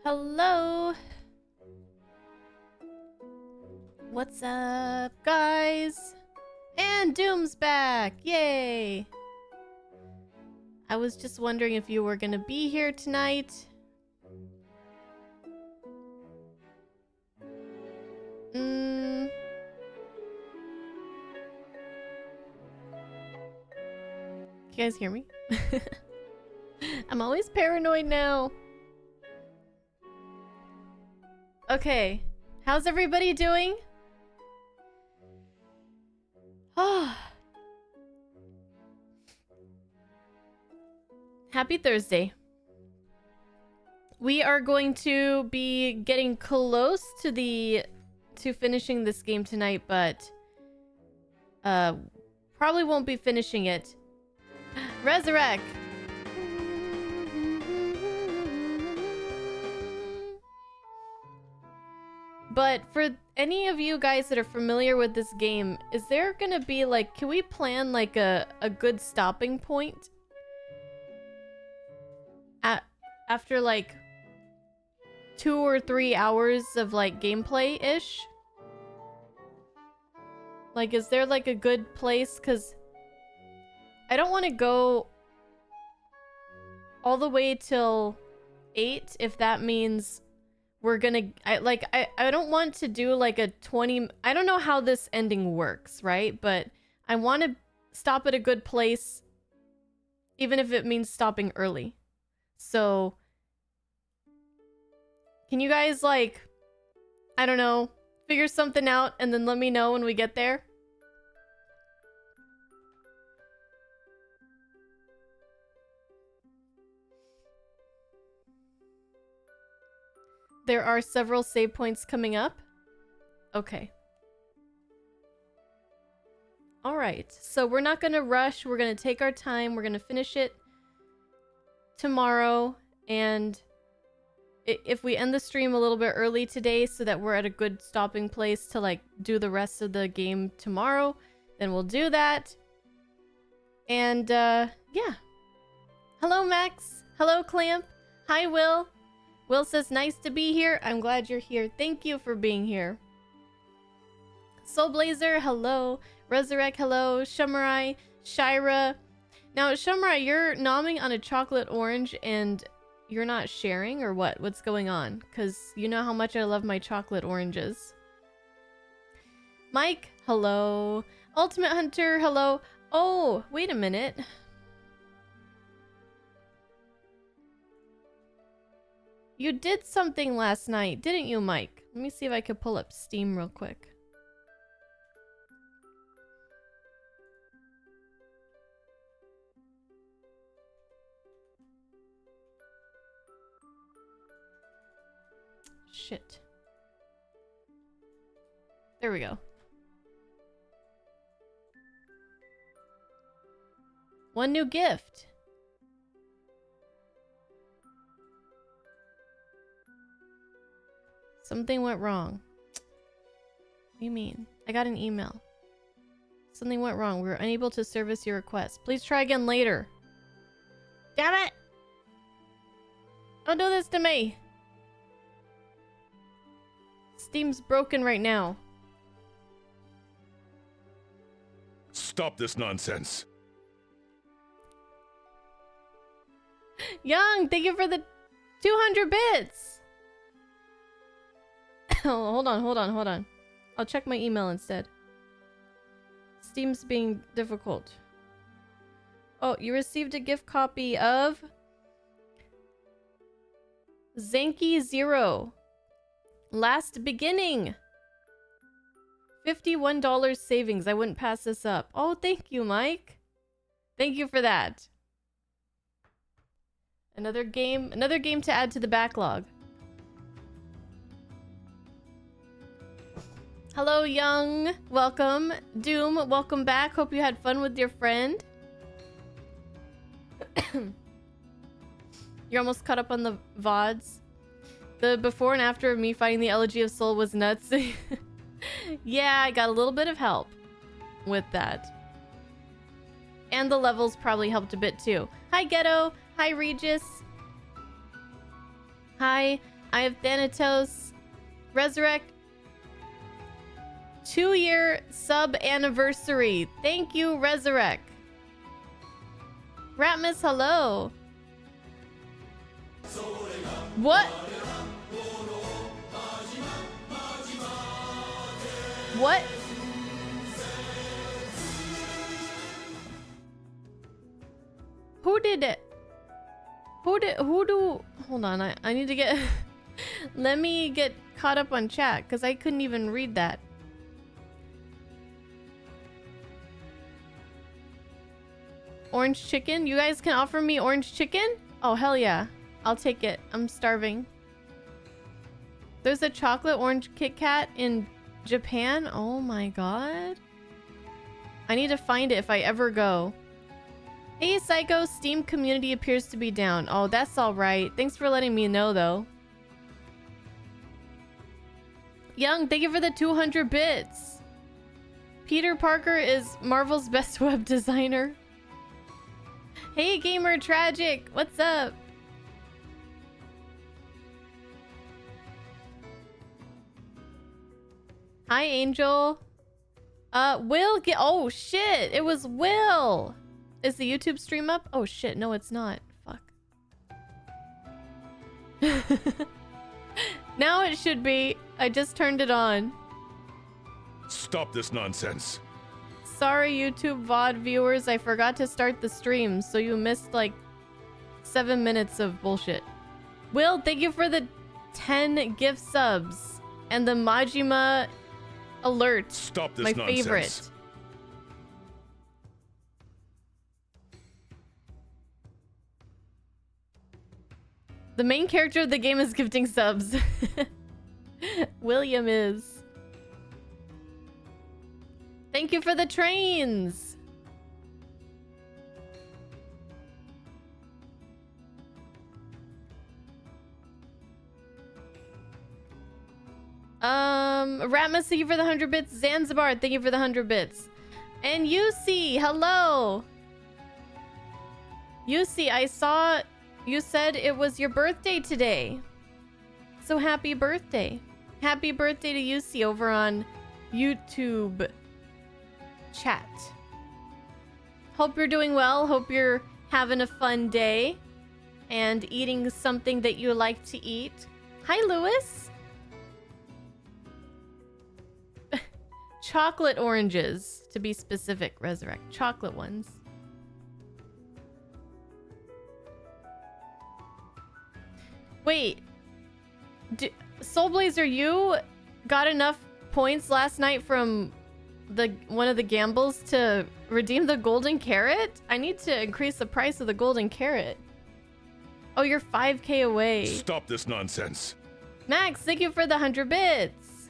Hello. What's up, guys? And Doom's back. Yay. I was just wondering if you were gonna be here tonight. You guys hear me? I'm always paranoid now. Okay, how's everybody doing? Happy Thursday. We are going to be getting close to finishing this game tonight, but probably won't be finishing it. Resurrect. But for any of you guys that are familiar with this game, is there gonna be like, can we plan like a good stopping point? After like 2 or 3 hours of like gameplay-ish? Like, is there like a good place? Because I don't want to go all the way till 8 if that means we're gonna... I don't want to do like a 20... I don't know how this ending works, right? But I want to stop at a good place even if it means stopping early. So, can you guys, like, I don't know, figure something out and then let me know when we get there? There are several save points coming up. Okay. Alright, so we're not gonna rush. We're gonna take our time. We're gonna finish it tomorrow, and if we end the stream a little bit early today so that we're at a good stopping place to like do the rest of the game tomorrow, then we'll do that. And yeah. Hello Max. Hello Clamp. Hi Will. Will says nice to be here. I'm glad you're here. Thank you for being here. Soul Blazer, hello. Resurrect, hello. Shumarai, Shira. Now, Shumarai, you're nomming on a chocolate orange and you're not sharing, or what? What's going on? Because you know how much I love my chocolate oranges. Mike, hello. Ultimate Hunter, hello. Oh, wait a minute. You did something last night, didn't you, Mike? Let me see if I could pull up Steam real quick. Shit. There we go. One new gift. Something went wrong. What do you mean? I got an email. Something went wrong. We were unable to service your request. Please try again later. Damn it! Don't do this to me! Steam's broken right now. Stop this nonsense. Young, thank you for the 200 bits! Oh, hold on. I'll check my email instead. Steam's being difficult. Oh, you received a gift copy of Zanky Zero. Last beginning. $51 savings. I wouldn't pass this up. Oh, thank you, Mike. Thank you for that. Another game to add to the backlog. Hello, Young. Welcome. Doom, welcome back. Hope you had fun with your friend. You're almost caught up on the VODs. The before and after of me fighting the Elegy of Soul was nuts. Yeah, I got a little bit of help with that. And the levels probably helped a bit too. Hi, Ghetto. Hi, Regis. Hi. I have Thanatos. Resurrect. 2-year sub anniversary. Thank you, Resurrect. Ratmus, hello. What? What? Who did it? Hold on, I need to get let me get caught up on chat because I couldn't even read that. Orange chicken? You guys can offer me orange chicken? Oh, hell yeah. I'll take it. I'm starving. There's a chocolate orange Kit Kat in Japan? Oh my god. I need to find it if I ever go. Hey, Psycho. Steam community appears to be down. Oh, that's alright. Thanks for letting me know, though. Young, thank you for the 200 bits. Peter Parker is Marvel's best web designer. Hey, Gamer Tragic. What's up? Hi, Angel. Will get... Oh, shit. It was Will. Is the YouTube stream up? Oh, shit. No, it's not. Fuck. Now it should be. I just turned it on. Stop this nonsense. Sorry, YouTube VOD viewers. I forgot to start the stream, so you missed, like, 7 minutes of bullshit. Will, thank you for the 10 gift subs. And the Majima alert. Stop this my nonsense. favorite. The main character of the game is gifting subs. William is. Thank you for the trains. Ratmus, thank you for the 100 bits. Zanzibar, thank you for the 100 bits. And Yusi, hello. Yusi, I saw you said it was your birthday today. So happy birthday. Happy birthday to Yusi over on YouTube chat. Hope you're doing well. Hope you're having a fun day and eating something that you like to eat. Hi, Lewis. Chocolate oranges, to be specific, Resurrect. Chocolate ones. Wait. Soulblazer, you got enough points last night from one of the gambles to redeem the golden carrot? I need to increase the price of the golden carrot. Oh, you're 5k away. Stop this nonsense. Max, thank you for the 100 bits.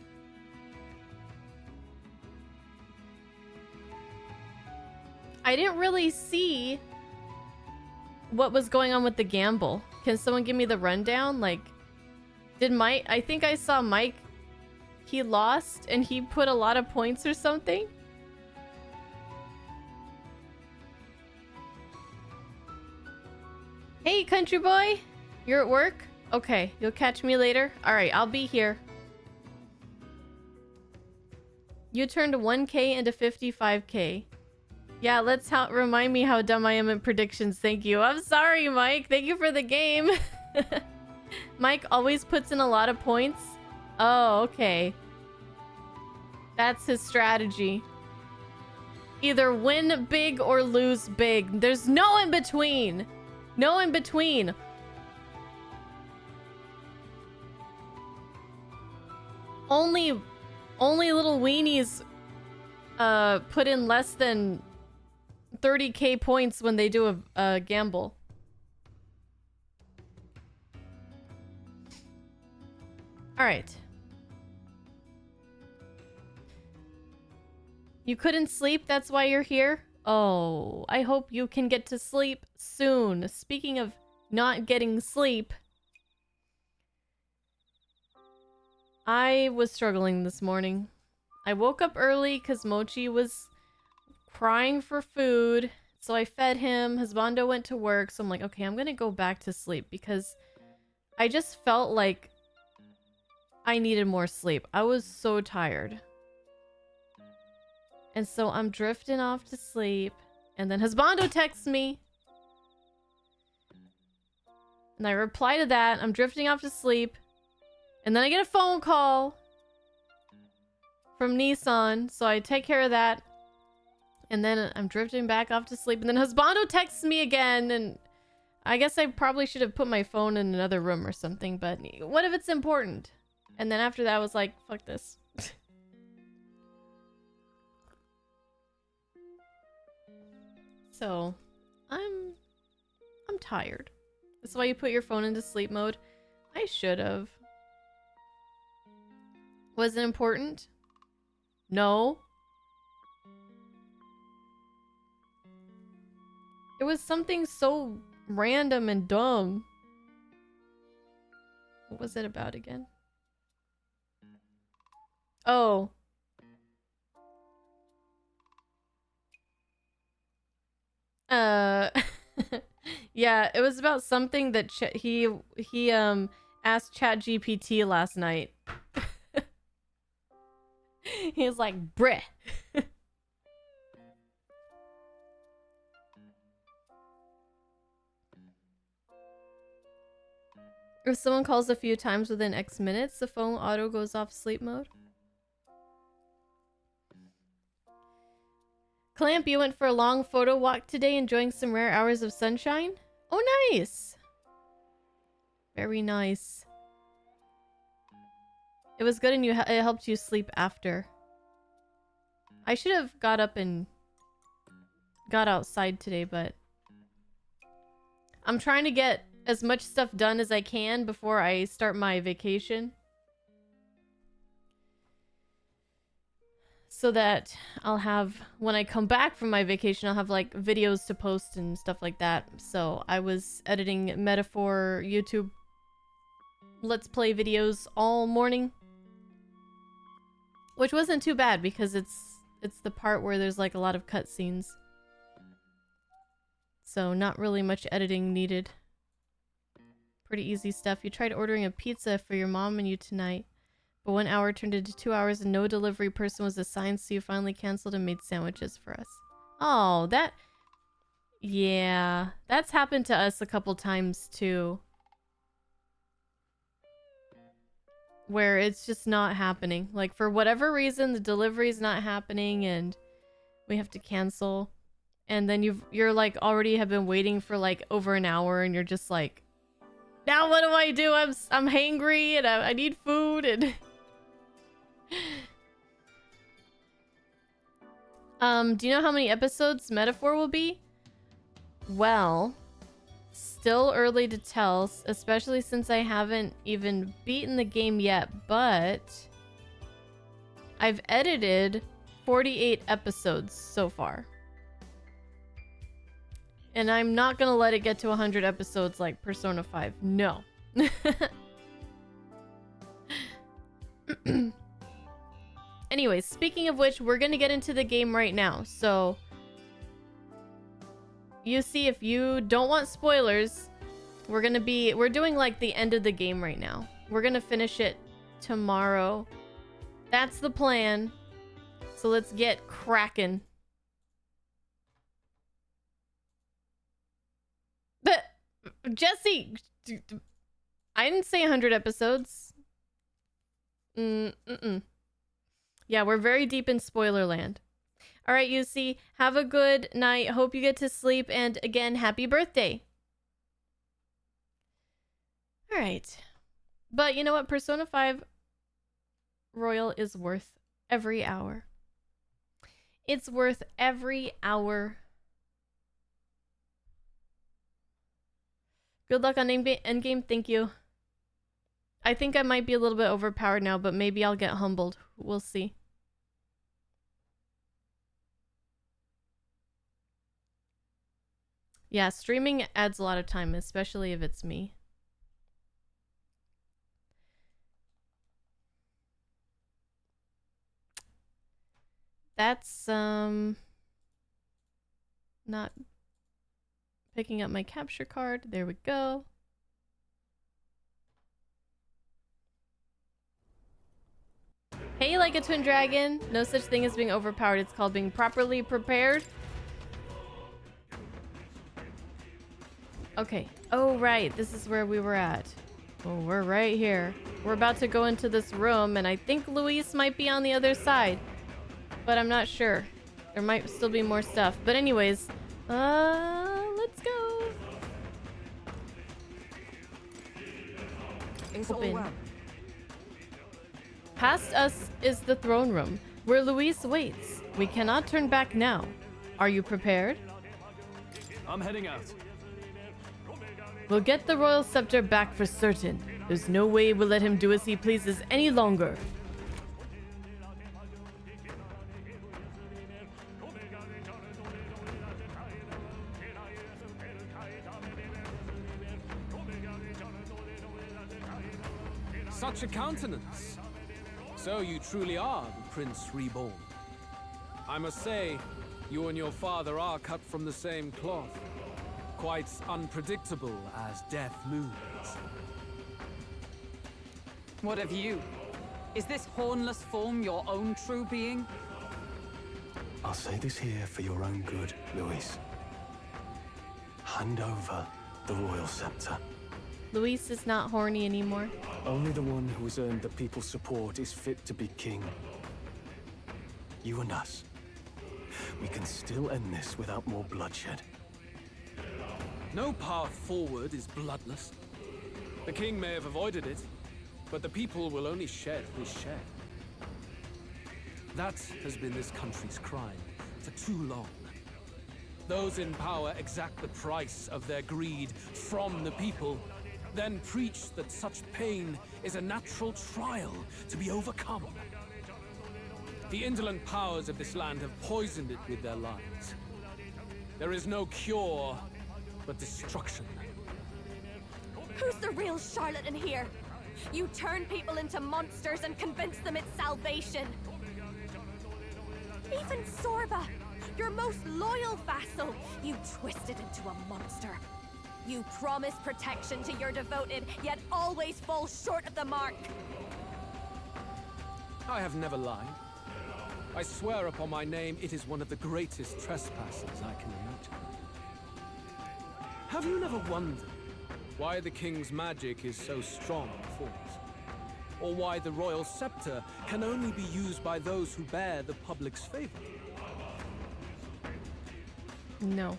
I didn't really see what was going on with the gamble. Can someone give me the rundown? Like, did Mike... I think I saw Mike... He lost and he put a lot of points or something? Hey, country boy! You're at work? Okay, you'll catch me later? Alright, I'll be here. You turned 1k into 55k. Yeah, let's remind me how dumb I am in predictions. Thank you. I'm sorry, Mike. Thank you for the game. Mike always puts in a lot of points. Oh, okay. That's his strategy. Either win big or lose big. There's no in between. No in between. Only little weenies put in less than 30k points when they do a gamble. All right. You couldn't sleep, that's why you're here? Oh, I hope you can get to sleep soon. Speaking of not getting sleep, I was struggling this morning. I woke up early because Mochi was crying for food, so I fed him. Husbando went to work, so I'm like, okay, I'm gonna go back to sleep because I just felt like I needed more sleep. I was so tired. And so I'm drifting off to sleep. And then Husbando texts me. And I reply to that. I'm drifting off to sleep. And then I get a phone call from Nissan. So I take care of that. And then I'm drifting back off to sleep. And then Husbando texts me again. And I guess I probably should have put my phone in another room or something. But what if it's important? And then after that, I was like, fuck this. So, I'm tired. That's why you put your phone into sleep mode. I should have. Was it important? No. It was something so random and dumb. What was it about again? Oh. Yeah, it was about something that he asked ChatGPT last night. He was like, "Bruh." If someone calls a few times within X minutes, the phone auto goes off sleep mode. Clamp, you went for a long photo walk today, enjoying some rare hours of sunshine? Oh, nice! Very nice. It was good and it helped you sleep after. I should have got up and got outside today, but I'm trying to get as much stuff done as I can before I start my vacation. So that I'll have, when I come back from my vacation, I'll have like videos to post and stuff like that. So I was editing Metaphor YouTube Let's Play videos all morning. Which wasn't too bad because it's the part where there's like a lot of cutscenes. So not really much editing needed. Pretty easy stuff. You tried ordering a pizza for your mom and you tonight. But 1 hour turned into 2 hours and no delivery person was assigned, so you finally canceled and made sandwiches for us. Oh, that... Yeah, that's happened to us a couple times too. Where it's just not happening. Like, for whatever reason, the delivery's not happening and we have to cancel. And then you're like already have been waiting for like over an hour and you're just like, now what do I do? I'm hangry and I need food and... Do you know how many episodes Metaphor will be? Well, still early to tell, especially since I haven't even beaten the game yet, but I've edited 48 episodes so far. And I'm not gonna let it get to 100 episodes like Persona 5. No. Anyways, speaking of which, we're gonna get into the game right now. So, you see, if you don't want spoilers, we're doing like the end of the game right now. We're gonna finish it tomorrow. That's the plan. So let's get cracking. But, Jesse, I didn't say 100 episodes. Yeah, we're very deep in spoiler land. All right, UC, have a good night. Hope you get to sleep. And again, happy birthday. All right. But you know what? Persona 5 Royal is worth every hour. It's worth every hour. Good luck on endgame. Thank you. I think I might be a little bit overpowered now, but maybe I'll get humbled. We'll see. Yeah, streaming adds a lot of time, especially if it's me. That's, not picking up my capture card. There we go. Hey, like a twin dragon. No such thing as being overpowered. It's called being properly prepared. Okay. Oh, right. This is where we were at. Oh, we're right here. We're about to go into this room, and I think Luis might be on the other side. But I'm not sure. There might still be more stuff. But anyways, let's go. Open. Past us is the throne room, where Luis waits. We cannot turn back now. Are you prepared? I'm heading out. We'll get the royal scepter back for certain. There's no way we'll let him do as he pleases any longer. Such a countenance. So you truly are the Prince Reborn. I must say, you and your father are cut from the same cloth. Quite unpredictable as death looms. What of you? Is this hornless form your own true being? I'll say this here for your own good, Luis. Hand over the royal scepter. Luis is not horny anymore. Only the one who has earned the people's support is fit to be king. You and us. We can still end this without more bloodshed. No path forward is bloodless. The king may have avoided it, but the people will only shed his share. That has been this country's crime for too long. Those in power exact the price of their greed from the people, then preach that such pain is a natural trial to be overcome. The indolent powers of this land have poisoned it with their lies. There is no cure but destruction. Who's the real charlatan here? You turn people into monsters and convince them it's salvation. Even Sorba, your most loyal vassal, you twisted into a monster. You promise protection to your devoted, yet always fall short of the mark. I have never lied. I swear upon my name, it is one of the greatest trespasses I can imagine. Have you never wondered why the king's magic is so strong and force? Or why the royal scepter can only be used by those who bear the public's favor? No.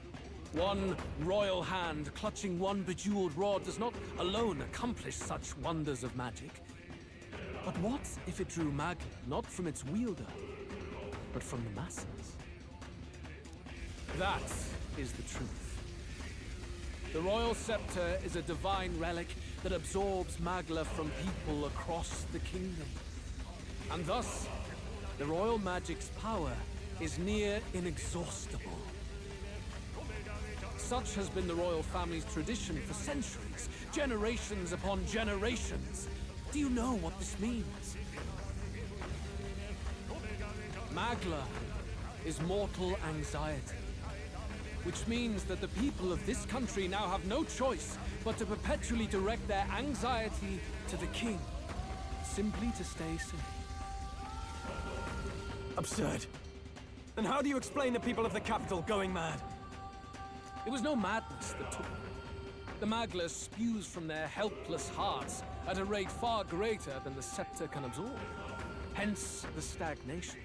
One royal hand clutching one bejeweled rod does not alone accomplish such wonders of magic. But what if it drew Magla not from its wielder, but from the masses? That is the truth. The royal scepter is a divine relic that absorbs Magla from people across the kingdom. And thus, the royal magic's power is near inexhaustible. Such has been the royal family's tradition for centuries, generations upon generations. Do you know what this means? Magla is mortal anxiety, which means that the people of this country now have no choice but to perpetually direct their anxiety to the king, simply to stay safe. Absurd. Then how do you explain the people of the capital going mad? It was no madness that took them. The Magla spews from their helpless hearts at a rate far greater than the scepter can absorb. Hence the stagnation.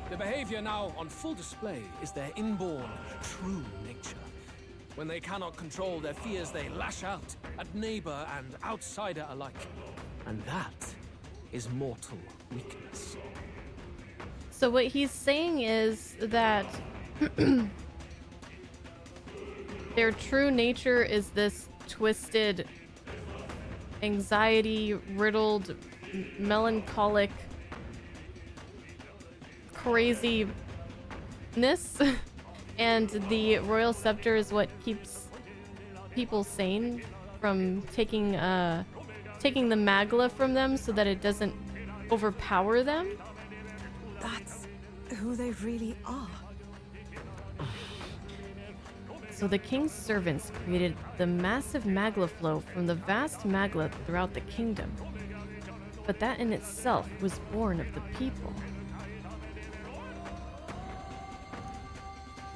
The behavior now on full display is their inborn, true nature. When they cannot control their fears, they lash out at neighbor and outsider alike. And that is mortal weakness. So what he's saying is that their true nature is this twisted, anxiety-riddled, melancholic craziness, and the royal scepter is what keeps people sane from taking the Magla from them so that it doesn't overpower them. That's who they really are. So the king's servants created the massive Magla flow from the vast Magla throughout the kingdom. but that in itself was born of the people.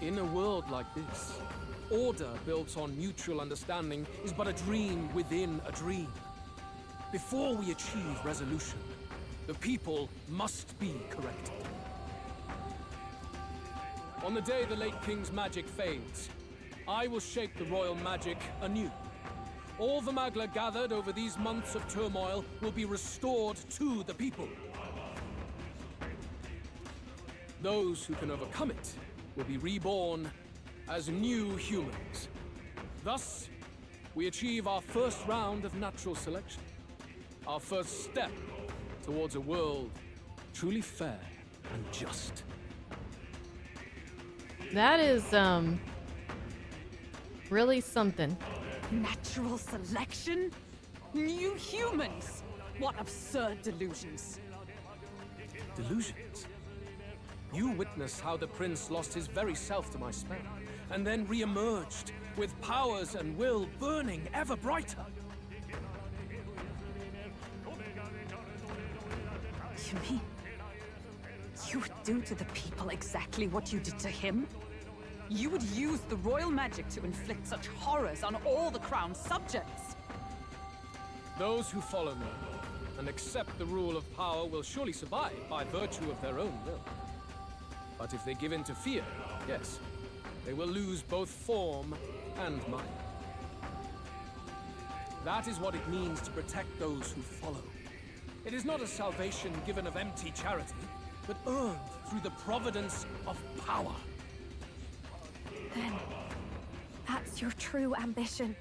In a world like this, order built on mutual understanding is but a dream within a dream. Before we achieve resolution, the people must be corrected. On the day the late king's magic fades, I will shape the royal magic anew. All the Magla gathered over these months of turmoil will be restored to the people. Those who can overcome it will be reborn as new humans. Thus, we achieve our first round of natural selection. Our first step towards a world truly fair and just. That is, really something. Natural selection? New humans? What absurd delusions. Delusions? You witnessed how the prince lost his very self to my spell, and then re-emerged with powers and will burning ever brighter. You mean you would do to the people exactly what you did to him? You would use the royal magic to inflict such horrors on all the crown's subjects? Those who follow me and accept the rule of power will surely survive by virtue of their own will. But if they give in to fear, yes, they will lose both form and mind. That is what it means to protect those who follow. It is not a salvation given of empty charity, but earned through the providence of power. Then, that's your true ambition.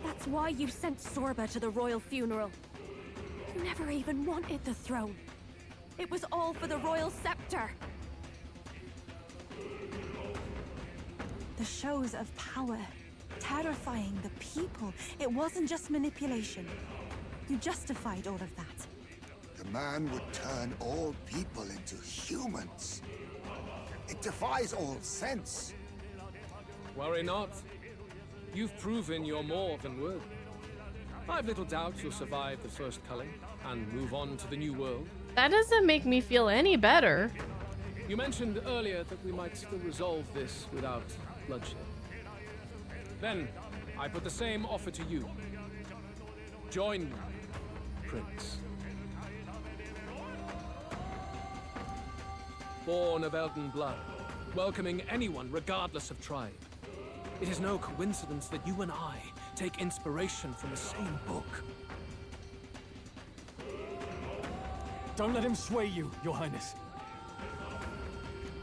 That's why you sent Sorba to the royal funeral. You never even wanted the throne. It was all for the royal scepter. The shows of power, terrifying the people. It wasn't just manipulation. You justified all of that. The man would turn all people into humans. It defies all sense. Worry not. You've proven you're more than worthy. I've little doubt you'll survive the first culling and move on to the new world. That doesn't make me feel any better. You mentioned earlier that we might still resolve this without bloodshed. Then, I put the same offer to you. Join me, Prince. Born of Elden blood, welcoming anyone regardless of tribe. It is no coincidence that you and I take inspiration from the same book. Don't let him sway you, Your Highness.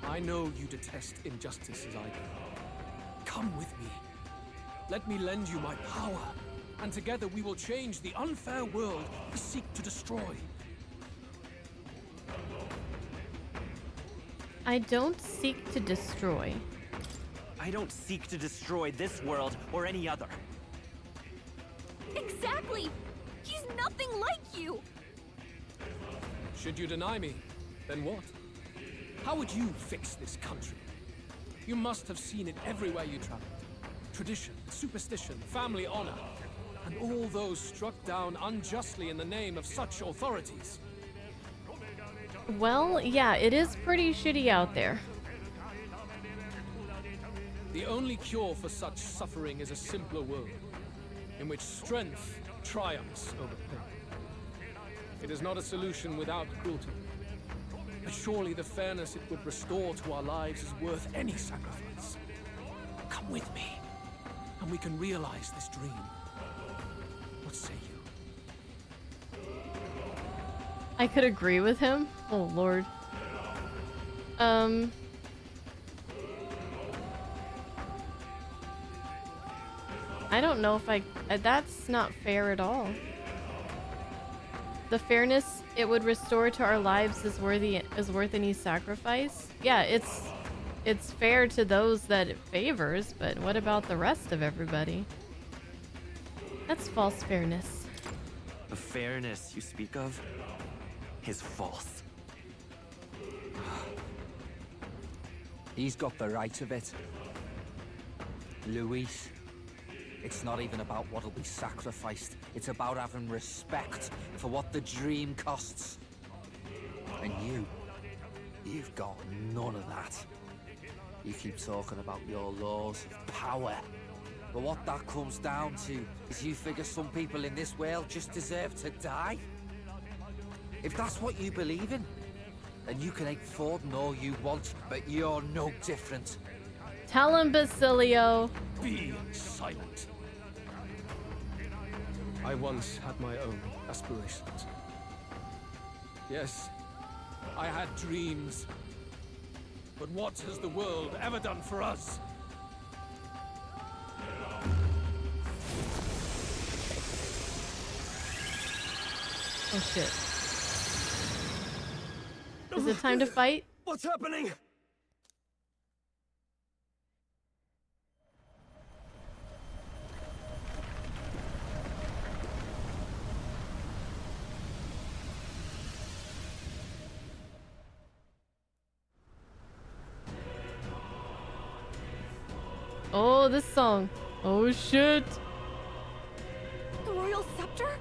I know you detest injustice as I do. Come with me. Let me lend you my power, and together we will change the unfair world we seek to destroy. I don't seek to destroy. I don't seek to destroy this world or any other. Exactly! He's nothing like you! Should you deny me, then what? How would you fix this country? You must have seen it everywhere you traveled. Tradition, superstition, family honor, and all those struck down unjustly in the name of such authorities. Well, yeah, it is pretty shitty out there. The only cure for such suffering is a simpler world, in which strength triumphs over pain. It is not a solution without cruelty, but surely the fairness it would restore to our lives is worth any sacrifice. Come with me, and we can realize this dream. What say you? I could agree with him. Oh, Lord. I don't know if that's not fair at all. The fairness it would restore to our lives is worth any sacrifice. Yeah, it's fair to those that it favors, but what about the rest of everybody? That's false fairness. The fairness you speak of is false. He's got the right of it. Luis, It's not even about what'll be sacrificed. It's about having respect for what the dream costs. And you've got none of that. You keep talking about your laws of power. But what that comes down to is you figure some people in this world just deserve to die. If that's what you believe in, then you can hate Forden all you want, but you're no different. Tell him, Basilio. Be silent. I once had my own aspirations. Yes, I had dreams. But what has the world ever done for us? Oh shit. Is it time to fight? What's happening? Oh, this song. Oh shit. The royal scepter?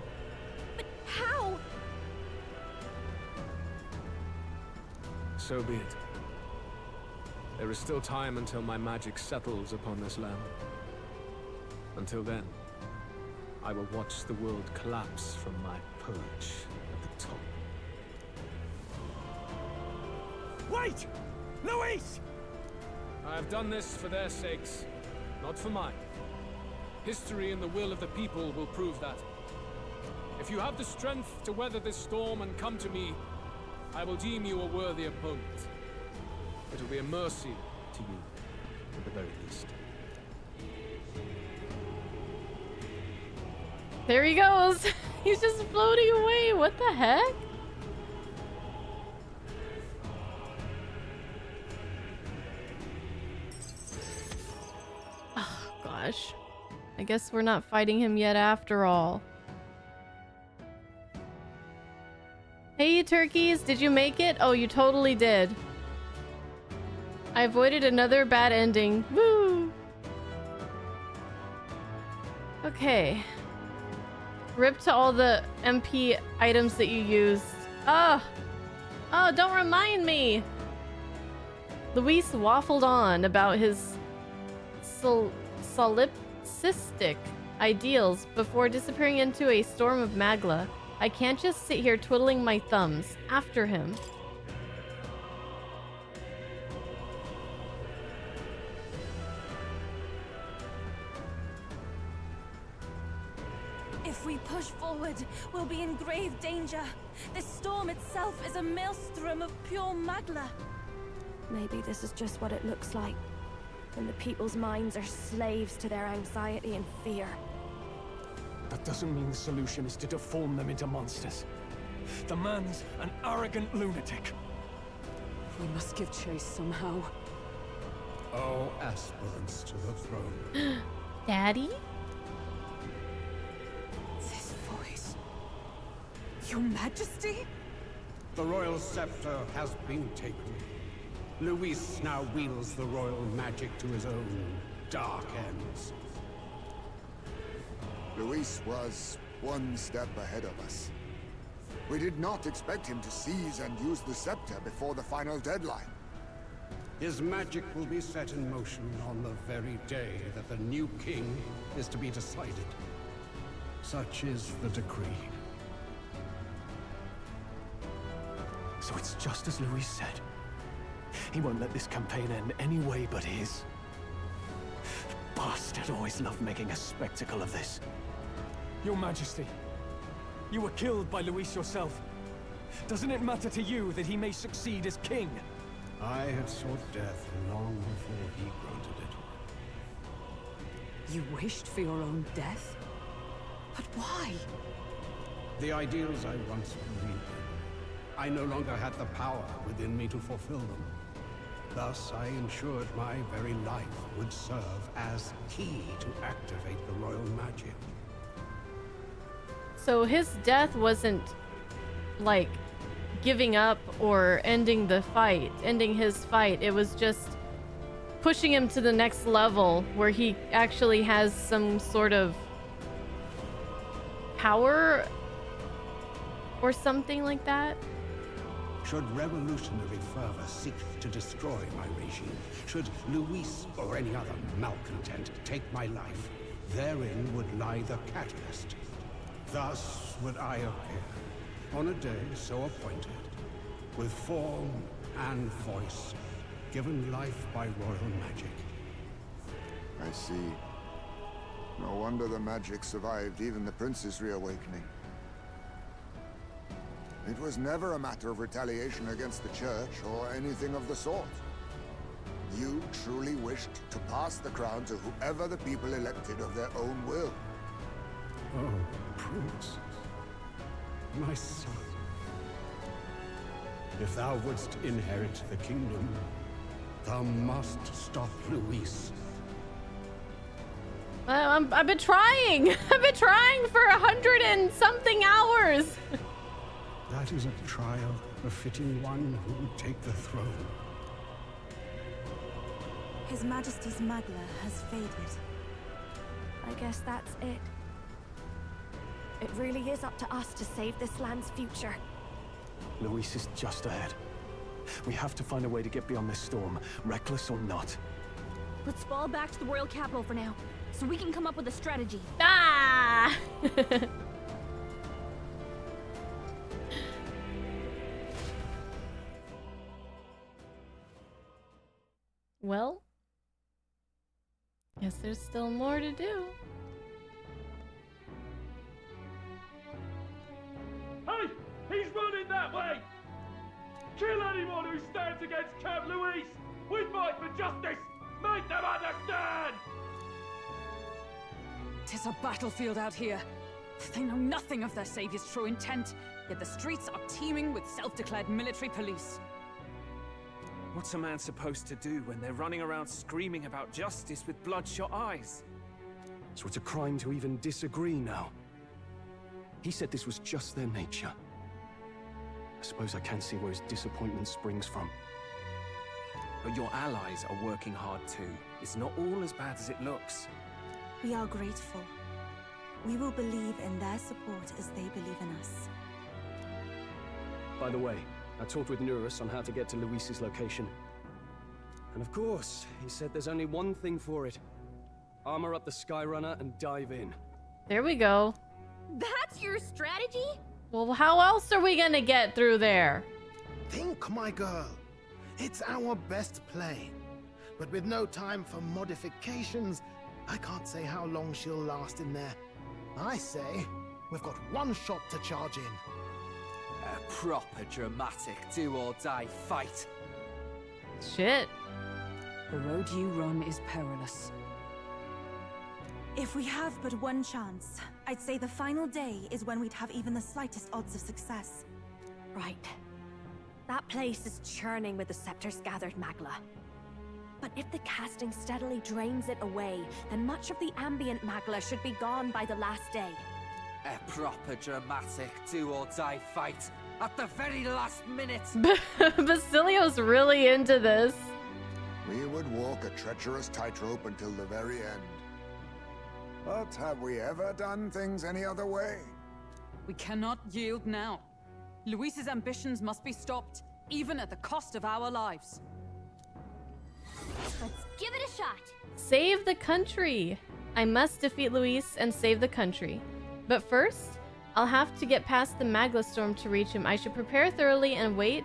But how? So be it. There is still time until my magic settles upon this land. Until then, I will watch the world collapse from my perch at the top. Wait! Luis! I have done this for their sakes, not for mine. History and the will of the people will prove that. If you have the strength to weather this storm and come to me, I will deem you a worthy opponent. It will be a mercy to you, at the very least. There he goes. He's just floating away. What the heck? Oh, gosh. I guess we're not fighting him yet after all. Hey, you turkeys. Did you make it? Oh, you totally did. I avoided another bad ending. Woo! Okay. Rip to all the MP items that you used. Oh! Oh, don't remind me! Luis waffled on about his solipsistic ideals before disappearing into a storm of magla. I can't just sit here twiddling my thumbs. After him. If we push forward, we'll be in grave danger. This storm itself is a maelstrom of pure magla. Maybe this is just what it looks like when the people's minds are slaves to their anxiety and fear. That doesn't mean the solution is to deform them into monsters. The man's an arrogant lunatic. We must give chase somehow. All aspirants to the throne. Daddy? This voice. Your Majesty? The royal scepter has been taken. Luis now wields the royal magic to his own dark ends. Luis was one step ahead of us. We did not expect him to seize and use the scepter before the final deadline. His magic will be set in motion on the very day that the new king is to be decided. Such is the decree. So it's just as Luis said. He won't let this campaign end any way but his. The bastard always loved making a spectacle of this. Your Majesty, you were killed by Luis yourself. Doesn't it matter to you that he may succeed as king? I had sought death long before he granted it. You wished for your own death? But why? The ideals I once believed in, I no longer had the power within me to fulfill them. Thus, I ensured my very life would serve as key to activate the royal magic. So his death wasn't like giving up or ending the fight, ending his fight. It was just pushing him to the next level where he actually has some sort of power or something like that. Should revolutionary fervor seek to destroy my regime, should Luis or any other malcontent take my life, therein would lie the catalyst. Thus would I appear, on a day so appointed, with form and voice, given life by royal magic. I see. No wonder the magic survived even the prince's reawakening. It was never a matter of retaliation against the church or anything of the sort. You truly wished to pass the crown to whoever the people elected of their own will. Oh, Prince. My son. If thou wouldst inherit the kingdom, thou must stop Luis. I've been trying. I've been trying for 100 and something hours. That is a trial befitting one who would take the throne. His Majesty's Magla has faded. I guess that's it. It really is up to us to save this land's future. Luis is just ahead. We have to find a way to get beyond this storm, reckless or not. Let's fall back to the royal capital for now, so we can come up with a strategy. Ah! Well, guess there's still more to do. Hey! He's running that way! Kill anyone who stands against Count Luis! We fight for justice! Make them understand! 'Tis a battlefield out here. They know nothing of their savior's true intent, yet the streets are teeming with self-declared military police. What's a man supposed to do when they're running around screaming about justice with bloodshot eyes? So it's a crime to even disagree now. He said this was just their nature. I suppose I can see where his disappointment springs from. But your allies are working hard too. It's not all as bad as it looks. We are grateful. We will believe in their support as they believe in us. By the way, I talked with Nurus on how to get to Luis's location. And of course, he said there's only one thing for it. Armor up the Skyrunner and dive in. There we go. That's your strategy? Well, how else are we gonna get through there? Think, my girl. It's our best play. But with no time for modifications, I can't say how long she'll last in there. I say, we've got one shot to charge in. A proper dramatic do-or-die fight. Shit. The road you run is perilous. If we have but one chance, I'd say the final day is when we'd have even the slightest odds of success. Right. That place is churning with the scepter's gathered magla. But if the casting steadily drains it away, then much of the ambient magla should be gone by the last day. A proper dramatic do-or-die fight at the very last minute. Basilio's really into this. We would walk a treacherous tightrope until the very end. But have we ever done things any other way? We cannot yield now. Luis's ambitions must be stopped, even at the cost of our lives. Let's give it a shot. Save the country. I must defeat Luis and save the country. But first, I'll have to get past the Magla storm to reach him. I should prepare thoroughly and wait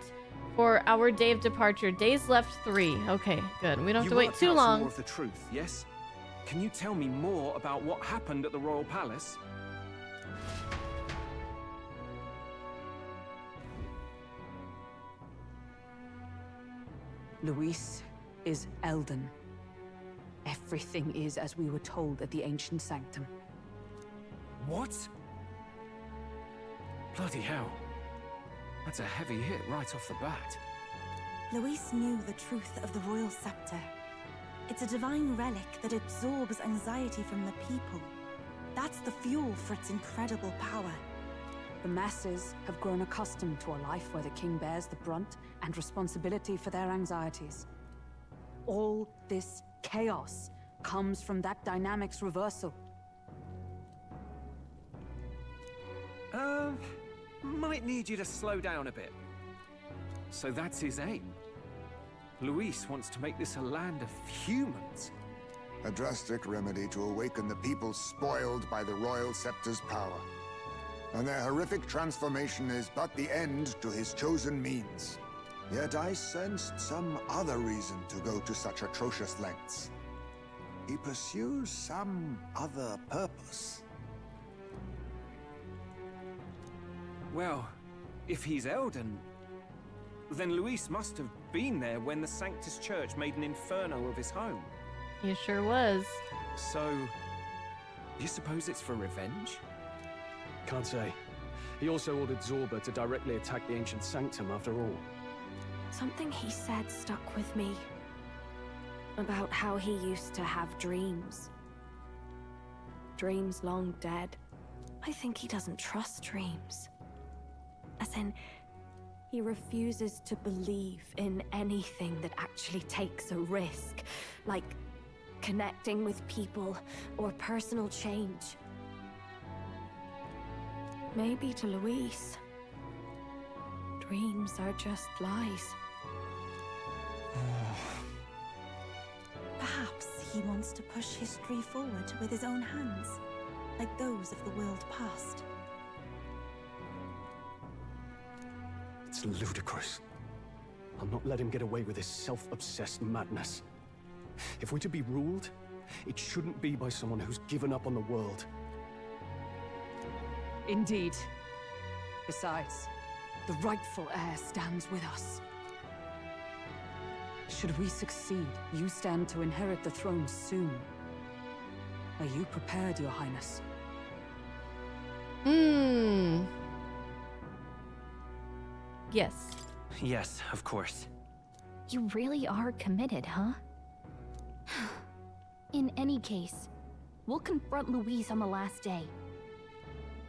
for our day of departure. Days left 3. Okay, good. We don't have to wait too long. More of the truth, yes? Can you tell me more about what happened at the Royal Palace? Luis is Elden. Everything is as we were told at the ancient sanctum. What? Bloody hell. That's a heavy hit right off the bat. Luis knew the truth of the royal scepter. It's a divine relic that absorbs anxiety from the people. That's the fuel for its incredible power. The masses have grown accustomed to a life where the king bears the brunt and responsibility for their anxieties. All this chaos comes from that dynamics reversal. Might need you to slow down a bit. So that's his aim. Luis wants to make this a land of humans. A drastic remedy to awaken the people spoiled by the royal scepter's power. And their horrific transformation is but the end to his chosen means. Yet I sensed some other reason to go to such atrocious lengths. He pursues some other purpose. Well, if he's Elden, then Luis must have been there when the Sanctus Church made an inferno of his home. He sure was. So, you suppose it's for revenge? Can't say. He also ordered Zorba to directly attack the ancient sanctum after all. Something he said stuck with me. About how he used to have dreams. Dreams long dead. I think he doesn't trust dreams. As in, he refuses to believe in anything that actually takes a risk, like connecting with people or personal change. Maybe to Luis, dreams are just lies. Perhaps he wants to push history forward with his own hands, like those of the world past. It's ludicrous. I'll not let him get away with his self-obsessed madness. If we're to be ruled, it shouldn't be by someone who's given up on the world. Indeed. Besides, the rightful heir stands with us. Should we succeed, you stand to inherit the throne soon. Are you prepared, Your Highness? Yes. Yes, of course. You really are committed, huh? In any case, we'll confront Luis on the last day.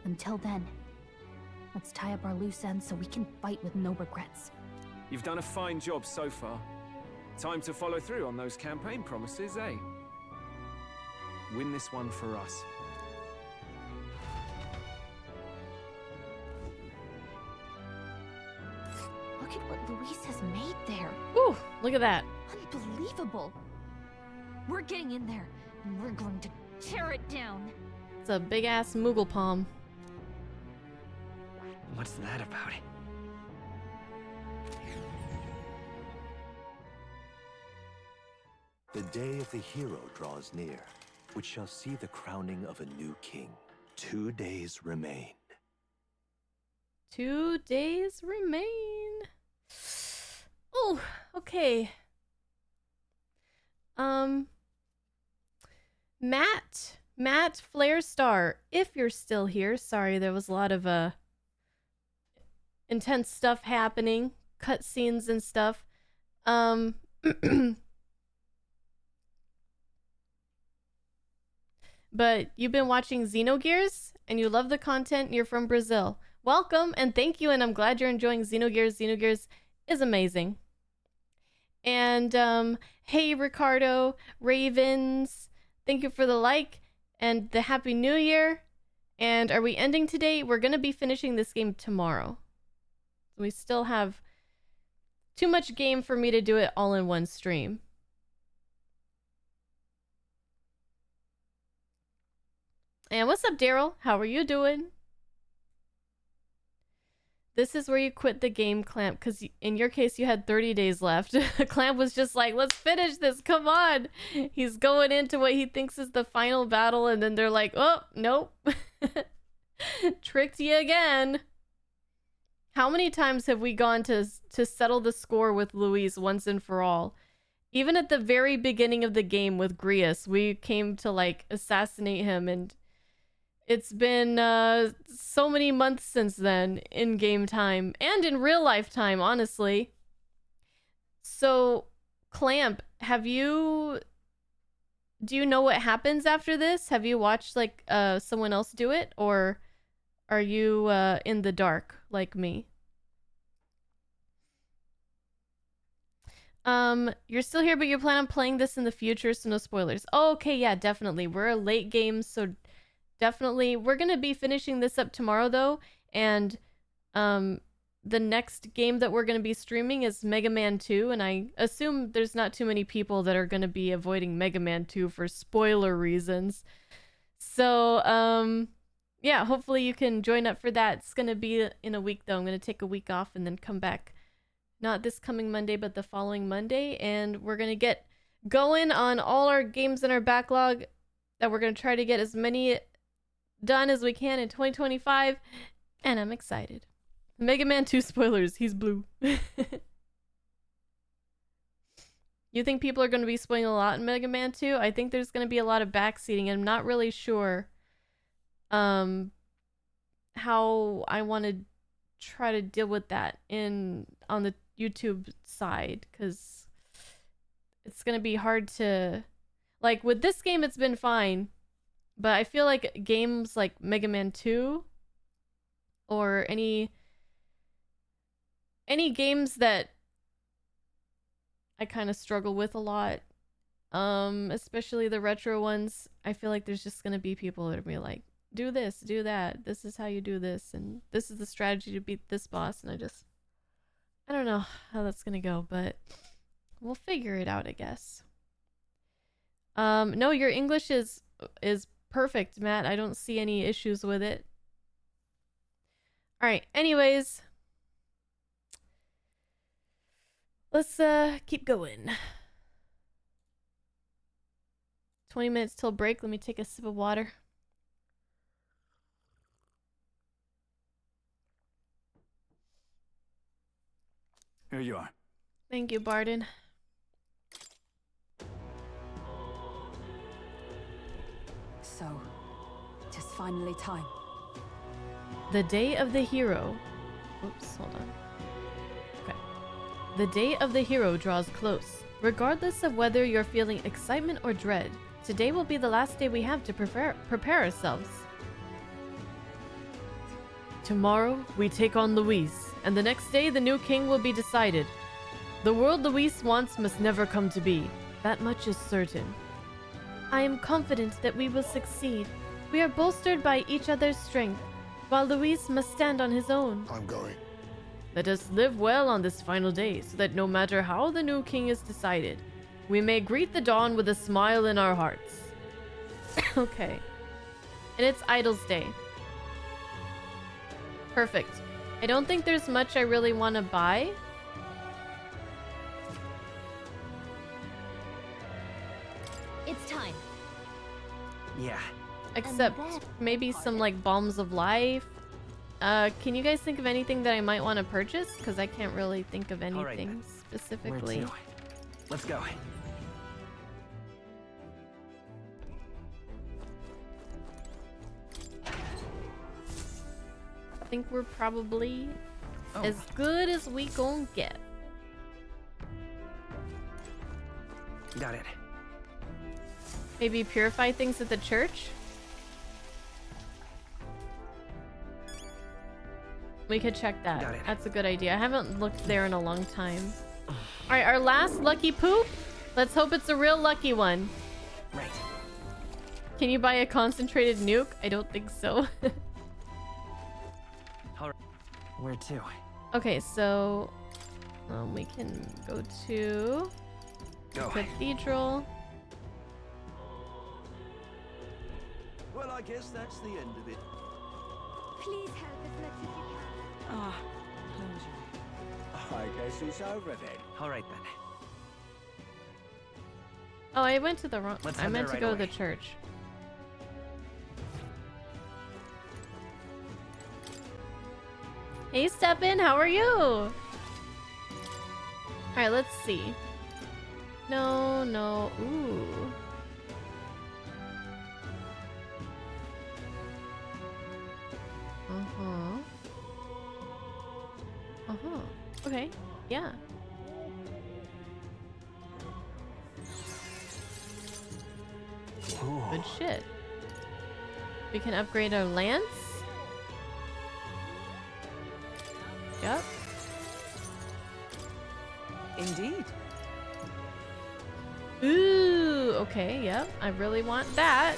Until then, let's tie up our loose ends so we can fight with no regrets. You've done a fine job so far. Time to follow through on those campaign promises, eh? Win this one for us. Look at what Luis has made there. Ooh, look at that. Unbelievable. We're getting in there, and we're going to tear it down. It's a big ass Moogle palm. What's that about? The day of the hero draws near, which shall see the crowning of a new king. 2 days remain. 2 days remain. Oh, okay. Matt Flarestar, if you're still here. Sorry, there was a lot of intense stuff happening, cutscenes and stuff. But you've been watching Xenogears and you love the content, you're from Brazil. Welcome and thank you, and I'm glad you're enjoying Xenogears. Xenogears is amazing. And hey Ricardo, Ravens, thank you for the like and the Happy New Year. And are we ending today? We're gonna be finishing this game tomorrow. We still have too much game for me to do it all in one stream. And what's up, Daryl? How are you doing? This is where you quit the game, Clamp, because in your case, you had 30 days left. Clamp was just like, let's finish this. Come on. He's going into what he thinks is the final battle, and then they're like, oh, nope. Tricked you again. How many times have we gone to settle the score with Luis once and for all? Even at the very beginning of the game with Grius, we came to like assassinate him, and it's been so many months since then in game time and in real life time, honestly. So, Clamp, do you know what happens after this? Have you watched like someone else do it, or are you in the dark like me? You're still here, but you plan on playing this in the future, so no spoilers. Oh, okay, yeah, definitely. We're a late game, so definitely. We're gonna be finishing this up tomorrow, though, and the next game that we're gonna be streaming is Mega Man 2, and I assume there's not too many people that are gonna be avoiding Mega Man 2 for spoiler reasons. So, yeah, hopefully you can join up for that. It's gonna be in a week, though. I'm gonna take a week off and then come back. Not this coming Monday, but the following Monday. And we're going to get going on all our games in our backlog that we're going to try to get as many done as we can in 2025. And I'm excited. Mega Man 2 spoilers. He's blue. You think people are going to be spoiling a lot in Mega Man 2? I think there's going to be a lot of backseating. I'm not really sure how I want to try to deal with that on the YouTube side, because it's gonna be hard to, like, with this game it's been fine, but I feel like games like Mega Man 2 or any games that I kind of struggle with a lot, especially the retro ones, I feel like there's just gonna be people that are be like, do this, do that, this is how you do this, and this is the strategy to beat this boss, and I don't know how that's gonna go, but we'll figure it out, I guess. No, your English is perfect, Matt. I don't see any issues with it. Alright, anyways. Let's keep going. 20 minutes till break. Let me take a sip of water. Here you are. Thank you, Barden. So, it is finally time. The day of the hero. Oops, hold on. Okay. The day of the hero draws close. Regardless of whether you're feeling excitement or dread, today will be the last day we have to prepare ourselves. Tomorrow, we take on Luis, and the next day the new king will be decided. The world Luis wants must never come to be. That much is certain. I am confident that we will succeed. We are bolstered by each other's strength, while Luis must stand on his own. I'm going. Let us live well on this final day, so that no matter how the new king is decided, we may greet the dawn with a smile in our hearts. Okay. And it's Idol's Day. Perfect. I don't think there's much I really want to buy. It's time. Yeah. Except maybe some like bombs of life. Can you guys think of anything that I might want to purchase? Because I can't really think of anything specifically. Where to? Let's go. I think we're probably as good as we gon' get. Got it. Maybe purify things at the church? We could check that. Got it. That's a good idea. I haven't looked there in a long time. Alright, our last lucky poop. Let's hope it's a real lucky one. Right. Can you buy a concentrated nuke? I don't think so. Where to? Okay, so we can go to Go. Cathedral. Well, I guess that's the end of it. Please help as much as you can. Ah, I guess it's over then. All right then. Oh, I went to the wrong. Let's I head meant there to go right to away. the church. Hey, Stepin, how are you? All right, let's see. No, no. Ooh. Okay. Yeah. Good shit. We can upgrade our lance. Yep. indeed. Ooh, okay, yep. I really want that.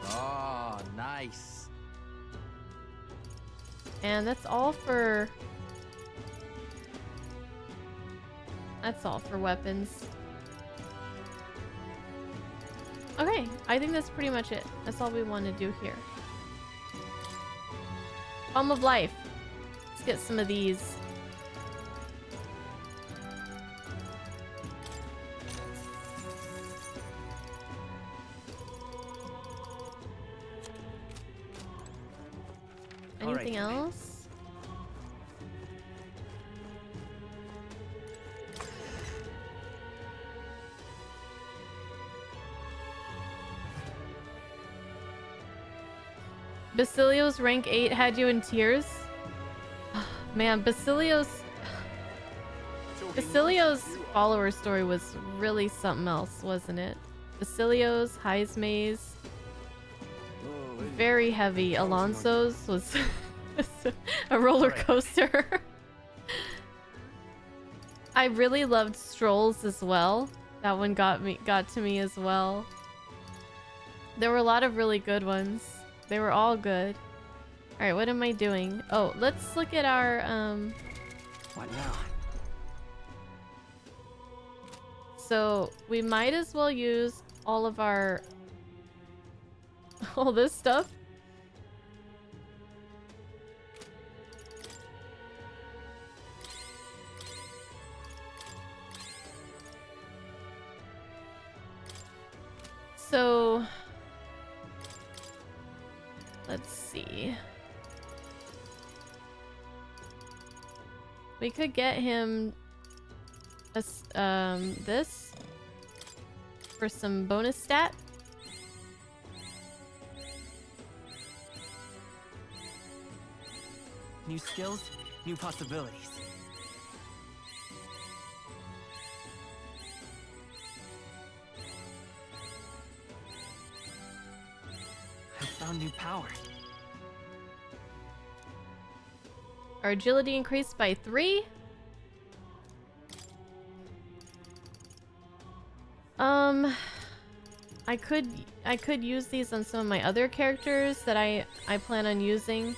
Oh, nice. And that's all for weapons. Okay, I think that's pretty much it. That's all we want to do here. Palm of Life. Let's get some of these. Anything else? Basilio's rank 8 had you in tears? Man, Basilio's follower story was really something else, wasn't it? Basilio's, Heismay's, very heavy. Alonso's was a roller coaster. I really loved Stroll's as well. That one got to me as well. There were a lot of really good ones. They were all good. Alright, what am I doing? Oh, let's look at our What now? So we might as well use all of our all this stuff. So let's see. We could get him this for some bonus stat. New skills, new possibilities. I found new power. Our agility increased by 3. I could use these on some of my other characters that I plan on using.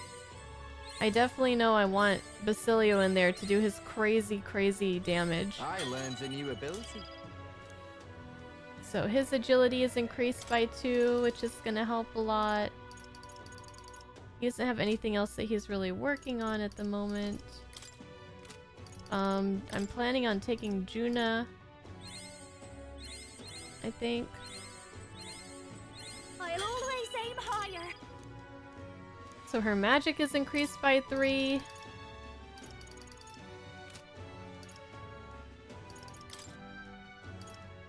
I definitely know I want Basilio in there to do his crazy damage. I learned a new ability. So his agility is increased by 2, which is gonna help a lot. He doesn't have anything else that he's really working on at the moment. I'm planning on taking Juna, I think. I'll always aim higher. So her magic is increased by 3.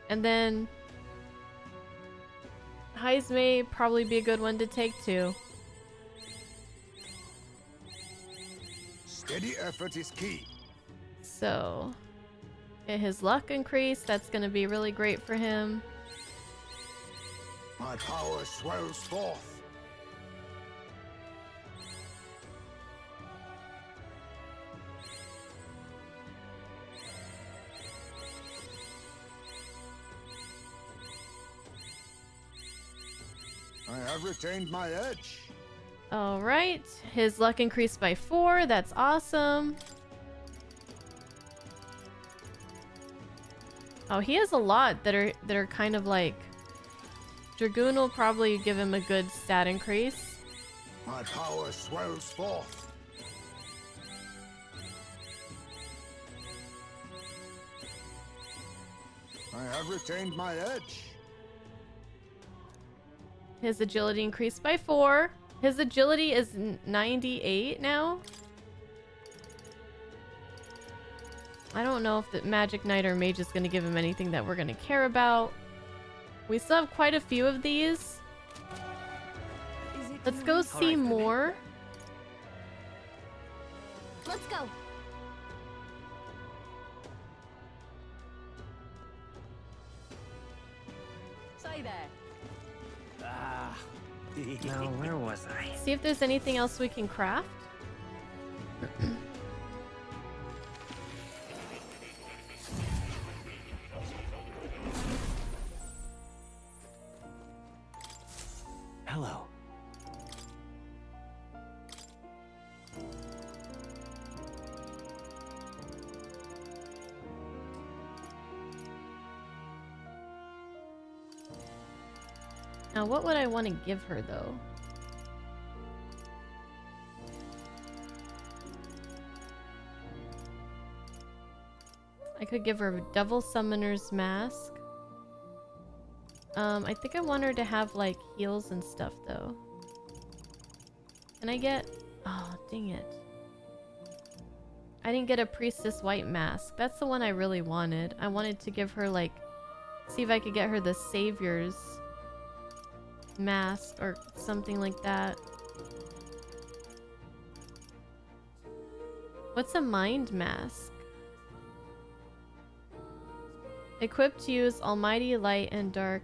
And then Heismay probably be a good one to take too. Steady effort is key. So get his luck increased. That's going to be really great for him. My power swells forth. I have retained my edge. All right, his luck increased by 4. That's awesome. Oh, he has a lot that are kind of like Dragoon will probably give him a good stat increase. My power swells forth. I have retained my edge. His agility increased by 4. His agility is 98 now. I don't know if the Magic Knight or Mage is going to give him anything that we're going to care about. We still have quite a few of these. Let's go see more. Let's go. Say there. Ah. Now, where was I? See if there's anything else we can craft. Now, what would I want to give her, though? I could give her a Devil Summoner's Mask. I think I want her to have, like, heals and stuff, though. Can I get... Oh, dang it. I didn't get a Priestess White Mask. That's the one I really wanted. I wanted to give her, like... See if I could get her the Savior's Mask or something like that. What's a Mind Mask? Equipped to use Almighty Light and Dark.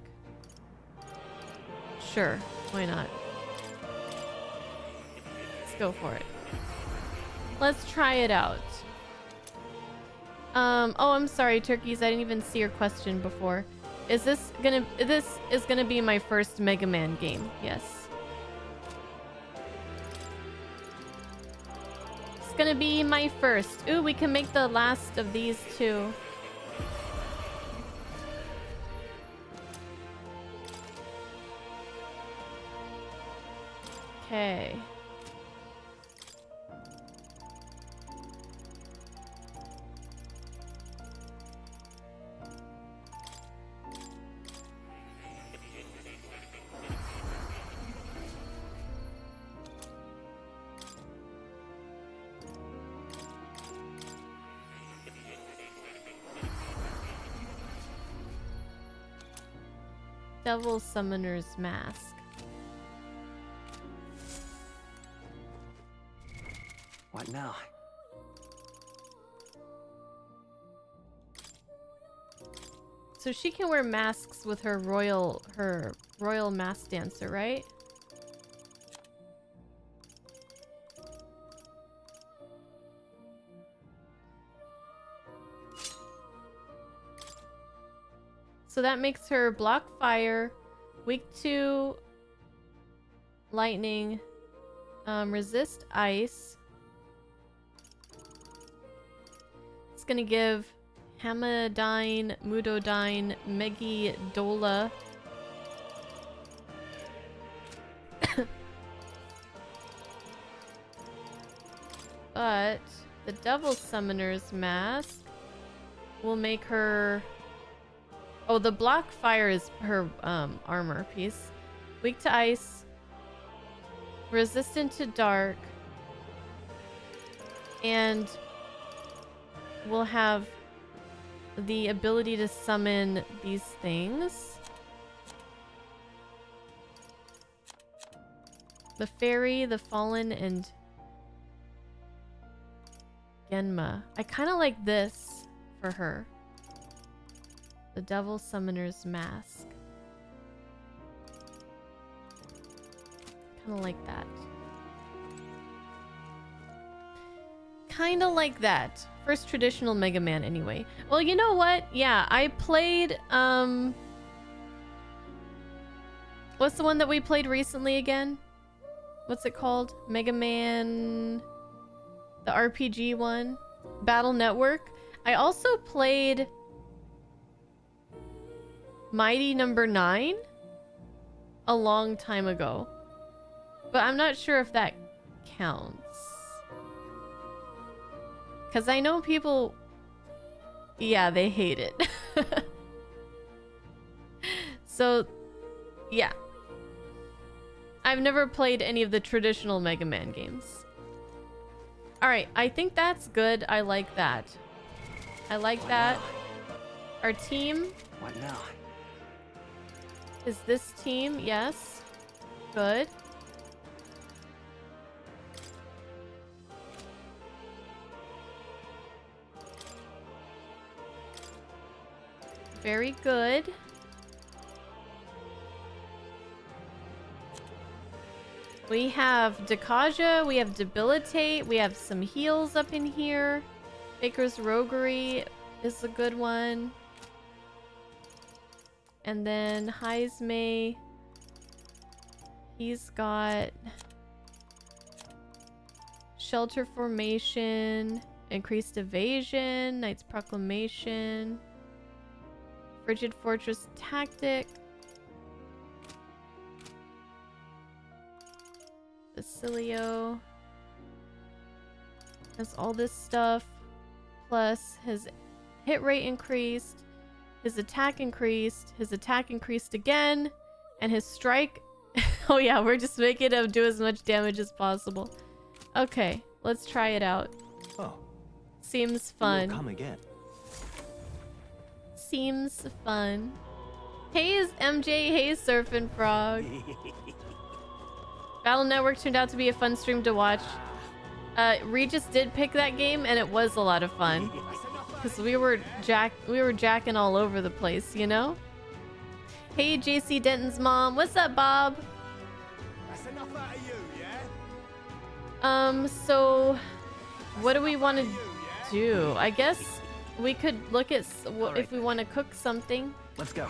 Sure, why not? Let's go for it. Let's try it out. Oh, I'm sorry, turkeys. I didn't even see your question before. This is gonna be my first Mega Man game. Yes. It's gonna be my first. Ooh, we can make the last of these two. Okay. Devil Summoner's Mask. What now? So she can wear masks with her royal mask dancer, right? So that makes her block fire, weak to lightning, resist ice. It's gonna give Hamadine, Mudodyne, Megidola. But the Devil Summoner's Mask will make her... Oh, the block fire is her armor piece. Weak to ice. Resistant to dark. And we'll have the ability to summon these things. The Fairy, the Fallen, and Genma. I kind of like this for her. The Devil Summoner's Mask. Kind of like that. Kind of like that. First traditional Mega Man anyway. Well, you know what? Yeah, I played, what's the one that we played recently again? What's it called? Mega Man... The RPG one? Battle Network. I also played... Mighty Number 9 a long time ago, but I'm not sure if that counts because I know people, yeah, they hate it. So yeah, I've never played any of the traditional Mega Man games. All right, I think that's good. I like that. I like that. Our team. What now? Is this team? Yes. Good. Very good. We have Dekaja, we have Debilitate, we have some heals up in here. Baker's Roguery is a good one. And then Heismay, he's got Shelter Formation, Increased Evasion, Knight's Proclamation, Frigid Fortress Tactic. Basilio has all this stuff, plus his hit rate increased, his attack increased again, and his strike. Oh yeah, we're just making him do as much damage as possible. Okay, let's try it out. Oh. Seems fun. Come again. Seems fun. Hey, MJ. Hey, Surfing Frog. Battle Network turned out to be a fun stream to watch. Regis did pick that game, and it was a lot of fun. Because we were jacking all over the place, you know? Hey, JC Denton's mom. What's up, Bob? That's enough out of you, yeah? So what do we want to do? I guess we could look at if we want to cook something. Let's go.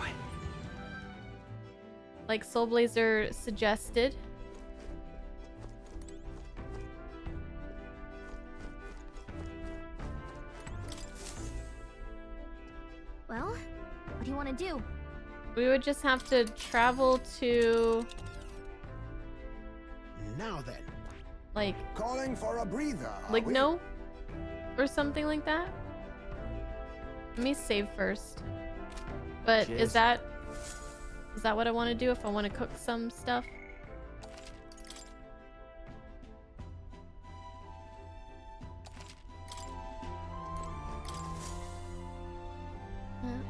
Like Soulblazer suggested. Well, what do you want to do? We would just have to travel to... Now then. Like... Calling for a breather. Ligno? Or something like that? Let me save first. But Cheers. is that what I want to do if I want to cook some stuff?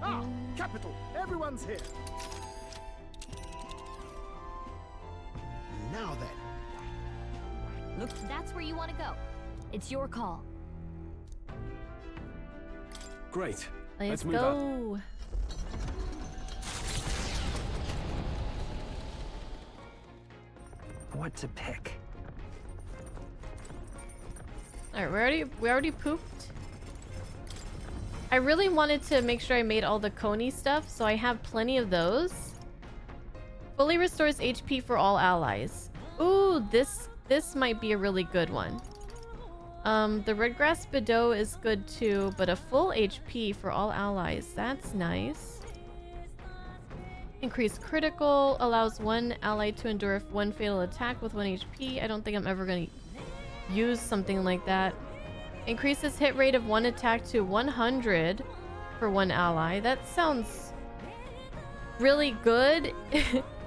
Ah, capital. Everyone's here. Now then. Look, that's where you want to go. It's your call. Great. Let's move on. go. What to pick? Alright, we already pooped. I really wanted to make sure I made all the Coney stuff, so I have plenty of those. Fully restores HP for all allies. Ooh, this might be a really good one. The Redgrass Bedeau is good too, but a full HP for all allies. That's nice. Increased critical allows one ally to endure one fatal attack with 1 HP. I don't think I'm ever going to use something like that. Increases hit rate of one attack to 100 for one ally. That sounds really good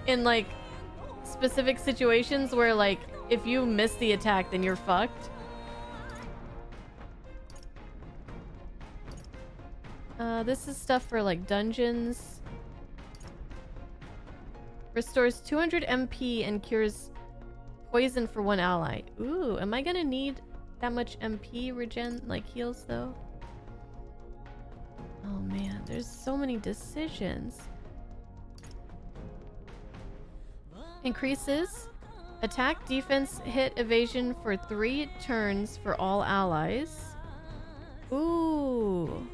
in like specific situations where like if you miss the attack then you're fucked. This is stuff for like dungeons. Restores 200 MP and cures poison for one ally. Ooh, am I gonna need that much MP regen, like heals though? Oh man, there's so many decisions. Increases attack, defense, hit, evasion for 3 turns for all allies. Ooh,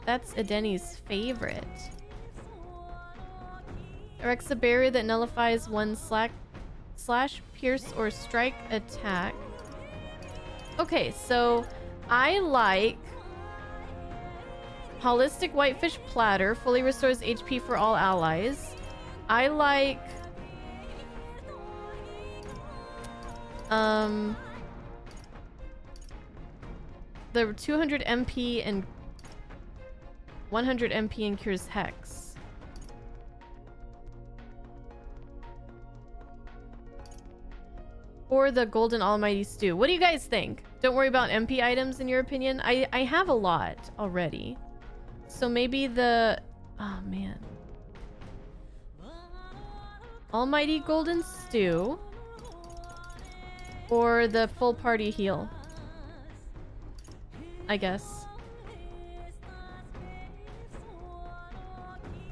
that's Edeni's favorite. Erects a barrier that nullifies one slash, pierce, or strike attack. Okay, so I like Holistic Whitefish Platter, fully restores HP for all allies. I like the 200 MP and 100 MP and cures Hex. Or the Golden Almighty Stew. What do you guys think? Don't worry about MP items in your opinion. I have a lot already. So maybe the... Oh, man. Almighty Golden Stew. Or the full party heal. I guess.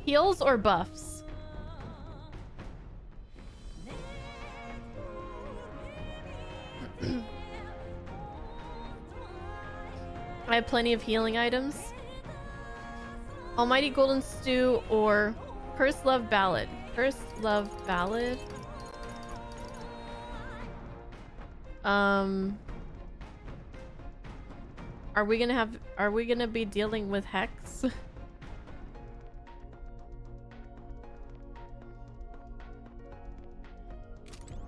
Heals or buffs? I have plenty of healing items. Almighty Golden Stew or Cursed Love Ballad. Cursed Love Ballad. Are we gonna be dealing with Hex?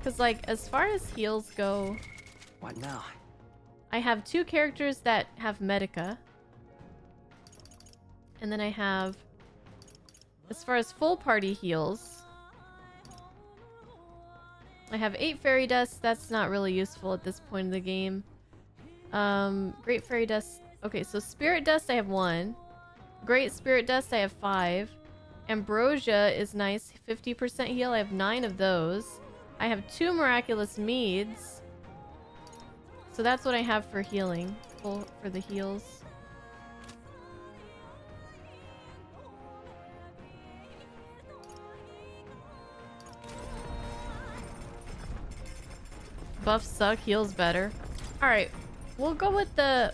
Because, like, as far as heals go... What now? I have 2 characters that have Medica. And then I have... As far as full party heals... I have 8 Fairy Dust. That's not really useful at this point in the game. Great Fairy Dust... Okay, so Spirit Dust I have 1. Great Spirit Dust I have 5. Ambrosia is nice. 50% heal. I have 9 of those. I have 2 Miraculous Meads. So that's what I have for healing. For the heals. Buffs suck, heals better. Alright, we'll go with the...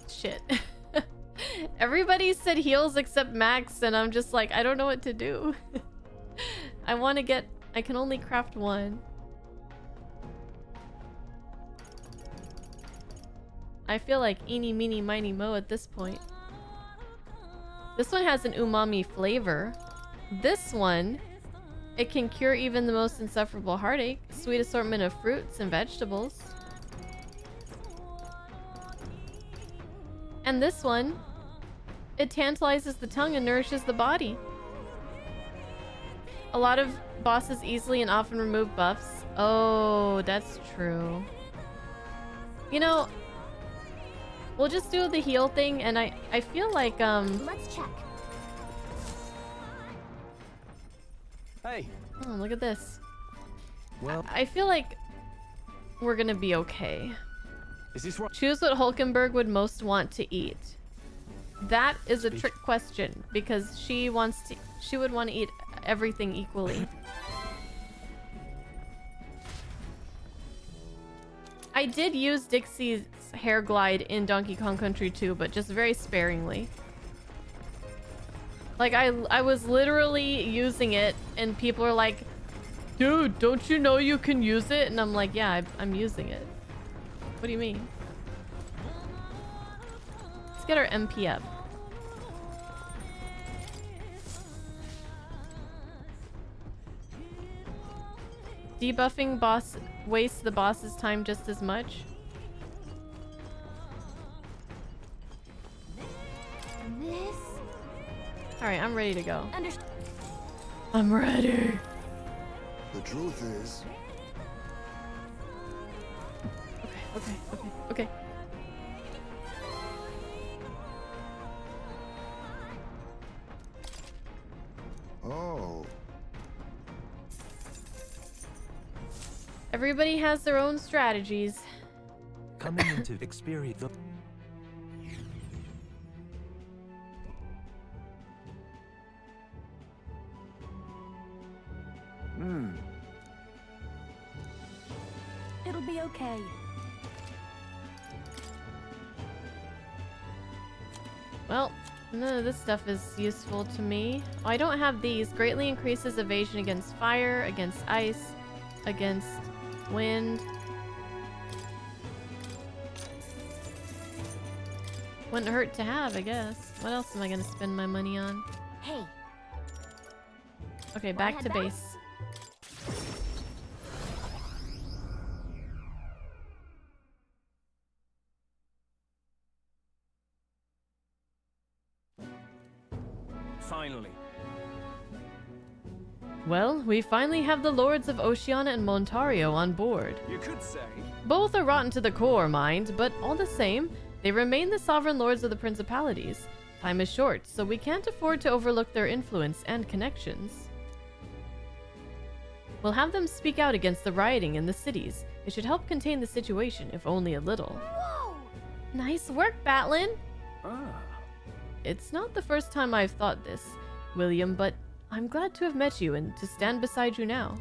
Shit. Everybody said heals except Max, and I'm just like, I don't know what to do. I want to get... I can only craft 1. I feel like eeny, meeny, miny, mo at this point. This one has an umami flavor. This one, it can cure even the most insufferable heartache. Sweet assortment of fruits and vegetables. And this one, it tantalizes the tongue and nourishes the body. A lot of bosses easily and often remove buffs. Oh, that's true. You know, we'll just do the heal thing, and I feel like, Let's check. Hey. Oh, look at this. Well, I feel like we're gonna be okay. Is this right? Choose what Hulkenberg would most want to eat. That is a trick question, because she would want to eat everything equally. I did use Dixie's hair glide in Donkey Kong Country 2, but just very sparingly. Like, I was literally using it, and people are like, dude, don't you know you can use it? And I'm like, yeah, I'm using it. What do you mean? Let's get our MP up. Debuffing boss wastes the boss's time just as much. This. Alright, I'm ready to go. Understood. I'm ready. The truth is... Okay. Oh. Everybody has their own strategies. Coming into experience the... It'll be okay. Well, none of this stuff is useful to me. Oh, I don't have these. Greatly increases evasion against fire, against ice, against wind. Wouldn't hurt to have, I guess. What else am I gonna spend my money on? Hey. Okay, back to base. Finally. Well, we finally have the Lords of Oceania and Montario on board. You could say. Both are rotten to the core, mind, but all the same, they remain the sovereign lords of the principalities. Time is short, so we can't afford to overlook their influence and connections. We'll have them speak out against the rioting in the cities. It should help contain the situation, if only a little. Whoa! Nice work, Batlin! Ah. It's not the first time I've thought this, William, but I'm glad to have met you and to stand beside you now.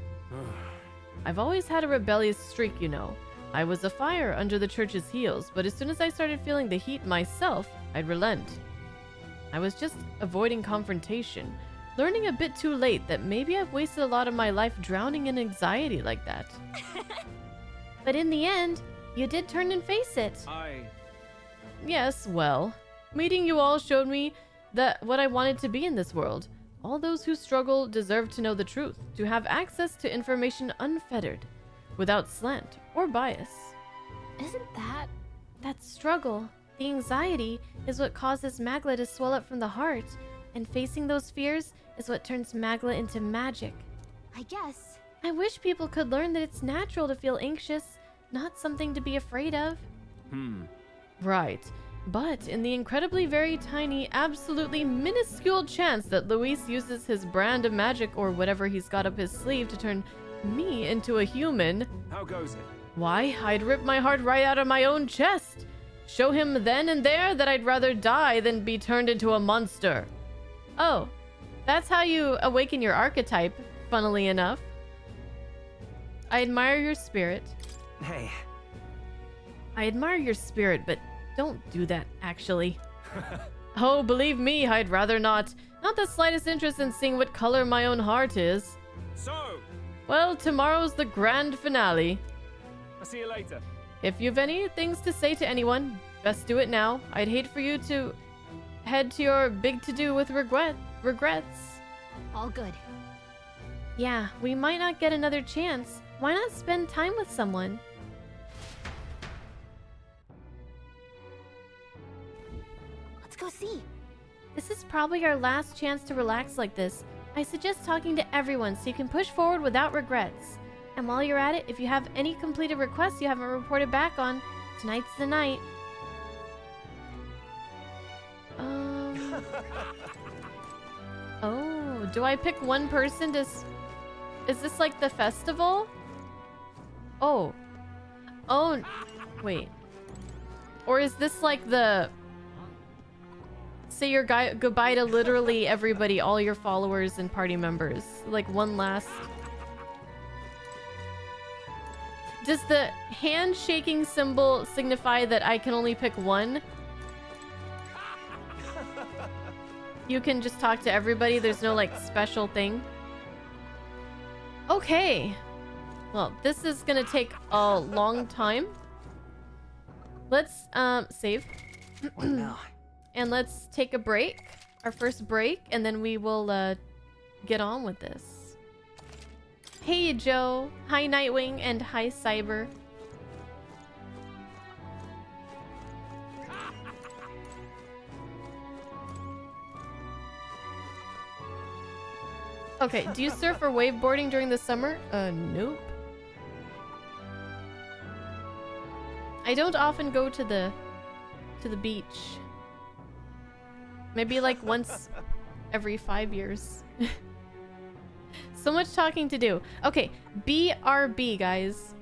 I've always had a rebellious streak, you know. I was a fire under the church's heels, but as soon as I started feeling the heat myself, I'd relent. I was just avoiding confrontation, learning a bit too late that maybe I've wasted a lot of my life drowning in anxiety like that. But in the end, you did turn and face it. Yes, well, meeting you all showed me that what I wanted to be in this world. All those who struggle deserve to know the truth, to have access to information unfettered, without slant or bias. Isn't that... That struggle, the anxiety, is what causes Magla to swell up from the heart, and facing those fears is what turns Magla into magic. I guess. I wish people could learn that it's natural to feel anxious, not something to be afraid of. Right. But in the incredibly very tiny, absolutely minuscule chance that Luis uses his brand of magic or whatever he's got up his sleeve to turn me into a human... How goes it? Why, I'd rip my heart right out of my own chest. Show him then and there that I'd rather die than be turned into a monster. Oh, that's how you awaken your archetype, funnily enough. I admire your spirit. Hey. I admire your spirit, but don't do that, actually. Oh, believe me, I'd rather not. Not the slightest interest in seeing what color my own heart is. So? Well, tomorrow's the grand finale. I'll see you later. If you've any things to say to anyone, best do it now. I'd hate for you to head to your big to-do with regrets. All good. Yeah, we might not get another chance. Why not spend time with someone? Let's go see. This is probably our last chance to relax like this. I suggest talking to everyone so you can push forward without regrets. And while you're at it, if you have any completed requests you haven't reported back on, tonight's the night. Oh, do I pick one person to... Is this like the festival? Oh. Oh, wait. Or is this like the... Say your goodbye to literally everybody, all your followers and party members. Like one last... Does the hand-shaking symbol signify that I can only pick one? You can just talk to everybody, there's no like special thing? Okay. Well, this is gonna take a long time. Let's save. What now? And let's take a break. Our first break, and then we will get on with this. Hey Joe, hi Nightwing, and hi Cyber. Okay, do you surf or waveboarding during the summer? Nope. I don't often go to the beach. Maybe like once every 5 years. So much talking to do. Okay, BRB, guys.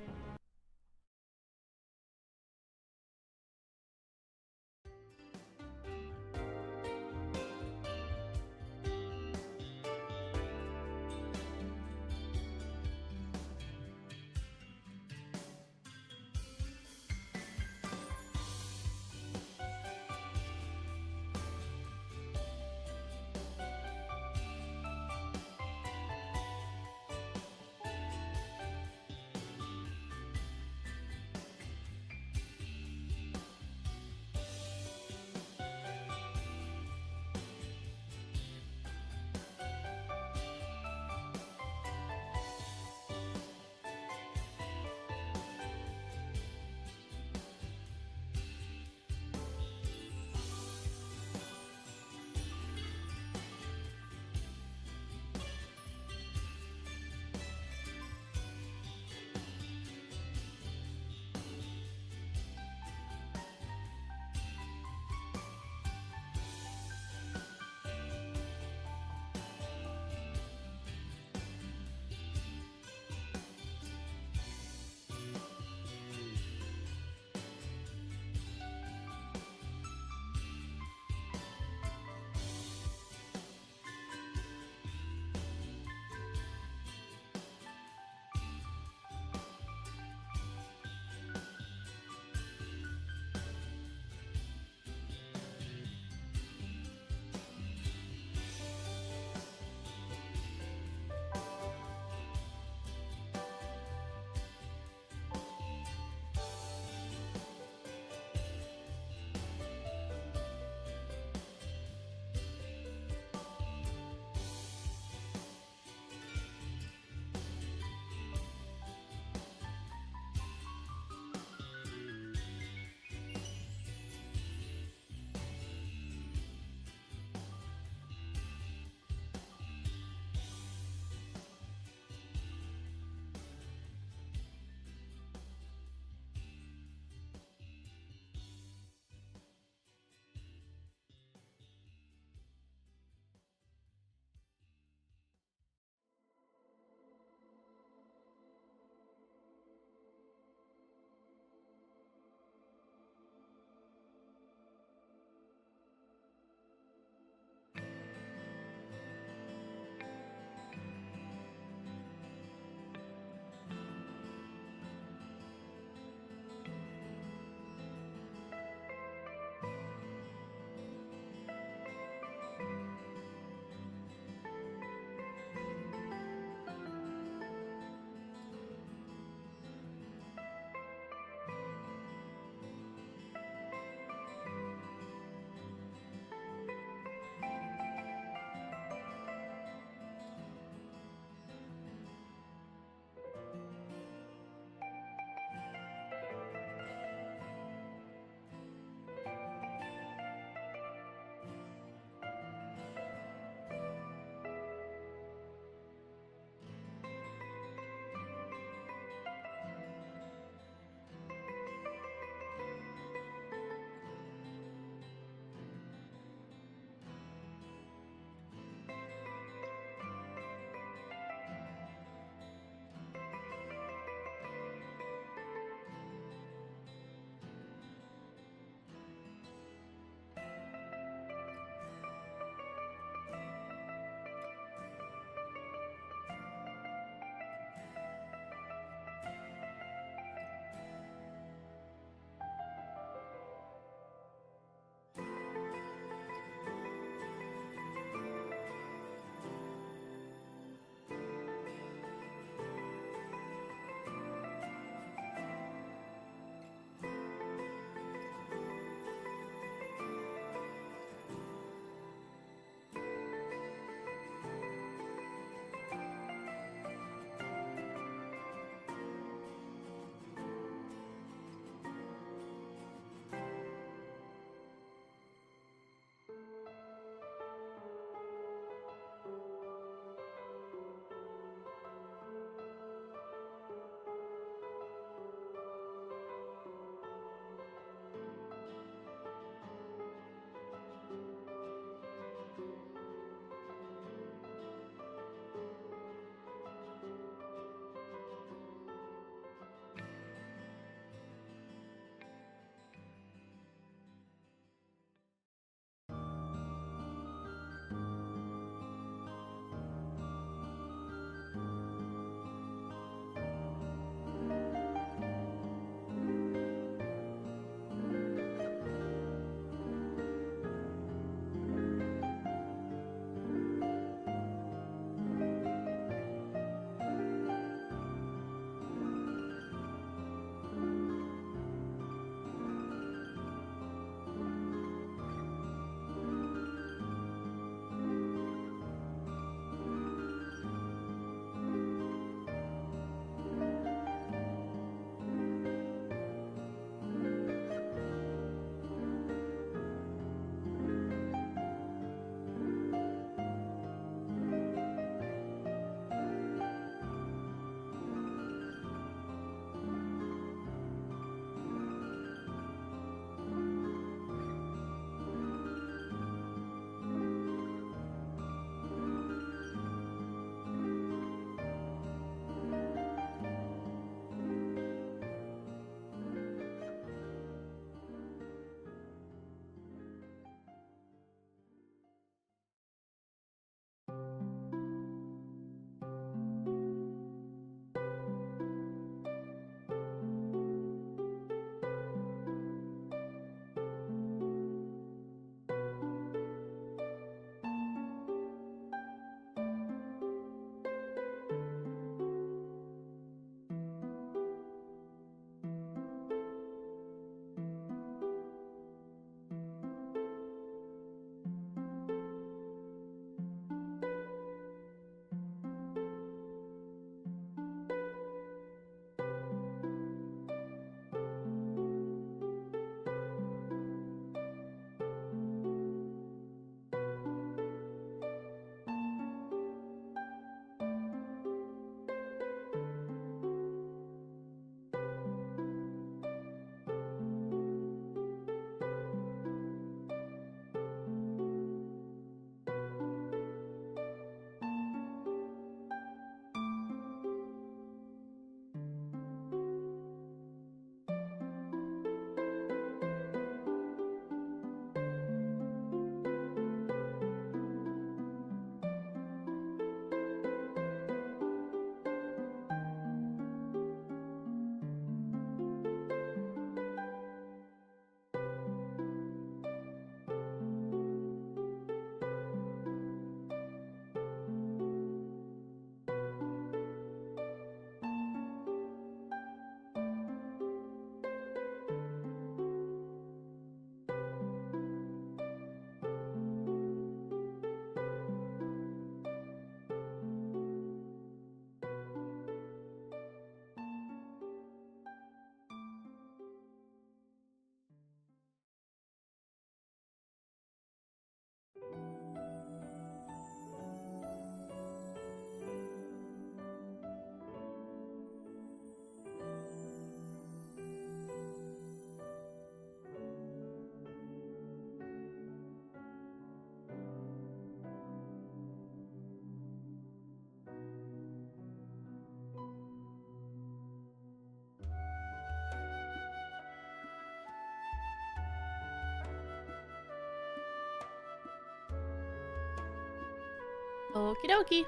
Okie dokie.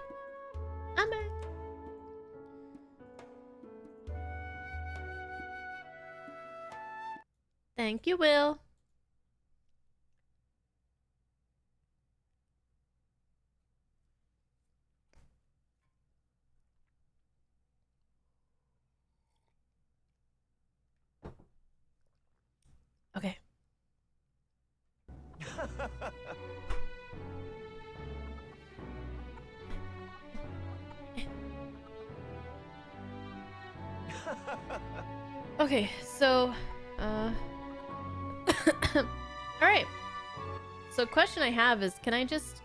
I'm back. Thank you, Will. Okay. Okay, so, alright. So question I have is, can I just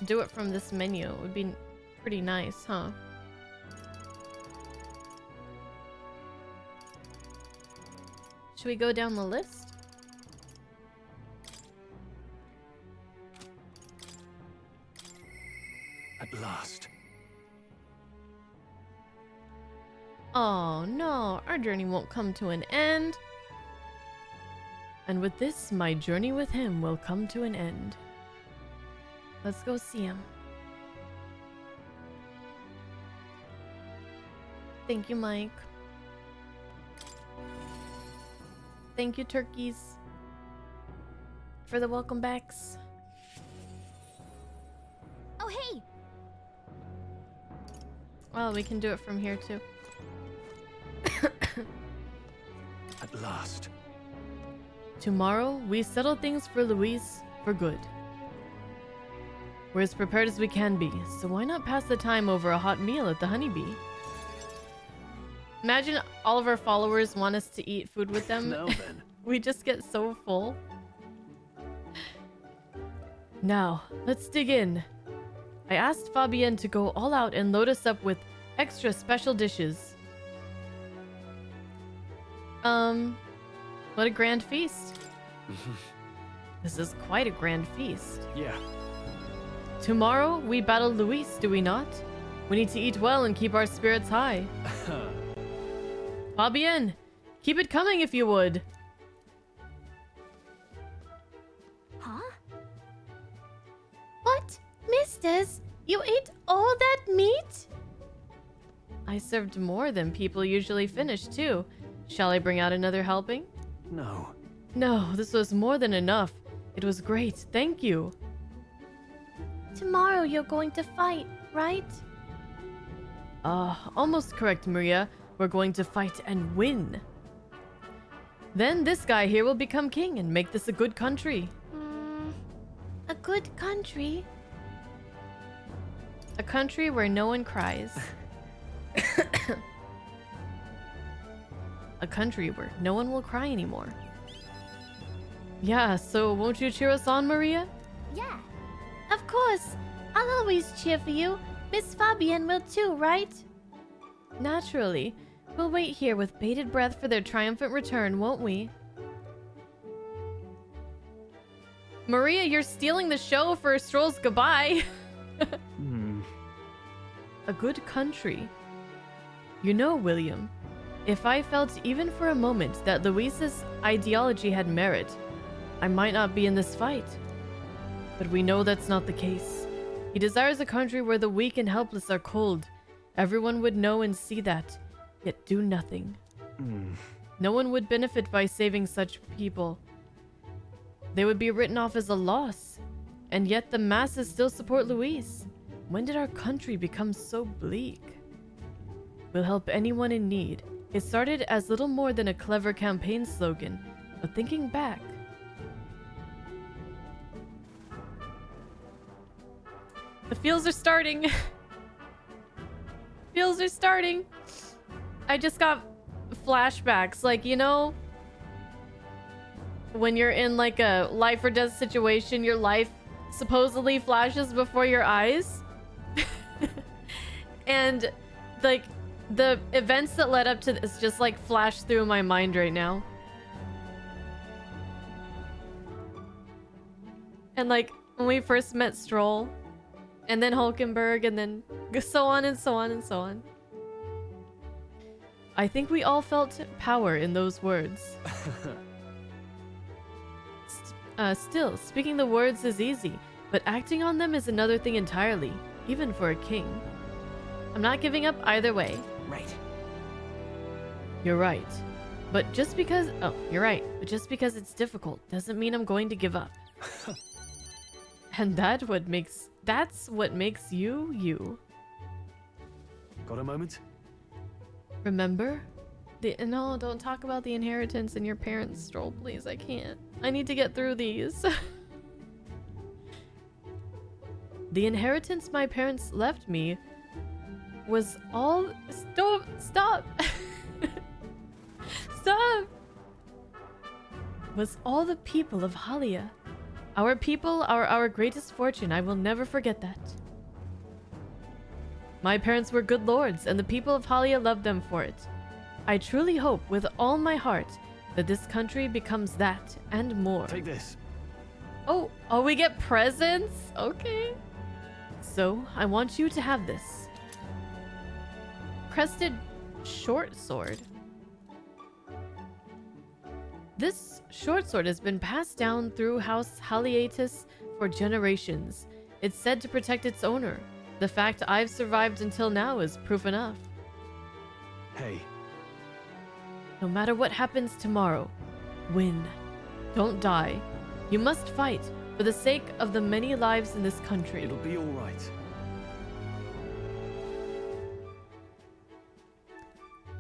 do it from this menu? It would be pretty nice, huh? Should we go down the list? At last. Oh no, our journey won't come to an end. And with this, my journey with him will come to an end. Let's go see him. Thank you, Mike. Thank you, turkeys, for the welcome backs. Oh, hey! Well, we can do it from here too. At last. Tomorrow, we settle things for Luis for good. We're as prepared as we can be, so why not pass the time over a hot meal at the Honeybee? Imagine all of our followers want us to eat food with them. Now then. We just get so full. Now, let's dig in. I asked Fabienne to go all out and load us up with extra special dishes. What a grand feast. This is quite a grand feast. Yeah. Tomorrow, we battle Luis, do we not? We need to eat well and keep our spirits high. Fabienne, keep it coming if you would. Huh? What? Misters, you ate all that meat? I served more than people usually finish, too. Shall I bring out another helping? No. No, this was more than enough. It was great, thank you. Tomorrow you're going to fight, right? Almost correct, Maria. We're going to fight and win. Then this guy here will become king and make this a good country. A good country? A country where no one cries. A country where no one will cry anymore. Yeah, so won't you cheer us on, Maria? Yeah. Of course. I'll always cheer for you. Miss Fabienne will too, right? Naturally. We'll wait here with bated breath for their triumphant return, won't we? Maria, you're stealing the show for Stroll's goodbye. A good country. You know, William, if I felt even for a moment that Luis's ideology had merit, I might not be in this fight. But we know that's not the case. He desires a country where the weak and helpless are cold. Everyone would know and see that, yet do nothing. No one would benefit by saving such people. They would be written off as a loss. And yet the masses still support Luis. When did our country become so bleak? We'll help anyone in need. It started as little more than a clever campaign slogan, but thinking back, the feels are starting. Feels are starting. I just got flashbacks, like, you know, when you're in like a life or death situation, your life supposedly flashes before your eyes. And like the events that led up to this just like flash through my mind right now. And like when we first met Stroll, and then Hulkenberg, and then so on and so on and so on. I think we all felt power in those words. Still, speaking the words is easy, but acting on them is another thing entirely. even for a king. I'm not giving up either way. Right. You're right. But just because... Oh, you're right. But just because it's difficult doesn't mean I'm going to give up. And that's what makes you, you. Got a moment? Remember? No, don't talk about the inheritance in your parents' stroll, please. I can't. I need to get through these. The inheritance my parents left me was all... Stop! Stop! Was all the people of Halia. Our people are our greatest fortune. I will never forget that. My parents were good lords, and the people of Halia loved them for it. I truly hope with all my heart that this country becomes that and more. Take this. Oh, we get presents? Okay. So, I want you to have this. Crested short sword. This short sword has been passed down through House Haliatus for generations. It's said to protect its owner. The fact I've survived until now is proof enough. Hey. No matter what happens tomorrow, win. Don't die. You must fight for the sake of the many lives in this country. It'll be all right.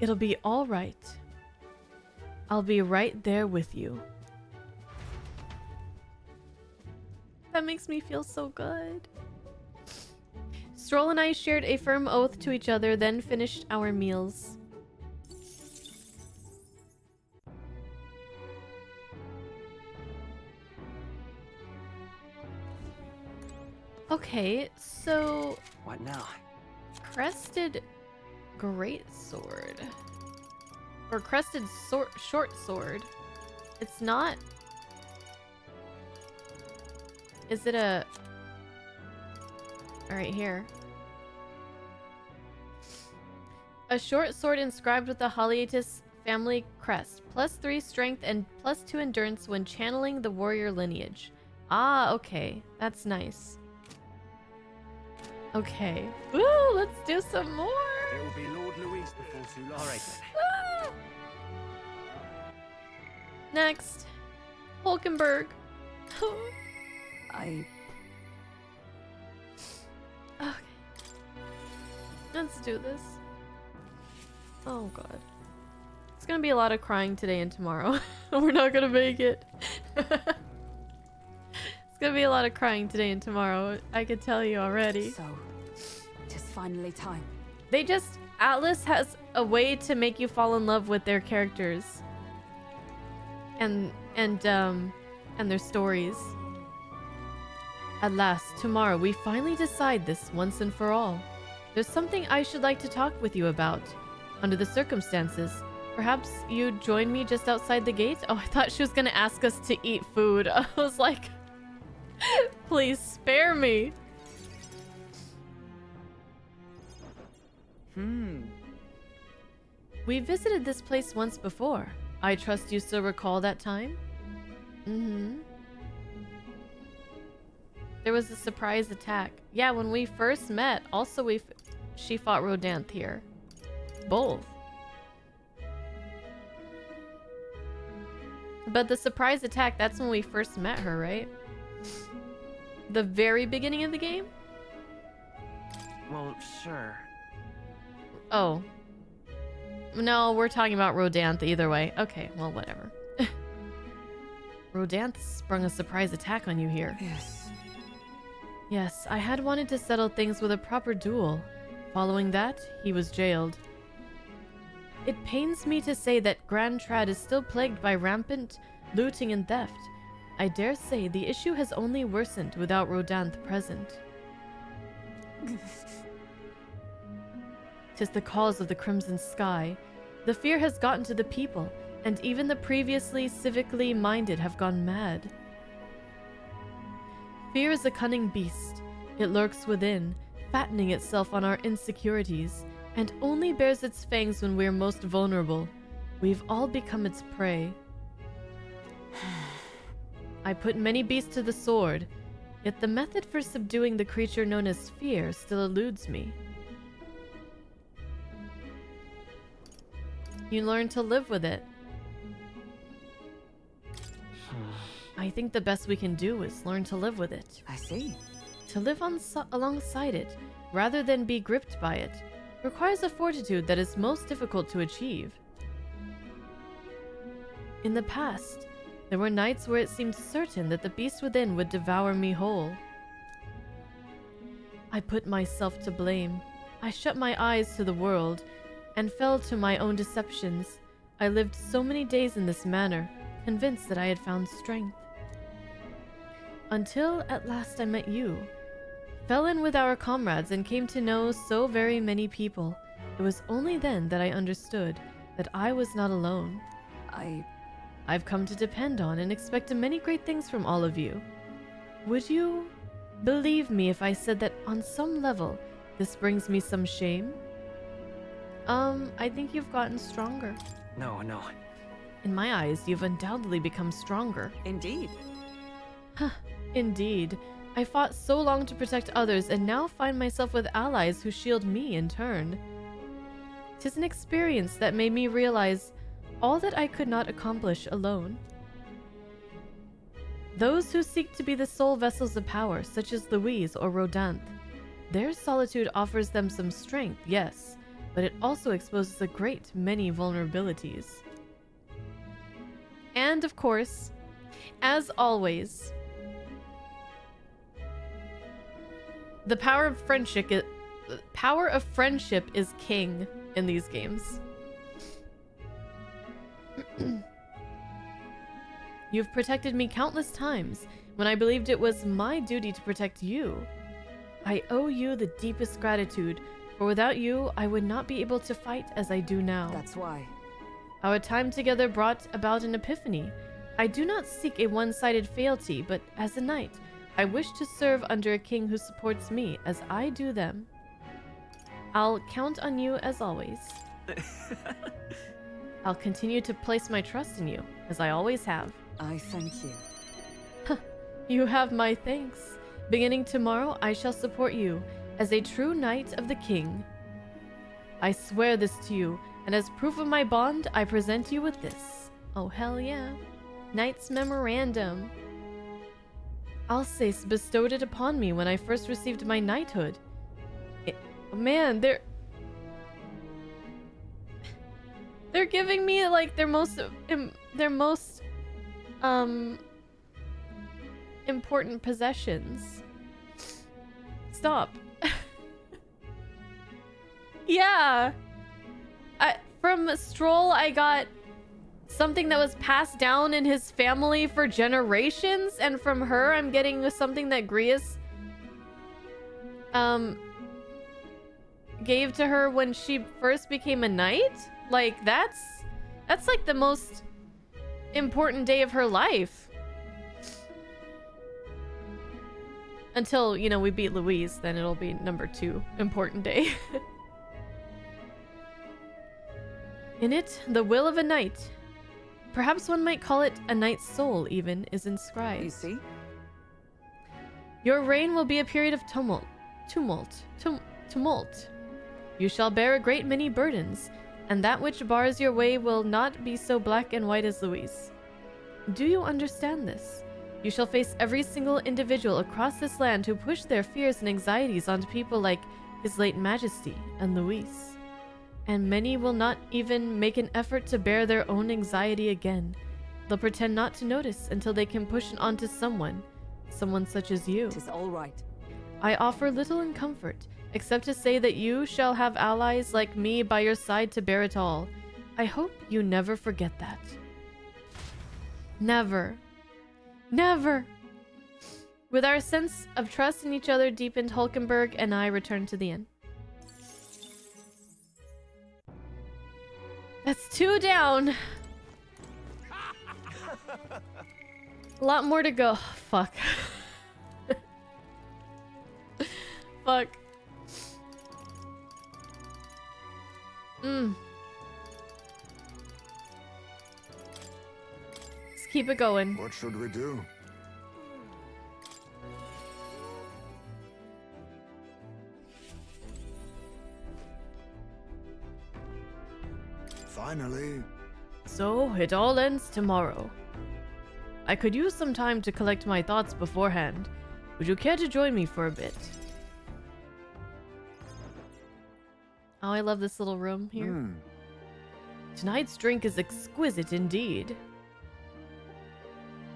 It'll be all right. I'll be right there with you. That makes me feel so good. Stroll and I shared a firm oath to each other, then finished our meals. Okay, so... What now? Crested greatsword. Or crested short sword. It's not... Is it a... Alright, here. A short sword inscribed with the Haliatus family crest. +3 strength and +2 endurance when channeling the warrior lineage. Ah, okay. That's nice. Okay. Woo, let's do some more! It will be Lord Louis before too long. Alright Ah! Next. Hulkenberg. I... Okay. Let's do this. Oh god. It's gonna be a lot of crying today and tomorrow. We're not gonna make it. It's gonna be a lot of crying today and tomorrow. I can tell you already. So, it is finally time. They just... Atlas has a way to make you fall in love with their characters. And their stories. At last, tomorrow, we finally decide this once and for all. There's something I should like to talk with you about. Under the circumstances, perhaps you'd join me just outside the gate? Oh, I thought she was gonna ask us to eat food. I was like, please spare me. We visited this place once before. I trust you still recall that time? Mm-hmm. There was a surprise attack. Yeah, when we first met, also she fought Rodanth here. Both. But the surprise attack, that's when we first met her, right? The very beginning of the game? Well, sure. Oh. No, we're talking about Rodanth either way. Okay, well, whatever. Rodanth sprung a surprise attack on you here. Yes. Yes, I had wanted to settle things with a proper duel. Following that, he was jailed. It pains me to say that Grand Trad is still plagued by rampant looting and theft. I dare say the issue has only worsened without Rodanth present. 'Tis the cause of the Crimson Sky. The fear has gotten to the people, and even the previously civically minded have gone mad. Fear is a cunning beast. It lurks within, fattening itself on our insecurities, and only bears its fangs when we're most vulnerable. We've all become its prey. I put many beasts to the sword. Yet the method for subduing the creature known as fear still eludes me. You learn to live with it. I think the best we can do is learn to live with it. I see. To live alongside it, rather than be gripped by it, requires a fortitude that is most difficult to achieve. In the past, there were nights where it seemed certain that the beast within would devour me whole. I put myself to blame. I shut my eyes to the world, and fell to my own deceptions. I lived so many days in this manner, convinced that I had found strength. Until at last I met you, fell in with our comrades, and came to know so very many people. It was only then that I understood that I was not alone. I've come to depend on and expect many great things from all of you. Would you believe me if I said that on some level, this brings me some shame? I think you've gotten stronger. No. In my eyes, you've undoubtedly become stronger. Indeed. Huh, indeed. I fought so long to protect others, and now find myself with allies who shield me in turn. 'Tis an experience that made me realize all that I could not accomplish alone. Those who seek to be the sole vessels of power, such as Louise or Rodanthe, their solitude offers them some strength, yes, but it also exposes a great many vulnerabilities. And of course, as always, the power of friendship is king in these games. You've protected me countless times when I believed it was my duty to protect you. I owe you the deepest gratitude, for without you, I would not be able to fight as I do now. That's why. Our time together brought about an epiphany. I do not seek a one-sided fealty, but as a knight, I wish to serve under a king who supports me as I do them. I'll count on you as always. I'll continue to place my trust in you, as I always have. I thank you. You have my thanks. Beginning tomorrow, I shall support you as a true knight of the king. I swear this to you, and as proof of my bond, I present you with this. Oh, hell yeah. Knight's Memorandum. Alsace bestowed it upon me when I first received my knighthood. Man, they're giving me like their most important possessions. Stop. Yeah. From Stroll, I got something that was passed down in his family for generations, and from her, I'm getting something that Grius gave to her when she first became a knight. Like, that's like the most important day of her life. Until, you know, we beat Louise, then it'll be number 2 important day. In it, the will of a knight, perhaps one might call it a knight's soul even, is inscribed. You see? Your reign will be a period of tumult. You shall bear a great many burdens, and that which bars your way will not be so black and white as Louise. Do you understand this? You shall face every single individual across this land who push their fears and anxieties onto people like His late Majesty and Louise. And many will not even make an effort to bear their own anxiety again. They'll pretend not to notice until they can push it onto someone such as you. It is all right. I offer little in comfort, except to say that you shall have allies like me by your side to bear it all. I hope you never forget that. Never. Never! With our sense of trust in each other deepened, Hulkenberg and I returned to the inn. That's 2 down. A lot more to go. Fuck. Fuck. Let's keep it going. What should we do? Finally. So, it all ends tomorrow. I could use some time to collect my thoughts beforehand. Would you care to join me for a bit? Oh, I love this little room here. Tonight's drink is exquisite indeed.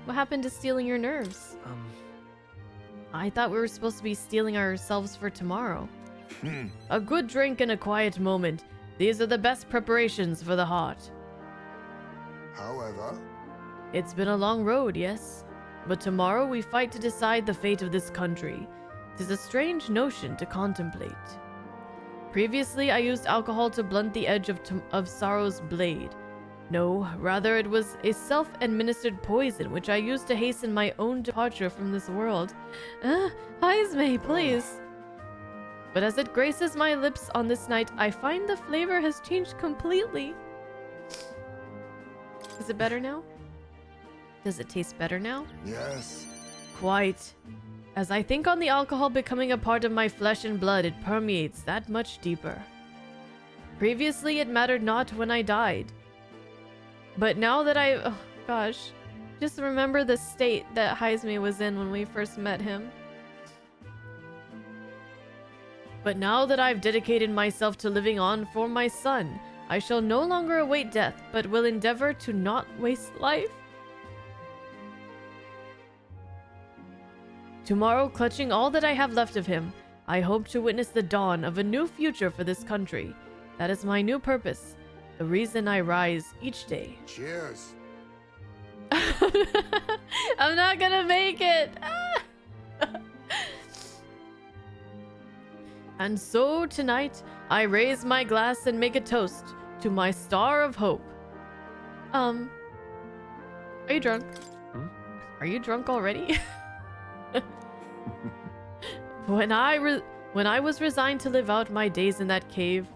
What happened to stealing your nerves? I thought we were supposed to be stealing ourselves for tomorrow. A good drink and a quiet moment. These are the best preparations for the heart. However, it's been a long road, yes. But tomorrow we fight to decide the fate of this country. 'Tis a strange notion to contemplate. Previously, I used alcohol to blunt the edge of sorrow's blade. No, rather it was a self-administered poison which I used to hasten my own departure from this world. Haizme, please. But as it graces my lips on this night, I find the flavor has changed completely. Is it better now? Does it taste better now? Yes. Quite. As I think on the alcohol becoming a part of my flesh and blood, it permeates that much deeper. Previously, it mattered not when I died. But now that oh gosh, just remember the state that Haizme was in when we first met him. But now that I've dedicated myself to living on for my son, I shall no longer await death, but will endeavor to not waste life. Tomorrow, clutching all that I have left of him, I hope to witness the dawn of a new future for this country. That is my new purpose, the reason I rise each day. Cheers. I'm not gonna make it. And so tonight, I raise my glass and make a toast to my star of hope. Are you drunk? Are you drunk already? When I was resigned to live out my days in that cave,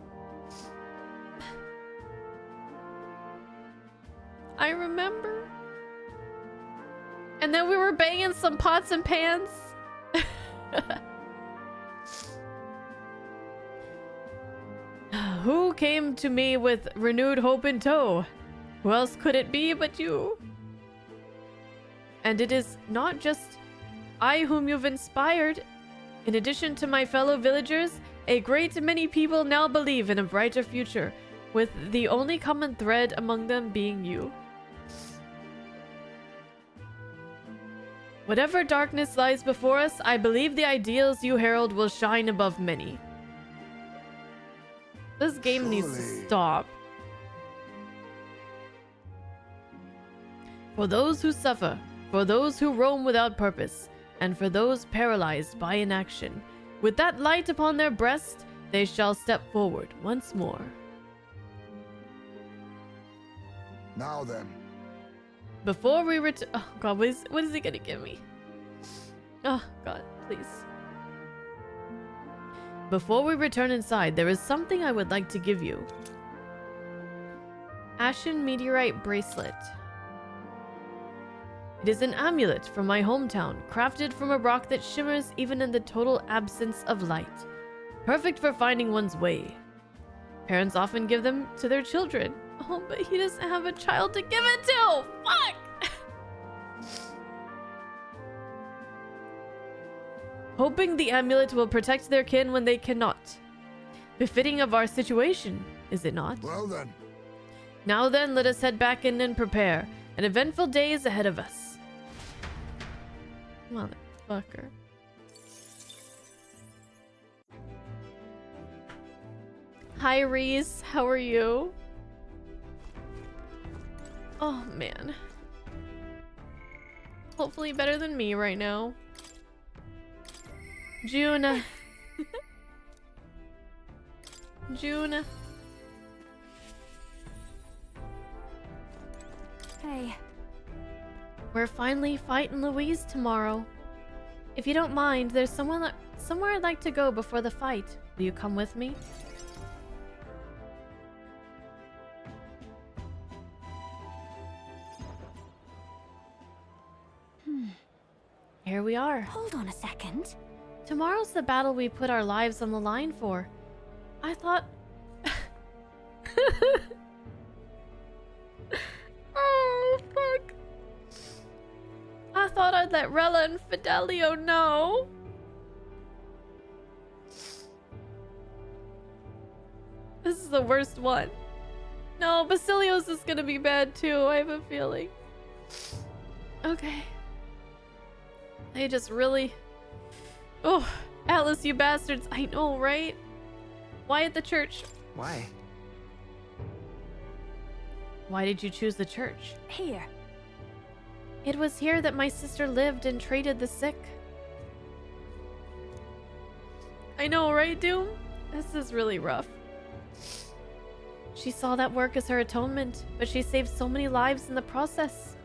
I remember. And then we were banging some pots and pans. Who came to me with renewed hope in tow? Who else could it be but you? And it is not just I whom you've inspired. In addition to my fellow villagers, a great many people now believe in a brighter future, with the only common thread among them being you. Whatever darkness lies before us, I believe the ideals you herald will shine above many. This game needs to stop. For those who suffer, for those who roam without purpose, and for those paralyzed by inaction, with that light upon their breast, they shall step forward once more. Now then. Before we return... Oh god, what is he gonna give me? Oh god, please. Before we return inside, there is something I would like to give you. Ashen Meteorite Bracelet. It is an amulet from my hometown, crafted from a rock that shimmers even in the total absence of light. Perfect for finding one's way. Parents often give them to their children. Oh, but he doesn't have a child to give it to! Fuck! Hoping the amulet will protect their kin when they cannot. Befitting of our situation, is it not? Well then. Now then, let us head back in and prepare. An eventful day is ahead of us. Motherfucker. Hi, Reese. How are you? Oh, man. Hopefully better than me right now. June. June. Hey. We're finally fighting Louise tomorrow. If you don't mind, there's somewhere I'd like to go before the fight. Will you come with me? Here we are. Hold on a second. Tomorrow's the battle we put our lives on the line for. I thought... let Rella and Fidelio know. This is the worst one. No, Basilio's is gonna be bad too, I have a feeling. Okay. They just really... Oh, Atlas, you bastards. I know, right? Why at the church? Why? Why did you choose the church? Here. It was here that my sister lived and treated the sick. I know, right, Doom? This is really rough. She saw that work as her atonement, but she saved so many lives in the process.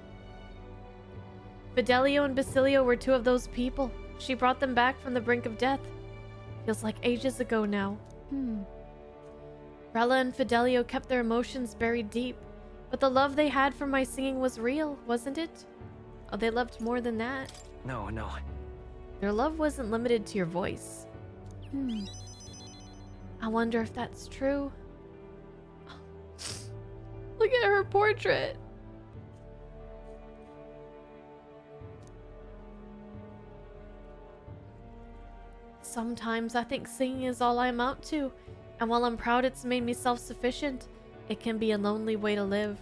Fidelio and Basilio were two of those people. She brought them back from the brink of death. Feels like ages ago now. Rella and Fidelio kept their emotions buried deep, but the love they had for my singing was real, wasn't it? Oh, they loved more than that. No. Their love wasn't limited to your voice. I wonder if that's true. Look at her portrait. Sometimes I think singing is all I amount to, and while I'm proud it's made me self-sufficient, it can be a lonely way to live.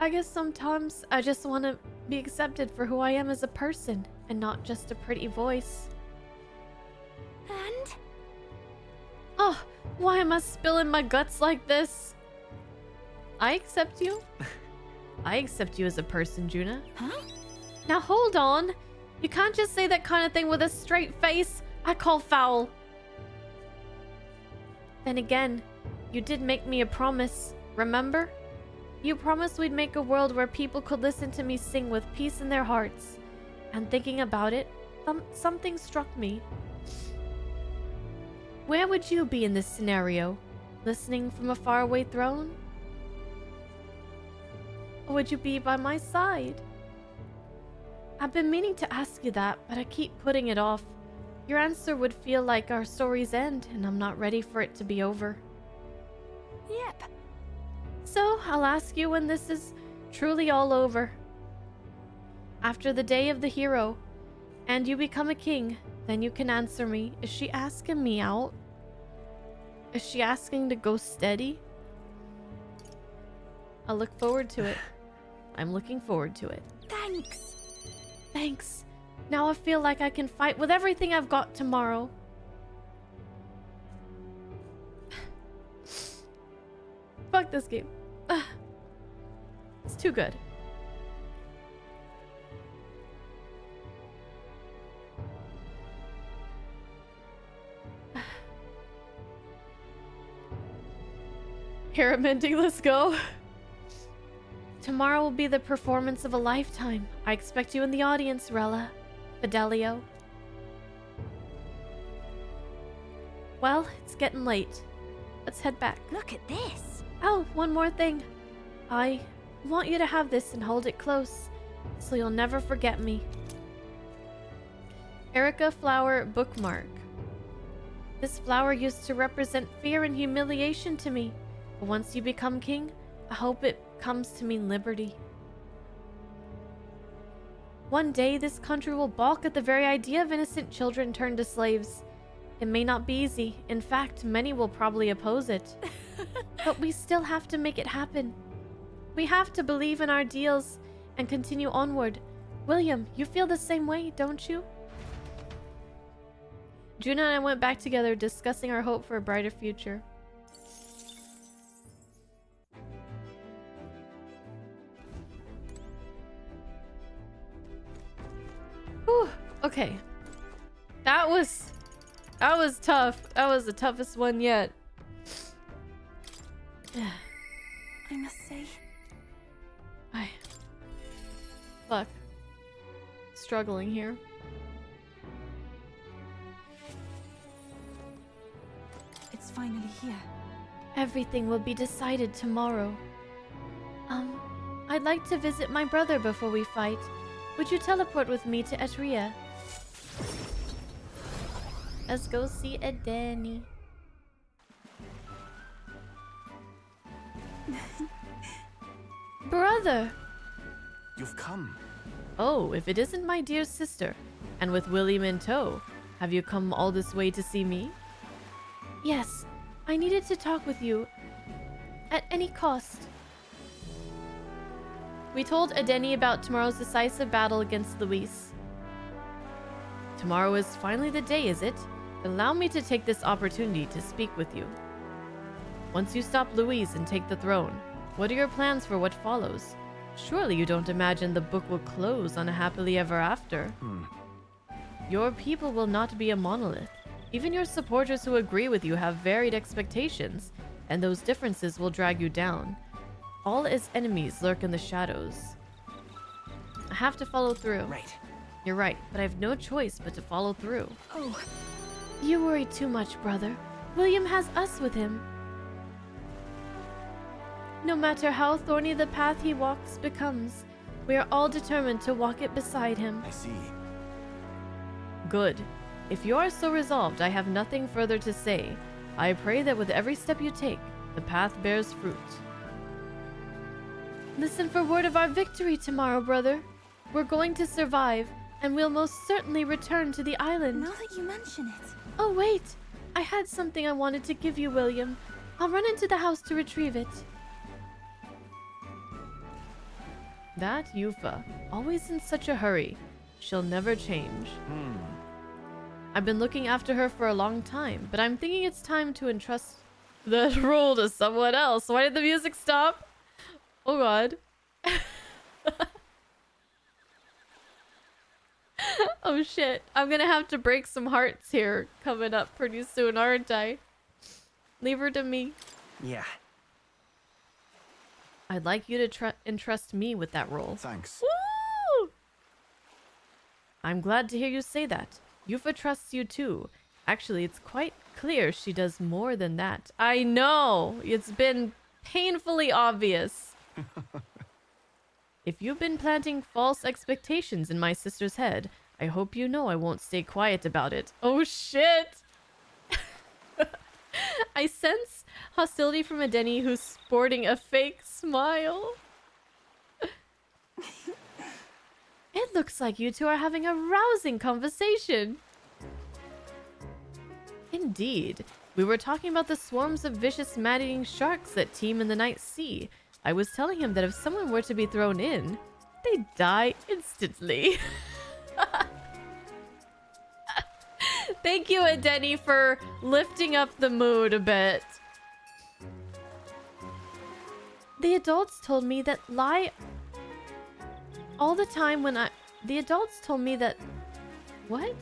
I guess sometimes I just want to be accepted for who I am as a person, and not just a pretty voice. And? Oh, why am I spilling my guts like this? I accept you. I accept you as a person, Juna. Huh? Now hold on. You can't just say that kind of thing with a straight face. I call foul. Then again, you did make me a promise, remember? You promised we'd make a world where people could listen to me sing with peace in their hearts. And thinking about it, something struck me. Where would you be in this scenario? Listening from a faraway throne? Or would you be by my side? I've been meaning to ask you that, but I keep putting it off. Your answer would feel like our story's end, and I'm not ready for it to be over. Yep. So, I'll ask you when this is truly all over. After the day of the hero, and you become a king, then you can answer me. Is she asking me out? Is she asking to go steady? I'll look forward to it. I'm looking forward to it. Thanks. Thanks. Now I feel like I can fight with everything I've got tomorrow. Fuck this game. It's too good. Hair mending, let's go. Tomorrow will be the performance of a lifetime. I expect you in the audience, Rella. Fidelio. Well, it's getting late. Let's head back. Look at this. Oh, one more thing. I want you to have this and hold it close, so you'll never forget me. Erica Flower bookmark. This flower used to represent fear and humiliation to me, but once you become king, I hope it comes to mean liberty. One day, this country will balk at the very idea of innocent children turned to slaves. It may not be easy. In fact, many will probably oppose it. But we still have to make it happen. We have to believe in our ideals and continue onward. William, you feel the same way, don't you? Juna and I went back together discussing our hope for a brighter future. Whew, okay. That was tough. That was the toughest one yet. I must say. Fuck. Struggling here. It's finally here. Everything will be decided tomorrow. I'd like to visit my brother before we fight. Would you teleport with me to Etria? Let's go see a Danny. Brother! you've come. Oh, if it isn't my dear sister, and with William in tow, have you come all this way to see me? Yes, I needed to talk with you. At any cost. We told Edeni about tomorrow's decisive battle against Luis. Tomorrow is finally the day, is it? Allow me to take this opportunity to speak with you. Once you stop Luis and take the throne, what are your plans for what follows? Surely you don't imagine the book will close on a happily ever after. Your people will not be a monolith. Even your supporters who agree with you have varied expectations, and those differences will drag you down. All as enemies lurk in the shadows. I have to follow through. Right. You're right, but I have no choice but to follow through. Oh. You worry too much, brother. William has us with him. No matter how thorny the path he walks becomes, we are all determined to walk it beside him. I see. Good. If you are so resolved, I have nothing further to say. I pray that with every step you take, the path bears fruit. Listen for word of our victory tomorrow, brother. We're going to survive, and we'll most certainly return to the island. Now that you mention it. Oh, wait. I had something I wanted to give you, William. I'll run into the house to retrieve it. That Yufa, always in such a hurry. She'll never change. I've been looking after her for a long time, but I'm thinking it's time to entrust that role to someone else. Why did the music stop? Oh god. Oh shit. I'm gonna have to break some hearts here coming up pretty soon, aren't I? Leave her to me. Yeah. I'd like you to entrust me with that role. Thanks. Woo! I'm glad to hear you say that. Yufa trusts you too. Actually, it's quite clear she does more than that. I know! It's been painfully obvious. If you've been planting false expectations in my sister's head, I hope you know I won't stay quiet about it. Oh shit! I sense hostility from Edeni, who's sporting a fake smile. It looks like you two are having a rousing conversation. Indeed. We were talking about the swarms of vicious man-eating sharks that teem in the night sea. I was telling him that if someone were to be thrown in, they'd die instantly. Thank you, Edeni, for lifting up the mood a bit. The adults told me that lie all the time when the adults told me that... What?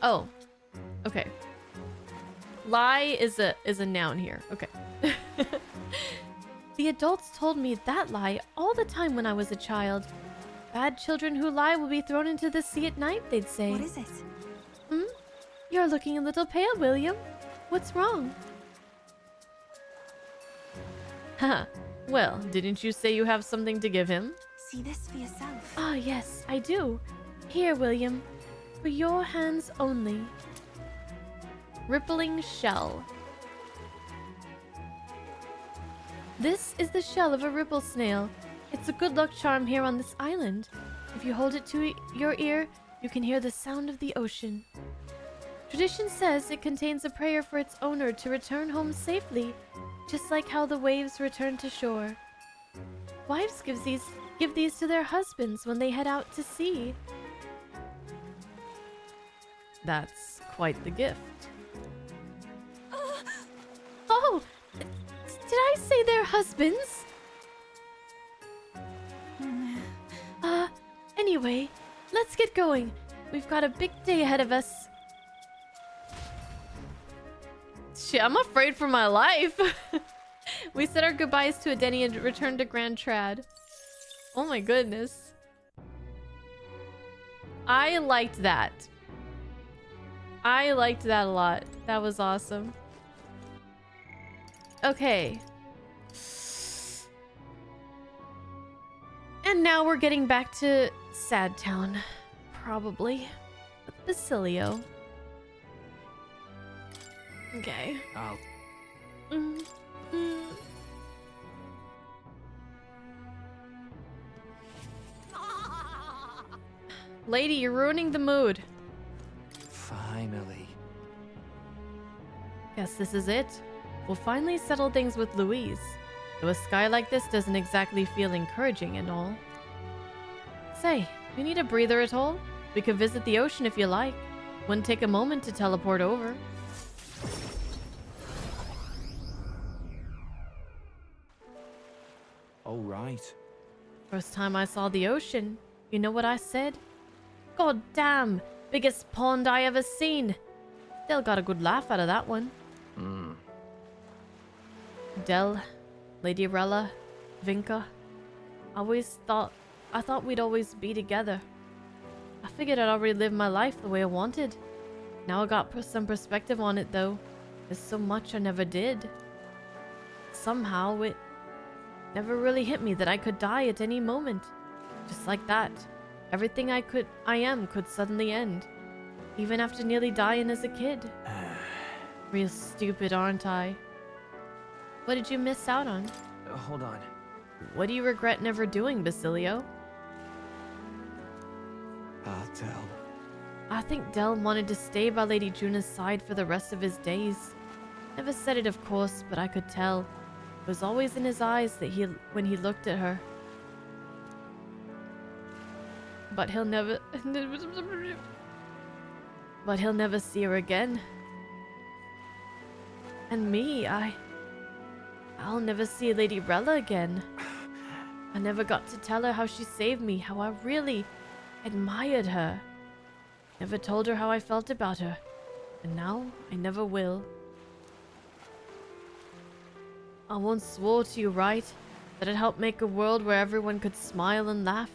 Oh. Okay. Lie is a noun here. Okay. The adults told me that lie all the time when I was a child. Bad children who lie will be thrown into the sea at night, they'd say. What is it? You're looking a little pale, William. What's wrong? Haha. Well, didn't you say you have something to give him? See this for yourself. Ah, yes, I do. Here, William. For your hands only. Rippling shell. This is the shell of a ripple snail. It's a good luck charm here on this island. If you hold it to your ear, you can hear the sound of the ocean. Tradition says it contains a prayer for its owner to return home safely, just like how the waves return to shore. Wives give these to their husbands when they head out to sea. That's quite the gift. Oh! Did I say their husbands? Anyway, let's get going. We've got a big day ahead of us. Shit, I'm afraid for my life. We said our goodbyes to Edeni and returned to Grand Trad. Oh my goodness. I liked that. I liked that a lot. That was awesome. Okay. And now we're getting back to Sad Town. Probably. With Basilio. Okay. Lady, you're ruining the mood. Finally. Guess this is it. We'll finally settle things with Louise. Though a sky like this doesn't exactly feel encouraging and all. Say, you need a breather at all? We could visit the ocean if you like. Wouldn't take a moment to teleport over. Oh, right. First time I saw the ocean, you know what I said? God damn, biggest pond I ever seen. Del got a good laugh out of that one. Del, Lady Rella, Vinka. I thought we'd always be together. I figured I'd already lived my life the way I wanted. Now I got some perspective on it though. There's so much I never did. Somehow it never really hit me that I could die at any moment. Just like that. Everything I am could suddenly end. Even after nearly dying as a kid. Real stupid, aren't I? What did you miss out on? Hold on. What do you regret never doing, Basilio? Del. I think Del wanted to stay by Lady Juna's side for the rest of his days. Never said it, of course, but I could tell. It was always in his eyes that when he looked at her. But he'll never... but he'll never see her again. And me, I'll never see Lady Rella again. I never got to tell her how she saved me, how I really admired her. Never told her how I felt about her. And now, I never will. I once swore to you, right? That I'd help make a world where everyone could smile and laugh.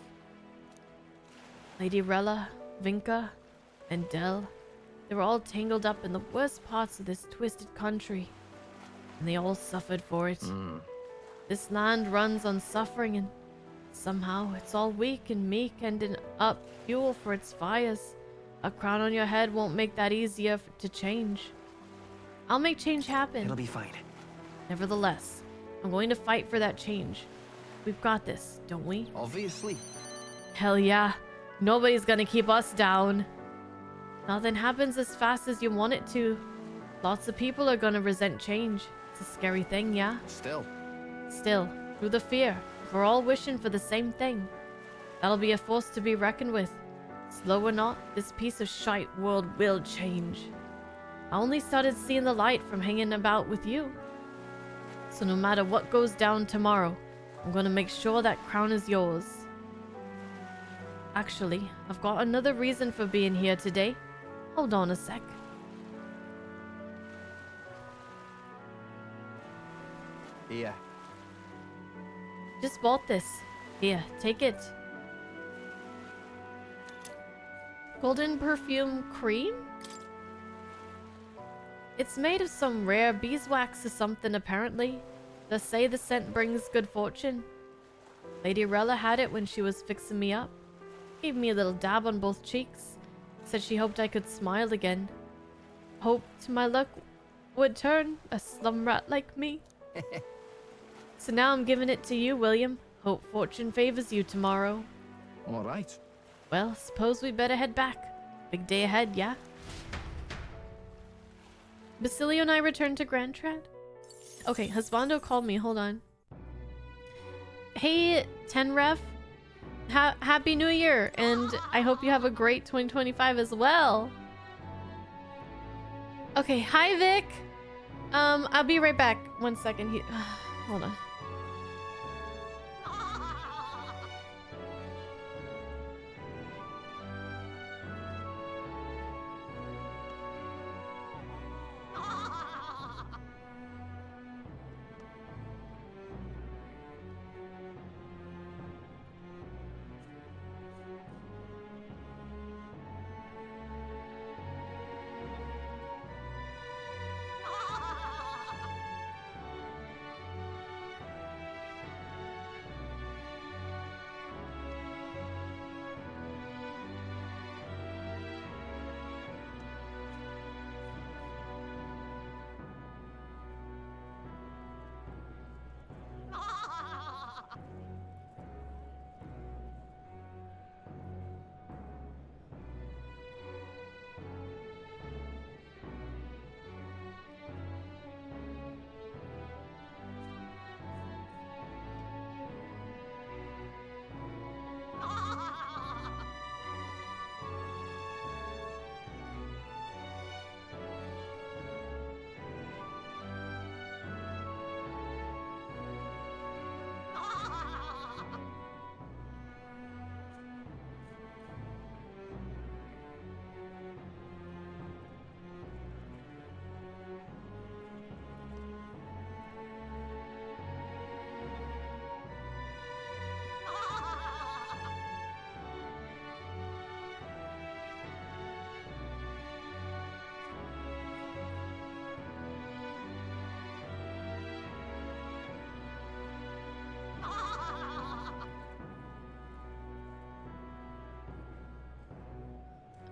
Lady Rella, Vinka, and Del, they were all tangled up in the worst parts of this twisted country. And they all suffered for it. This land runs on suffering, and somehow it's all weak and meek, ending up fuel for its fires. A crown on your head won't make that easier to change. I'll make change happen. It'll be fine. Nevertheless, I'm going to fight for that change. We've got this, don't we? Obviously. Hell yeah. Nobody's gonna keep us down. Nothing happens as fast as you want it to. Lots of people are gonna resent change. It's a scary thing, yeah? Still, through the fear, if we're all wishing for the same thing. That'll be a force to be reckoned with. Slow or not, this piece of shite world will change. I only started seeing the light from hanging about with you. So no matter what goes down tomorrow, I'm gonna make sure that crown is yours. Actually, I've got another reason for being here today. Hold on a sec. Yeah. Just bought this. Here, take it. Golden perfume cream? It's made of some rare beeswax or something, apparently. They say the scent brings good fortune. Lady Rella had it when she was fixing me up. Gave me a little dab on both cheeks. Said she hoped I could smile again. Hoped my luck would turn, a slum rat like me. So now I'm giving it to you, William. Hope fortune favors you tomorrow. All right. Well, suppose we better head back. Big day ahead, yeah? Basilio and I return to Grand Trad. Okay, Husbando called me. Hold on. Hey, Tenref. Happy New Year, and I hope you have a great 2025 as well. Okay, hi Vic. I'll be right back. 1 second. Hold on.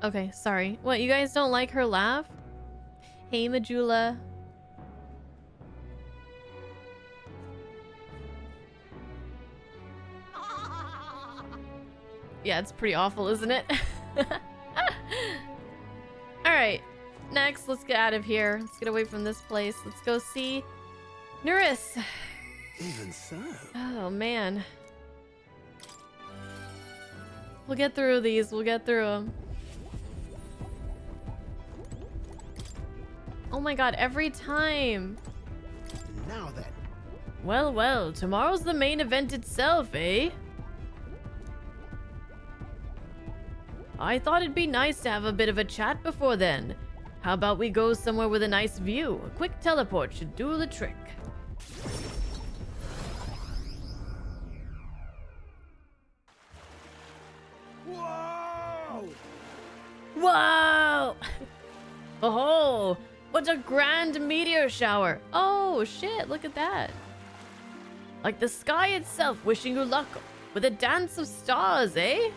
Okay, sorry. What, you guys don't like her laugh? Hey, Majula. Yeah, it's pretty awful, isn't it? Alright. Next, let's get out of here. Let's get away from this place. Let's go see Nuris. Even so. Oh, man. We'll get through these. We'll get through them. Oh my god, every time. Now then. Well, well, tomorrow's the main event itself, eh? I thought it'd be nice to have a bit of a chat before then. How about we go somewhere with a nice view? A quick teleport should do the trick. Whoa! Whoa! Oh, what a grand meteor shower. Oh, shit, look at that. Like the sky itself wishing you luck with a dance of stars, eh?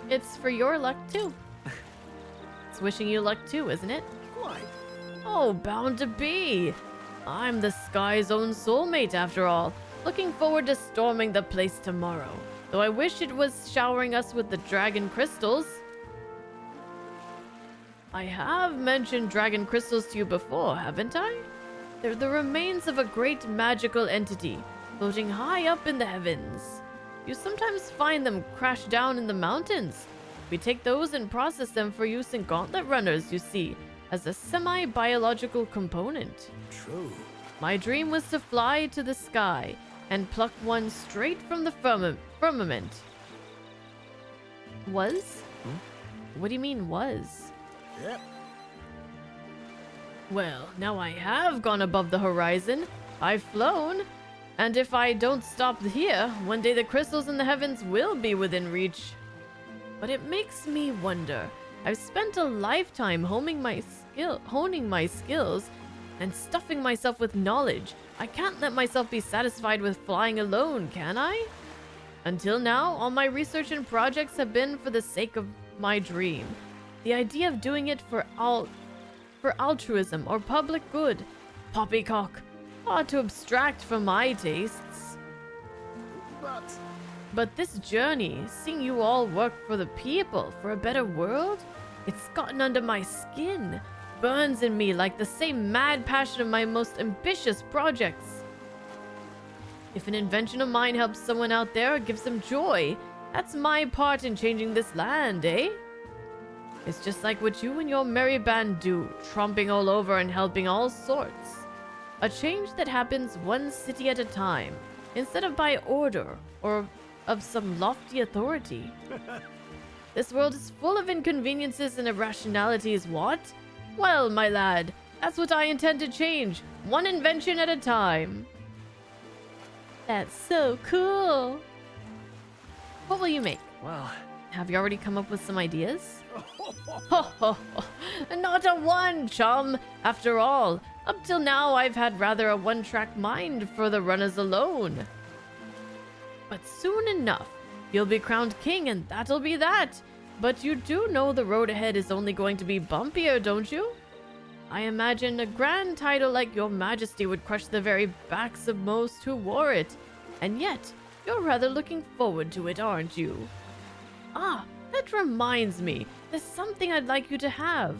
It's for your luck, too. It's wishing you luck, too, isn't it? Quite. Oh, bound to be. I'm the sky's own soulmate, after all. Looking forward to storming the place tomorrow. Though I wish it was showering us with the dragon crystals. I have mentioned dragon crystals to you before, haven't I? They're the remains of a great magical entity, floating high up in the heavens. You sometimes find them crashed down in the mountains. We take those and process them for use in gauntlet runners, you see, as a semi-biological component. True. My dream was to fly to the sky and pluck one straight from the firmament. Was? What do you mean, was? Yep. Well, now I have gone above the horizon. I've flown. And if I don't stop here, one day the crystals in the heavens will be within reach. But it makes me wonder. I've spent a lifetime honing my skills and stuffing myself with knowledge. I can't let myself be satisfied with flying alone, can I? Until now, all my research and projects have been for the sake of my dream. The idea of doing it for altruism or public good. Poppycock. Far too abstract for my tastes. But this journey, seeing you all work for the people, for a better world, it's gotten under my skin. Burns in me like the same mad passion of my most ambitious projects. If an invention of mine helps someone out there or gives them joy, that's my part in changing this land, eh? It's just like what you and your merry band do, tromping all over and helping all sorts. A change that happens one city at a time, instead of by order or of some lofty authority. This world is full of inconveniences and irrationalities, what? Well, my lad, that's what I intend to change, one invention at a time. That's so cool. What will you make? Well, have you already come up with some ideas? Ho ho ho! Not a one, chum! After all, up till now I've had rather a one-track mind for the runners alone. But soon enough, you'll be crowned king and that'll be that. But you do know the road ahead is only going to be bumpier, don't you? I imagine a grand title like Your Majesty would crush the very backs of most who wore it. And yet, you're rather looking forward to it, aren't you? Ah, that reminds me. There's something I'd like you to have.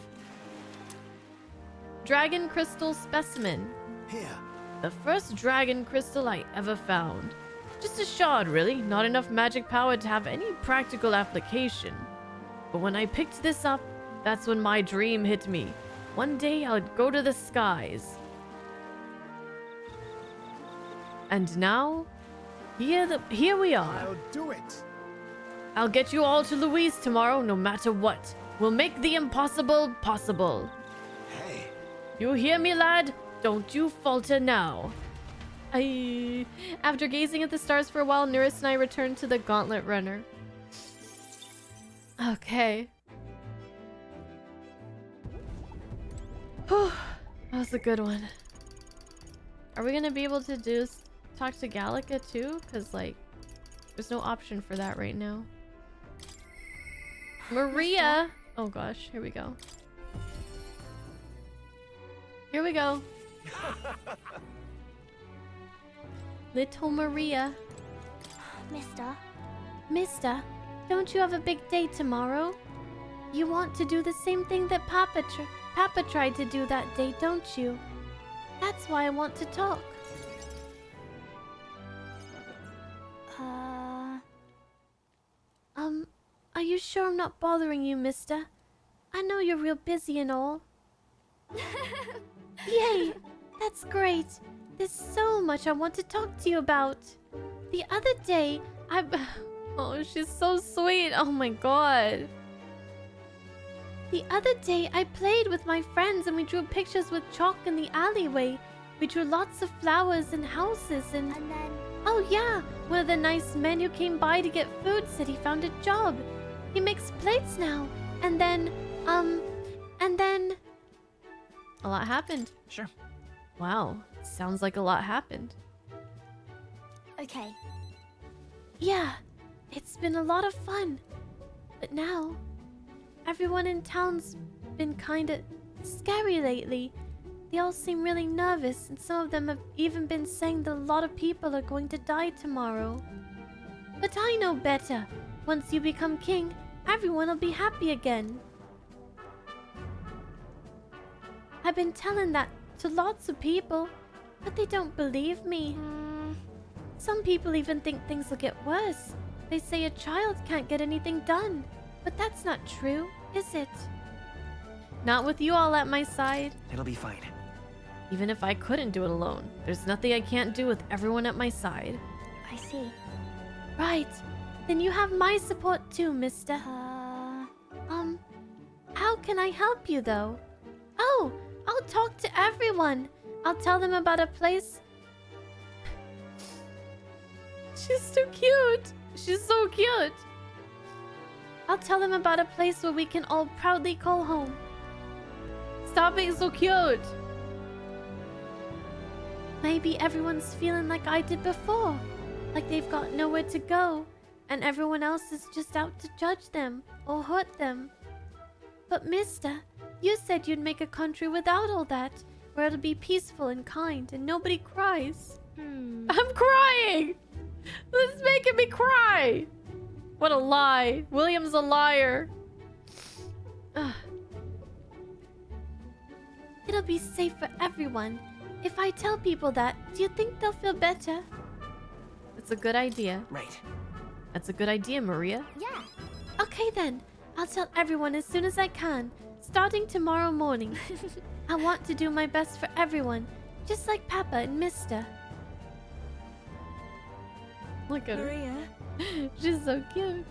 Dragon crystal specimen. Here. The first dragon crystal I ever found. Just a shard, really. Not enough magic power to have any practical application. But when I picked this up, that's when my dream hit me. One day I'll go to the skies. And now, here we are. I'll do it. I'll get you all to Louise tomorrow, no matter what. We'll make the impossible possible. Hey. You hear me, lad? Don't you falter now. After gazing at the stars for a while, Nuris and I returned to the Gauntlet Runner. Okay. Whew. That was a good one. Are we gonna be able to talk to Gallica too? Because, like, there's no option for that right now. Maria. Oh gosh, here we go. Here we go. Little Maria. Mister, don't you have a big day tomorrow? You want to do the same thing that Papa tried to do that day, don't you? That's why I want to talk. Are you sure I'm not bothering you, mister? I know you're real busy and all. Yay! That's great. There's so much I want to talk to you about. The other day, Oh, she's so sweet. Oh my god. The other day, I played with my friends and we drew pictures with chalk in the alleyway. We drew lots of flowers and houses and then... Oh yeah, one of the nice men who came by to get food said he found a job. He makes plates now. And then... A lot happened. Sure. Wow, sounds like a lot happened. Okay. Yeah, it's been a lot of fun. But now, everyone in town's been kinda scary lately. They all seem really nervous, and some of them have even been saying that a lot of people are going to die tomorrow. But I know better. Once you become king, everyone will be happy again. I've been telling that to lots of people, but they don't believe me. Some people even think things will get worse. They say a child can't get anything done. But that's not true, is it? Not with you all at my side. It'll be fine. Even if I couldn't do it alone, there's nothing I can't do with everyone at my side. I see. Right. Then you have my support too, mister. How can I help you though? Oh, I'll talk to everyone. I'll tell them about a place. She's so cute. She's so cute. I'll tell them about a place where we can all proudly call home. Stop being so cute. Maybe everyone's feeling like I did before. Like they've got nowhere to go. And everyone else is just out to judge them or hurt them. But mister, you said you'd make a country without all that. Where it'll be peaceful and kind and nobody cries. I'm crying! This is making me cry! What a lie. William's a liar. Ugh. It'll be safe for everyone. If I tell people that, do you think they'll feel better? It's a good idea. Right. That's a good idea, Maria. Yeah. Okay then. I'll tell everyone as soon as I can. Starting tomorrow morning. I want to do my best for everyone. Just like Papa and Mister. Look at Maria. her. She's so cute.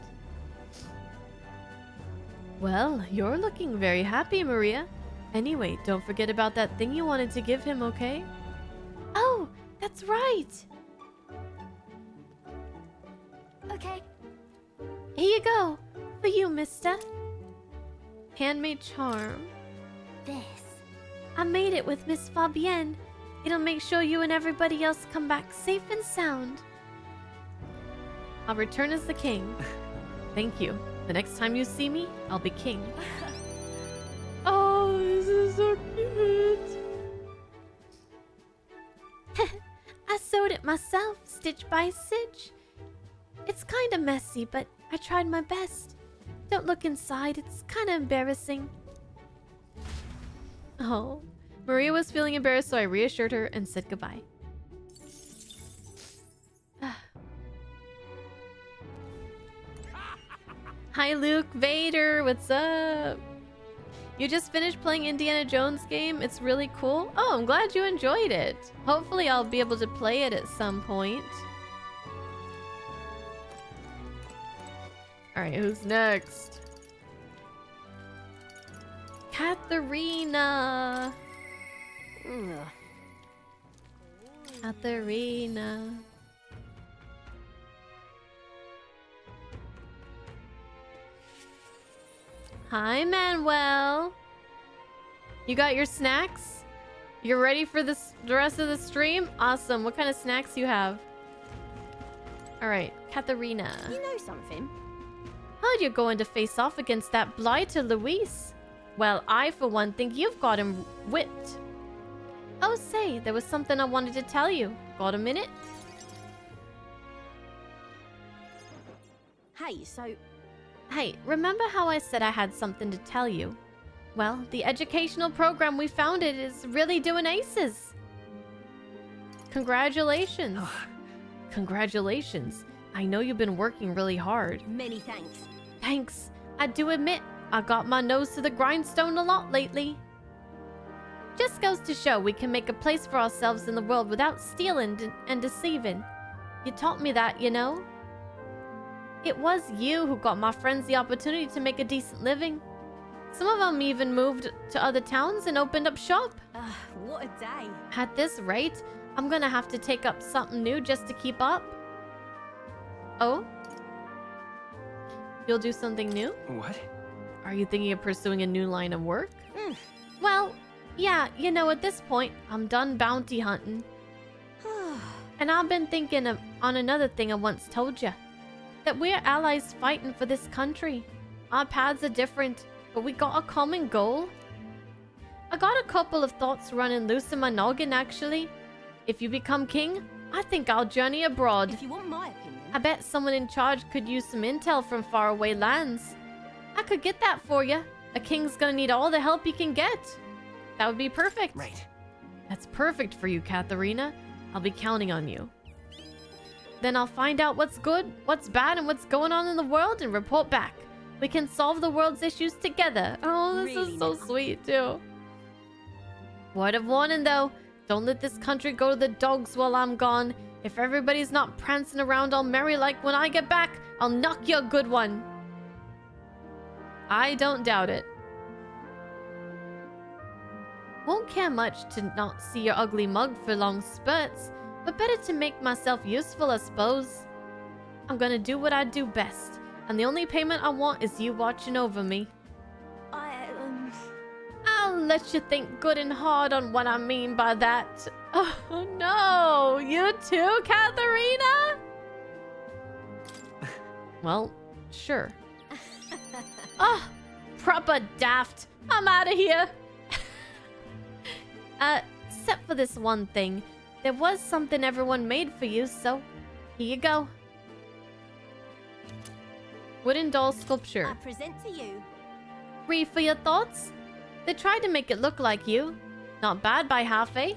Well, you're looking very happy, Maria. Anyway, don't forget about that thing you wanted to give him, okay? Oh, that's right. Okay. Here you go. For you, mister. Handmade charm. This. I made it with Miss Fabienne. It'll make sure you and everybody else come back safe and sound. I'll return as the king. Thank you. The next time you see me, I'll be king. Oh, this is so cute. I sewed it myself, stitch by stitch. It's kind of messy, but I tried my best. Don't look inside, it's kind of embarrassing. Oh, Maria was feeling embarrassed, so I reassured her and said goodbye. Hi Luke Vader, what's up? You just finished playing Indiana Jones game? It's really cool. Oh, I'm glad you enjoyed it. Hopefully I'll be able to play it at some point. Alright, who's next? Katharina. Katharina. Hi, Manuel. You got your snacks? You're ready for the rest of the stream? Awesome. What kind of snacks you have? All right, Katharina. You know something? Heard you're going to face off against that blighter, Luis. Well, I, for one, think you've got him whipped. Oh, say, there was something I wanted to tell you. Got a minute? Hey, so... Hey, remember how I said I had something to tell you? Well, the educational program we founded is really doing aces. Congratulations. Congratulations. I know you've been working really hard. Many thanks. Thanks. I do admit, I got my nose to the grindstone a lot lately. Just goes to show we can make a place for ourselves in the world without stealing and deceiving. You taught me that, you know? It was you who got my friends the opportunity to make a decent living. Some of them even moved to other towns and opened up shop. What a day. At this rate, I'm gonna have to take up something new just to keep up. Oh? You'll do something new? What? Are you thinking of pursuing a new line of work? Well, yeah, you know, at this point, I'm done bounty hunting. And I've been thinking on another thing I once told you. That we're allies fighting for this country. Our paths are different, but we got a common goal. I got a couple of thoughts running loose in my noggin, actually. If you become king, I think I'll journey abroad. If you want my opinion... I bet someone in charge could use some intel from faraway lands. I could get that for you. A king's gonna need all the help he can get. That would be perfect. Right. That's perfect for you, Katharina. I'll be counting on you. Then I'll find out what's good, what's bad, and what's going on in the world and report back. We can solve the world's issues together. Oh, this is so sweet, too. Word of warning, though. Don't let this country go to the dogs while I'm gone. If everybody's not prancing around all merry like when I get back, I'll knock you a good one. I don't doubt it. Won't care much to not see your ugly mug for long spurts, but better to make myself useful, I suppose. I'm gonna do what I do best, and the only payment I want is you watching over me. I'll let you think good and hard on what I mean by that. Oh no, you too, Katharina? Well, sure. Oh, proper daft. I'm out of here. Except for this one thing. There was something everyone made for you, so here you go. Wooden doll sculpture. I present to you. Read for your thoughts? They tried to make it look like you. Not bad by half, eh?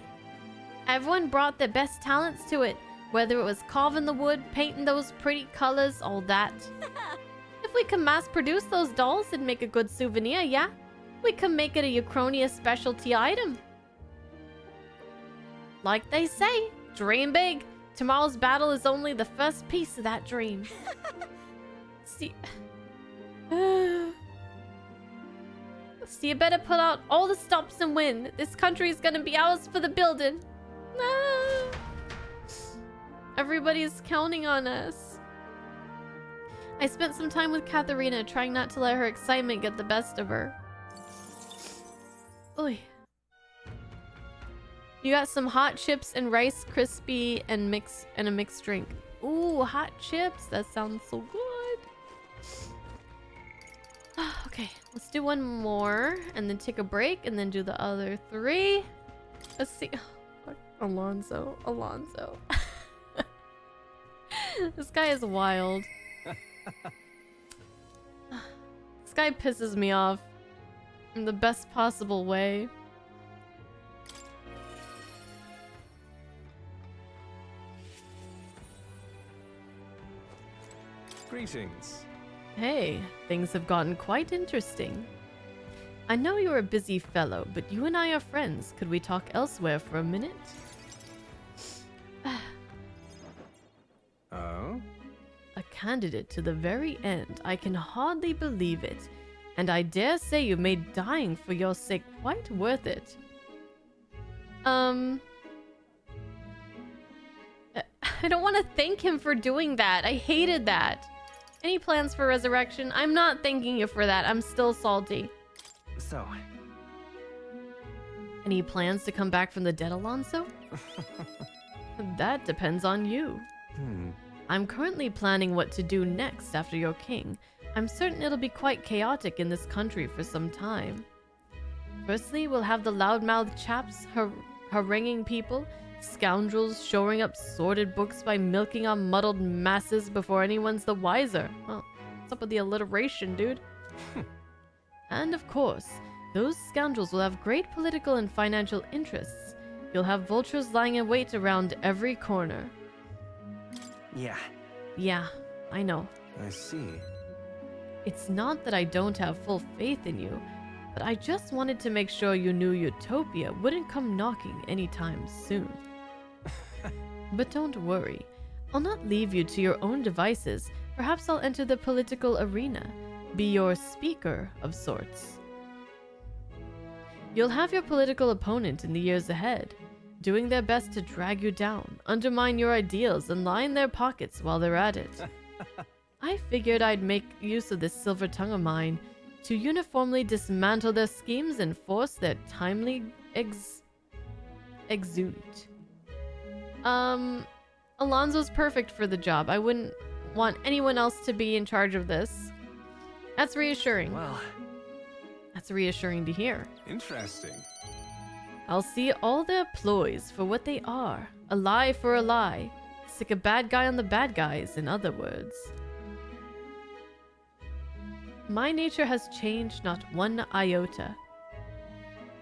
Everyone brought their best talents to it, whether it was carving the wood, painting those pretty colors, all that. If we could mass produce those dolls, it'd make a good souvenir, yeah? We could make it a Uchronia specialty item. Like they say, dream big. Tomorrow's battle is only the first piece of that dream. See... So you better put out all the stops and win. This country is gonna be ours for the building. Everybody's counting on us. I spent some time with Katharina, trying not to let her excitement get the best of her. Oy. You got some hot chips and Rice Krispie and a mixed drink. Ooh, hot chips. That sounds so good. Okay, let's do one more and then take a break and then do the other 3. Let's see. Oh, Alonso. This guy is wild. This guy pisses me off in the best possible way. Greetings. Hey, things have gotten quite interesting. I know you're a busy fellow, but you and I are friends. Could we talk elsewhere for a minute? Oh? A candidate to the very end. I can hardly believe it. And I dare say you made dying for your sake quite worth it. I don't want to thank him for doing that. I hated that. Any plans for resurrection? I'm not thanking you for that. I'm still salty. So... Any plans to come back from the dead, Alonso? That depends on you. I'm currently planning what to do next after you're king, I'm certain it'll be quite chaotic in this country for some time. Firstly, we'll have the loudmouthed chaps haranguing people, scoundrels shoring up sordid books by milking on muddled masses before anyone's the wiser. Well, what's up with the alliteration, dude? And of course, those scoundrels will have great political and financial interests. You'll have vultures lying in wait around every corner. Yeah, I know. I see. It's not that I don't have full faith in you, but I just wanted to make sure you knew Utopia wouldn't come knocking anytime soon. But don't worry. I'll not leave you to your own devices. Perhaps I'll enter the political arena, be your speaker of sorts. You'll have your political opponent in the years ahead, doing their best to drag you down, undermine your ideals, and line their pockets while they're at it. I figured I'd make use of this silver tongue of mine to uniformly dismantle their schemes and force their timely exude. Alonso's perfect for the job. I wouldn't want anyone else to be in charge of this. That's reassuring. Well, that's reassuring to hear. Interesting. I'll see all their ploys for what they are. A lie for a lie. Stick a bad guy on the bad guys, in other words. My nature has changed not one iota.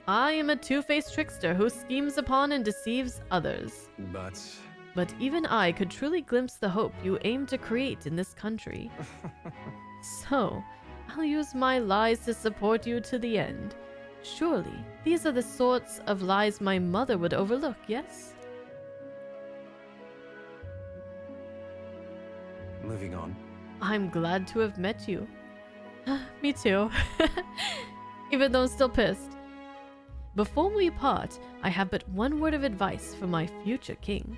I am a two-faced trickster who schemes upon and deceives others. But even I could truly glimpse the hope you aim to create in this country. So, I'll use my lies to support you to the end. Surely, these are the sorts of lies my mother would overlook, yes? Moving on. I'm glad to have met you. Me too. Even though I'm still pissed. Before we part, I have but one word of advice for my future king.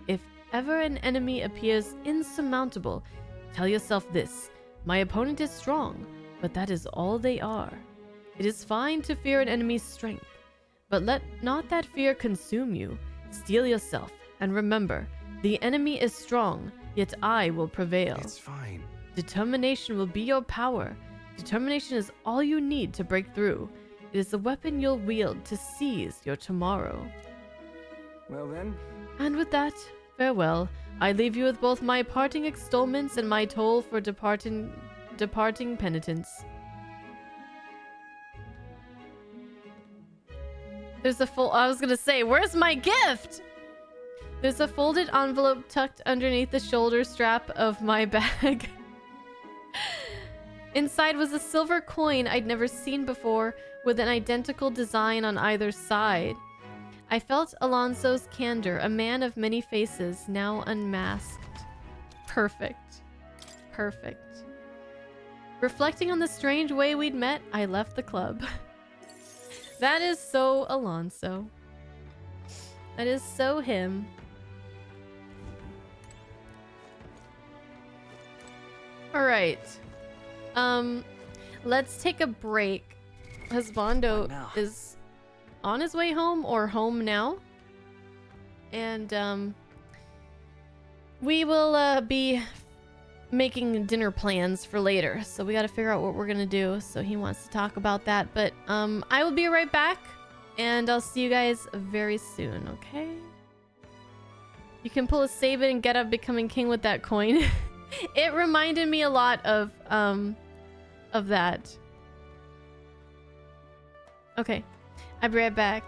If ever an enemy appears insurmountable, tell yourself this: my opponent is strong, but that is all they are. It is fine to fear an enemy's strength, but let not that fear consume you. Steel yourself, and remember, the enemy is strong, yet I will prevail. It's fine. Determination will be your power. Determination is all you need to break through. It is the weapon you'll wield to seize your tomorrow. Well then. And with that, farewell. I leave you with both my parting extolments and my toll for departing penitence. There's a I was gonna say, where's my gift? There's a folded envelope tucked underneath the shoulder strap of my bag. Inside was a silver coin I'd never seen before, with an identical design on either side. I felt Alonso's candor, a man of many faces, now unmasked. Perfect. Perfect. Reflecting on the strange way we'd met, I left the club. That is so Alonso. That is so him. Alright. Let's take a break. Husbando is on his way home or home now. And, we will, be making dinner plans for later. So we gotta figure out what we're gonna do. So he wants to talk about that. But, I will be right back. And I'll see you guys very soon, okay? You can pull a Sabin and get up becoming king with that coin. It reminded me a lot of that. Okay. I'll be right back.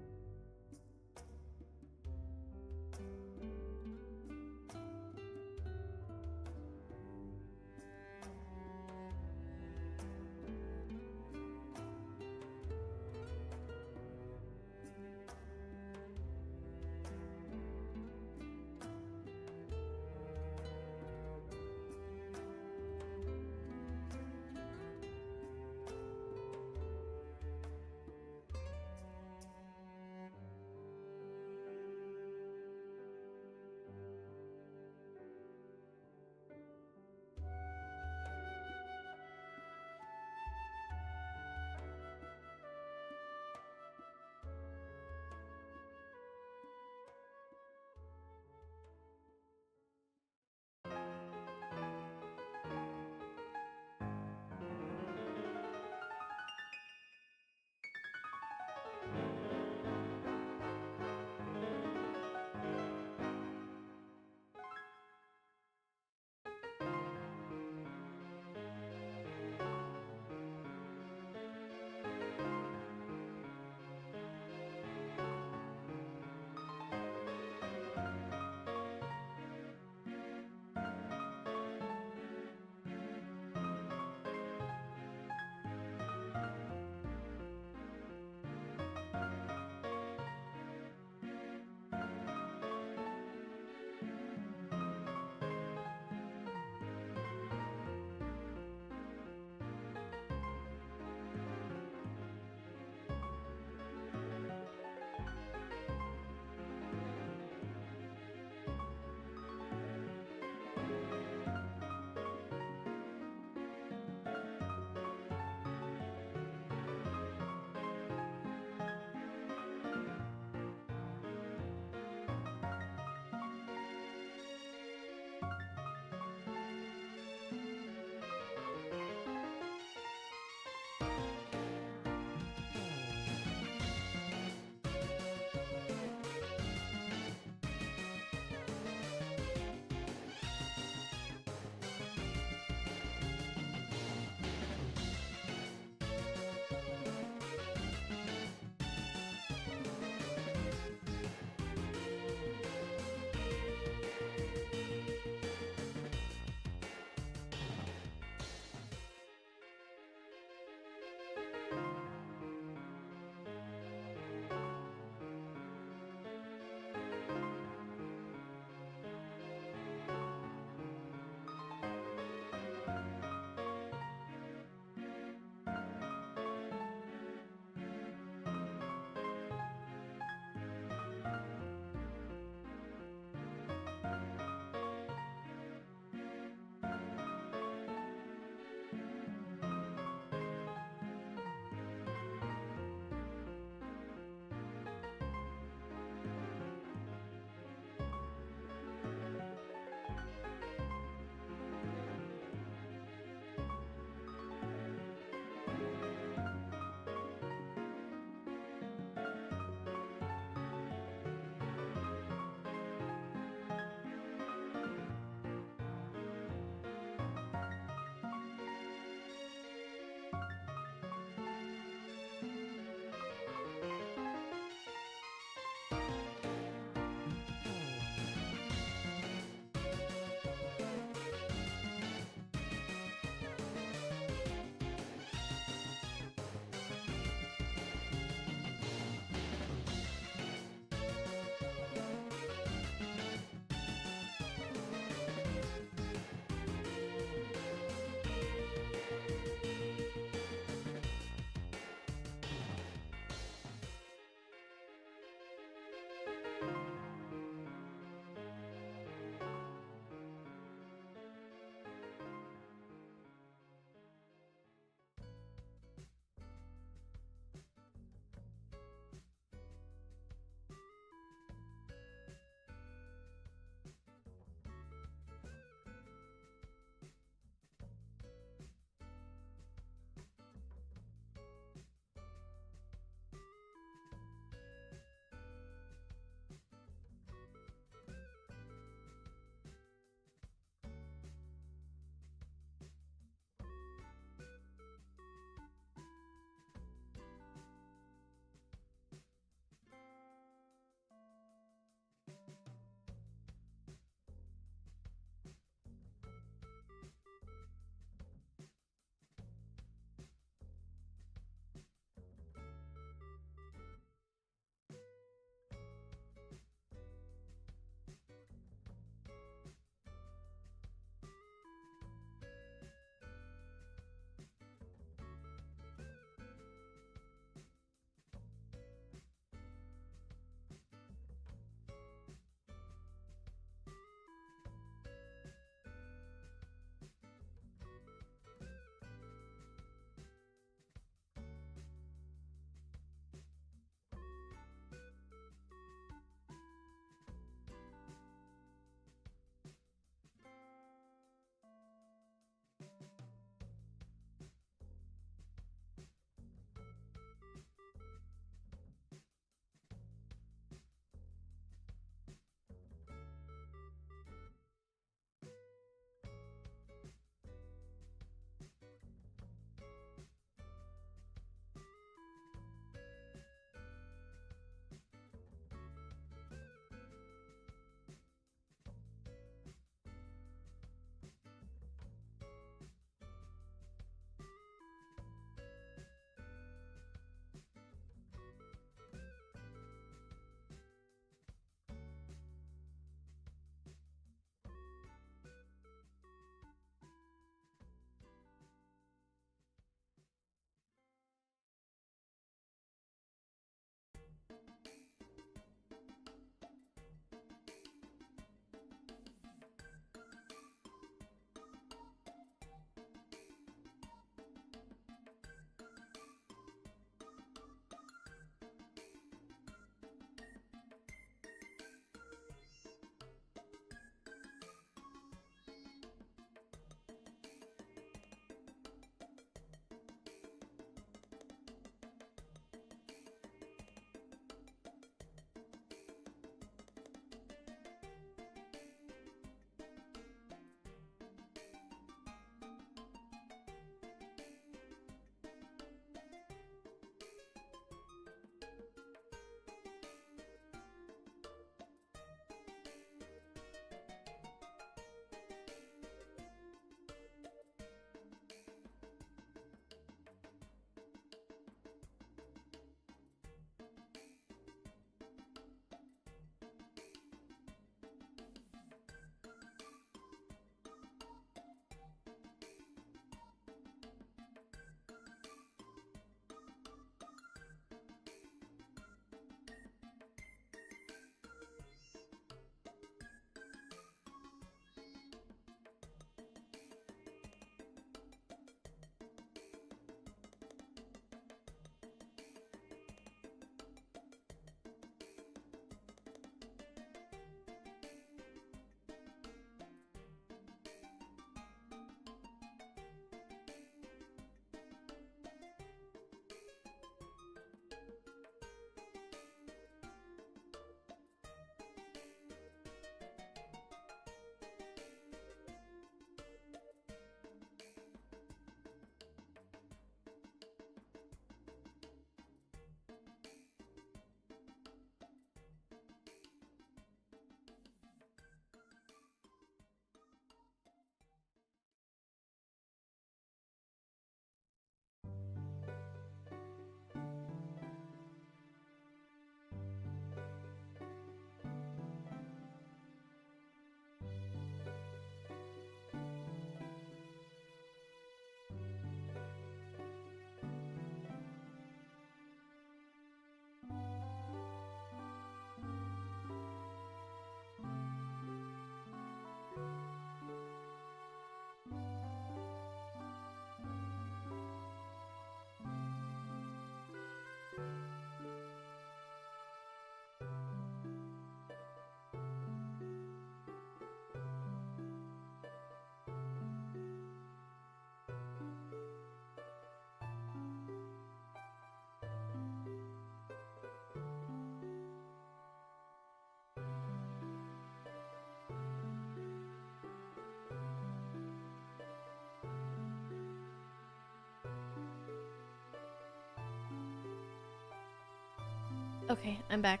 Okay, I'm back.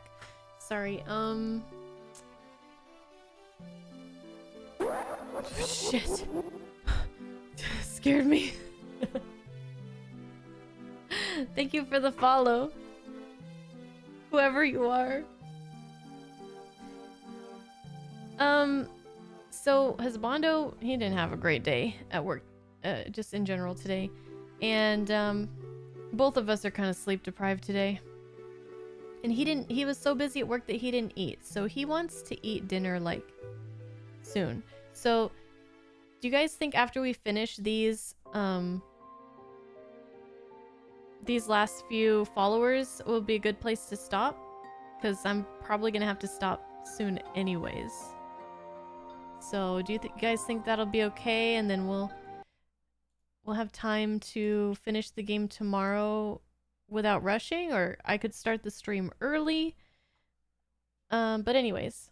Sorry, shit. Scared me. Thank you for the follow. Whoever you are. So Husbando, he didn't have a great day at work, just in general today. And, both of us are kind of sleep deprived today. And he was so busy at work that he didn't eat. So he wants to eat dinner, like, soon. So, do you guys think after we finish these last few followers will be a good place to stop? Because I'm probably gonna have to stop soon anyways. So, do you guys think that'll be okay? And then we'll have time to finish the game tomorrow without rushing, or I could start the stream early. But anyways.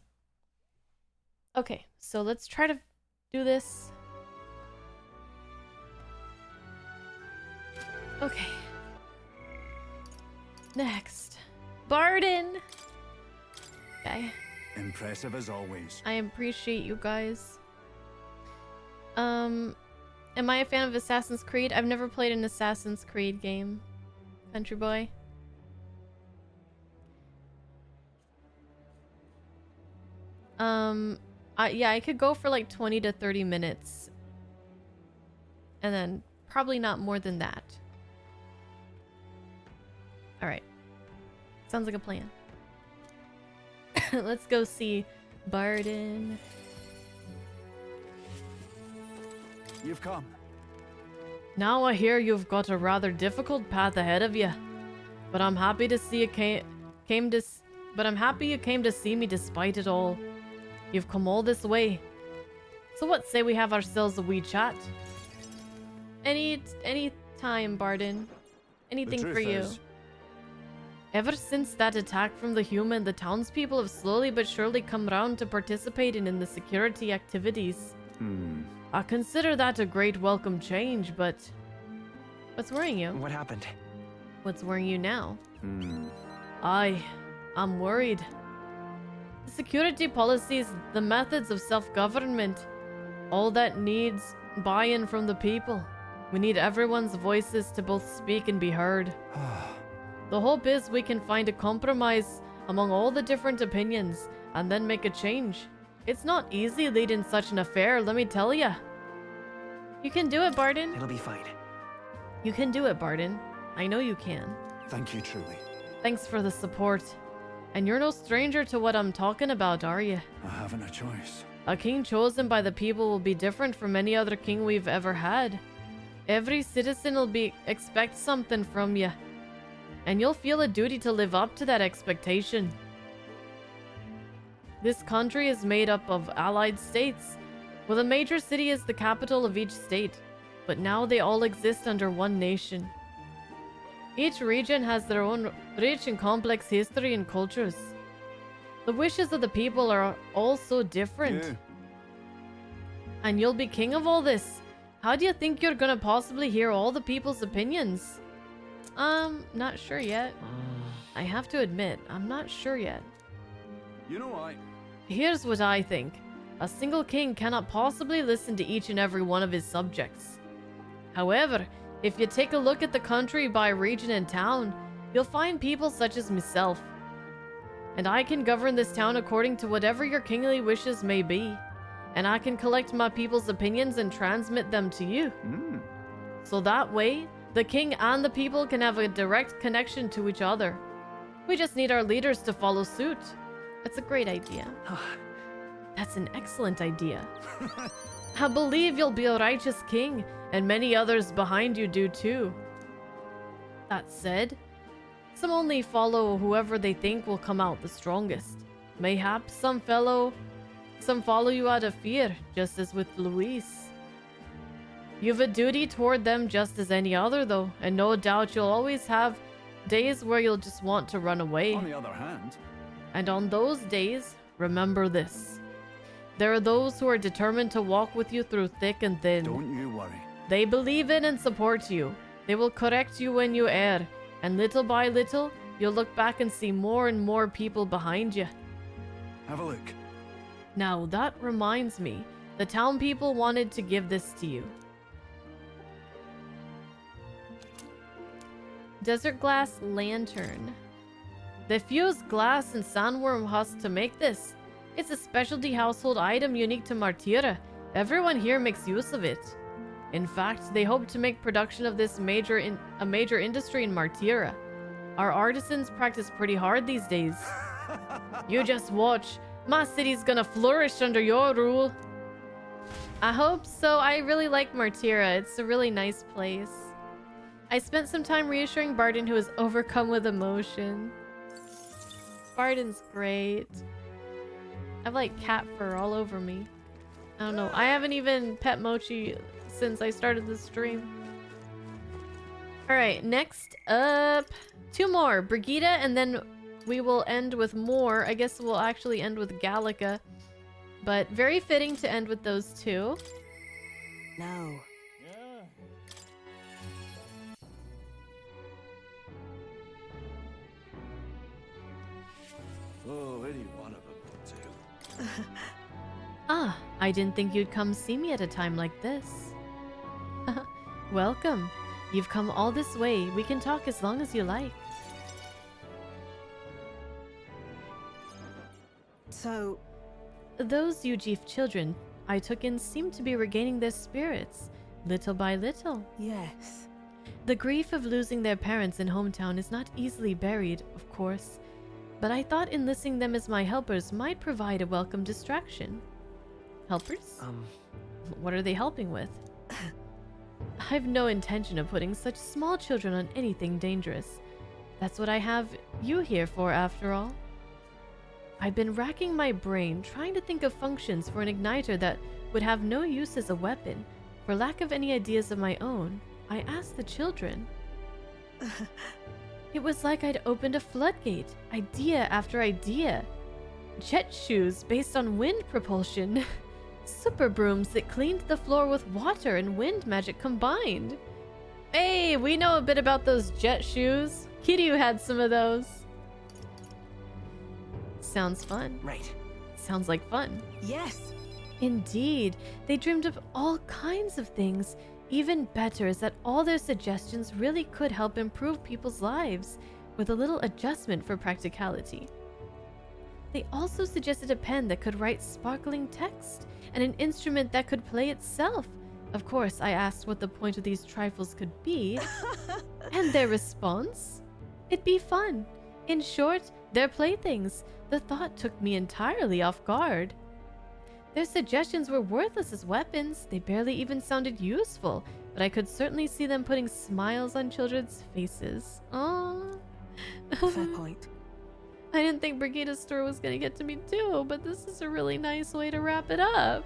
Okay, so let's try to do this. Okay. Next. Barden! Okay. Impressive as always. I appreciate you guys. Am I a fan of Assassin's Creed? I've never played an Assassin's Creed game. Country boy. Yeah, I could go for like 20 to 30 minutes. And then probably not more than that. Alright. Sounds like a plan. Let's go see Barden. You've come. Now I hear you've got a rather difficult path ahead of you. But I'm happy to see you came to see me despite it all. You've come all this way. So what say we have ourselves a wee chat? Any time, Barden. Anything for you. Ever since that attack from the human, the townspeople have slowly but surely come round to participating in the security activities. I consider that a great welcome change, but... What's worrying you? What happened? What's worrying you now? I'm worried. The security policies, the methods of self-government, all that needs buy-in from the people. We need everyone's voices to both speak and be heard. The hope is we can find a compromise among all the different opinions and then make a change. It's not easy leading such an affair, let me tell ya. You can do it, Barden. It'll be fine. You can do it, Barden. I know you can. Thank you, truly. Thanks for the support. And you're no stranger to what I'm talking about, are you? I haven't a choice. A king chosen by the people will be different from any other king we've ever had. Every citizen will expect something from you. And you'll feel a duty to live up to that expectation. This country is made up of allied states, with a major city as the capital of each state, but now they all exist under one nation. Each region has their own rich and complex history and cultures. The wishes of the people are all so different. Yeah. And you'll be king of all this. How do you think you're gonna possibly hear all the people's opinions? Not sure yet. I have to admit, I'm not sure yet. You know, Here's what I think. A single king cannot possibly listen to each and every one of his subjects. However, if you take a look at the country by region and town, you'll find people such as myself. And I can govern this town according to whatever your kingly wishes may be. And I can collect my people's opinions and transmit them to you. So that way, the king and the people can have a direct connection to each other. We just need our leaders to follow suit. That's a great idea. That's an excellent idea. I believe you'll be a righteous king, and many others behind you do too. That said, some only follow whoever they think will come out the strongest. Mayhaps some follow you out of fear, just as with Luis. You've a duty toward them just as any other, though, and no doubt you'll always have days where you'll just want to run away. on the other hand, And on those days, remember this. There are those who are determined to walk with you through thick and thin. don't you worry. They believe in and support you. They will correct you when you err, and little by little, you'll look back and see more and more people behind you. Have a look. Now, that reminds me. The town people wanted to give this to you. Desert glass lantern. They fused glass and sandworm husk to make this. It's a specialty household item unique to Martira. Everyone here makes use of it. In fact, they hope to make production of this a major industry in Martira. Our artisans practice pretty hard these days. You just watch. My city's gonna flourish under your rule. I hope so. I really like Martira. It's a really nice place. I spent some time reassuring Barden, who is overcome with emotion. Barden's great. I have like cat fur all over me. I don't know. I haven't even pet Mochi since I started the stream. Alright, next up. 2 more. Brigida, and then we will end with more. I guess we'll actually end with Gallica. But very fitting to end with those 2. No. Oh, any one of them will do. Ah, I didn't think you'd come see me at a time like this. Welcome. You've come all this way. We can talk as long as you like. So... Those Ujif children I took in seem to be regaining their spirits, little by little. Yes. The grief of losing their parents and hometown is not easily buried, of course, but I thought enlisting them as my helpers might provide a welcome distraction. Helpers? What are they helping with? I've no intention of putting such small children on anything dangerous. That's what I have you here for, after all. I've been racking my brain trying to think of functions for an igniter that would have no use as a weapon. For lack of any ideas of my own, I asked the children. It was like I'd opened a floodgate, idea after idea. Jet shoes based on wind propulsion. Super brooms that cleaned the floor with water and wind magic combined. Hey, we know a bit about those jet shoes. Kiryu had some of those. Sounds fun. Right. Sounds like fun. Yes. Indeed, they dreamed of all kinds of things. Even better is that all their suggestions really could help improve people's lives, with a little adjustment for practicality. They also suggested a pen that could write sparkling text, and an instrument that could play itself. Of course, I asked what the point of these trifles could be, and their response? It'd be fun. In short, they're playthings. The thought took me entirely off guard. Their suggestions were worthless as weapons. They barely even sounded useful, but I could certainly see them putting smiles on children's faces. Aww. Fair point. I didn't think Brigida's story was gonna get to me too, but this is a really nice way to wrap it up.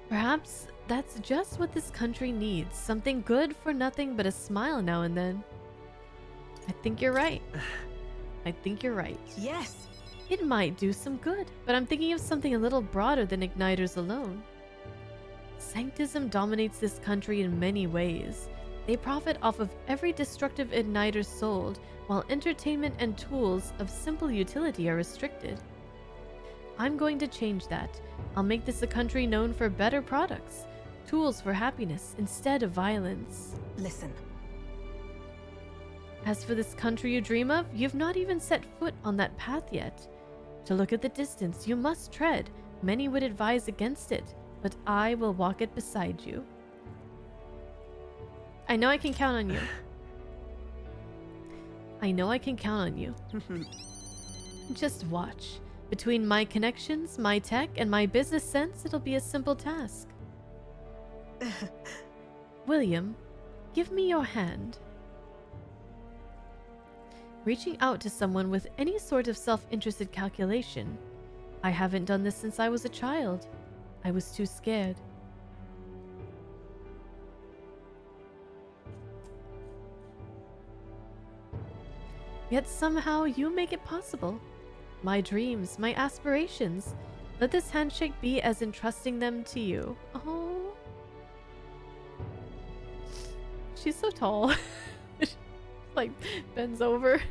Perhaps that's just what this country needs. Something good for nothing but a smile now and then. I think you're right. I think you're right. Yes. It might do some good, but I'm thinking of something a little broader than igniters alone. Sanctism dominates this country in many ways. They profit off of every destructive igniter sold, while entertainment and tools of simple utility are restricted. I'm going to change that. I'll make this a country known for better products, tools for happiness instead of violence. Listen. As for this country you dream of, you've not even set foot on that path yet. To look at the distance you must tread, many would advise against it, but I will walk it beside you. I know I can count on you. I know I can count on you. Just watch. Between my connections, my tech, and my business sense, it'll be a simple task. William, give me your hand. Reaching out to someone with any sort of self-interested calculation. I haven't done this since I was a child. I was too scared. Yet somehow you make it possible. My dreams, my aspirations. Let this handshake be as entrusting them to you. Oh. She's so tall. Like, bends over.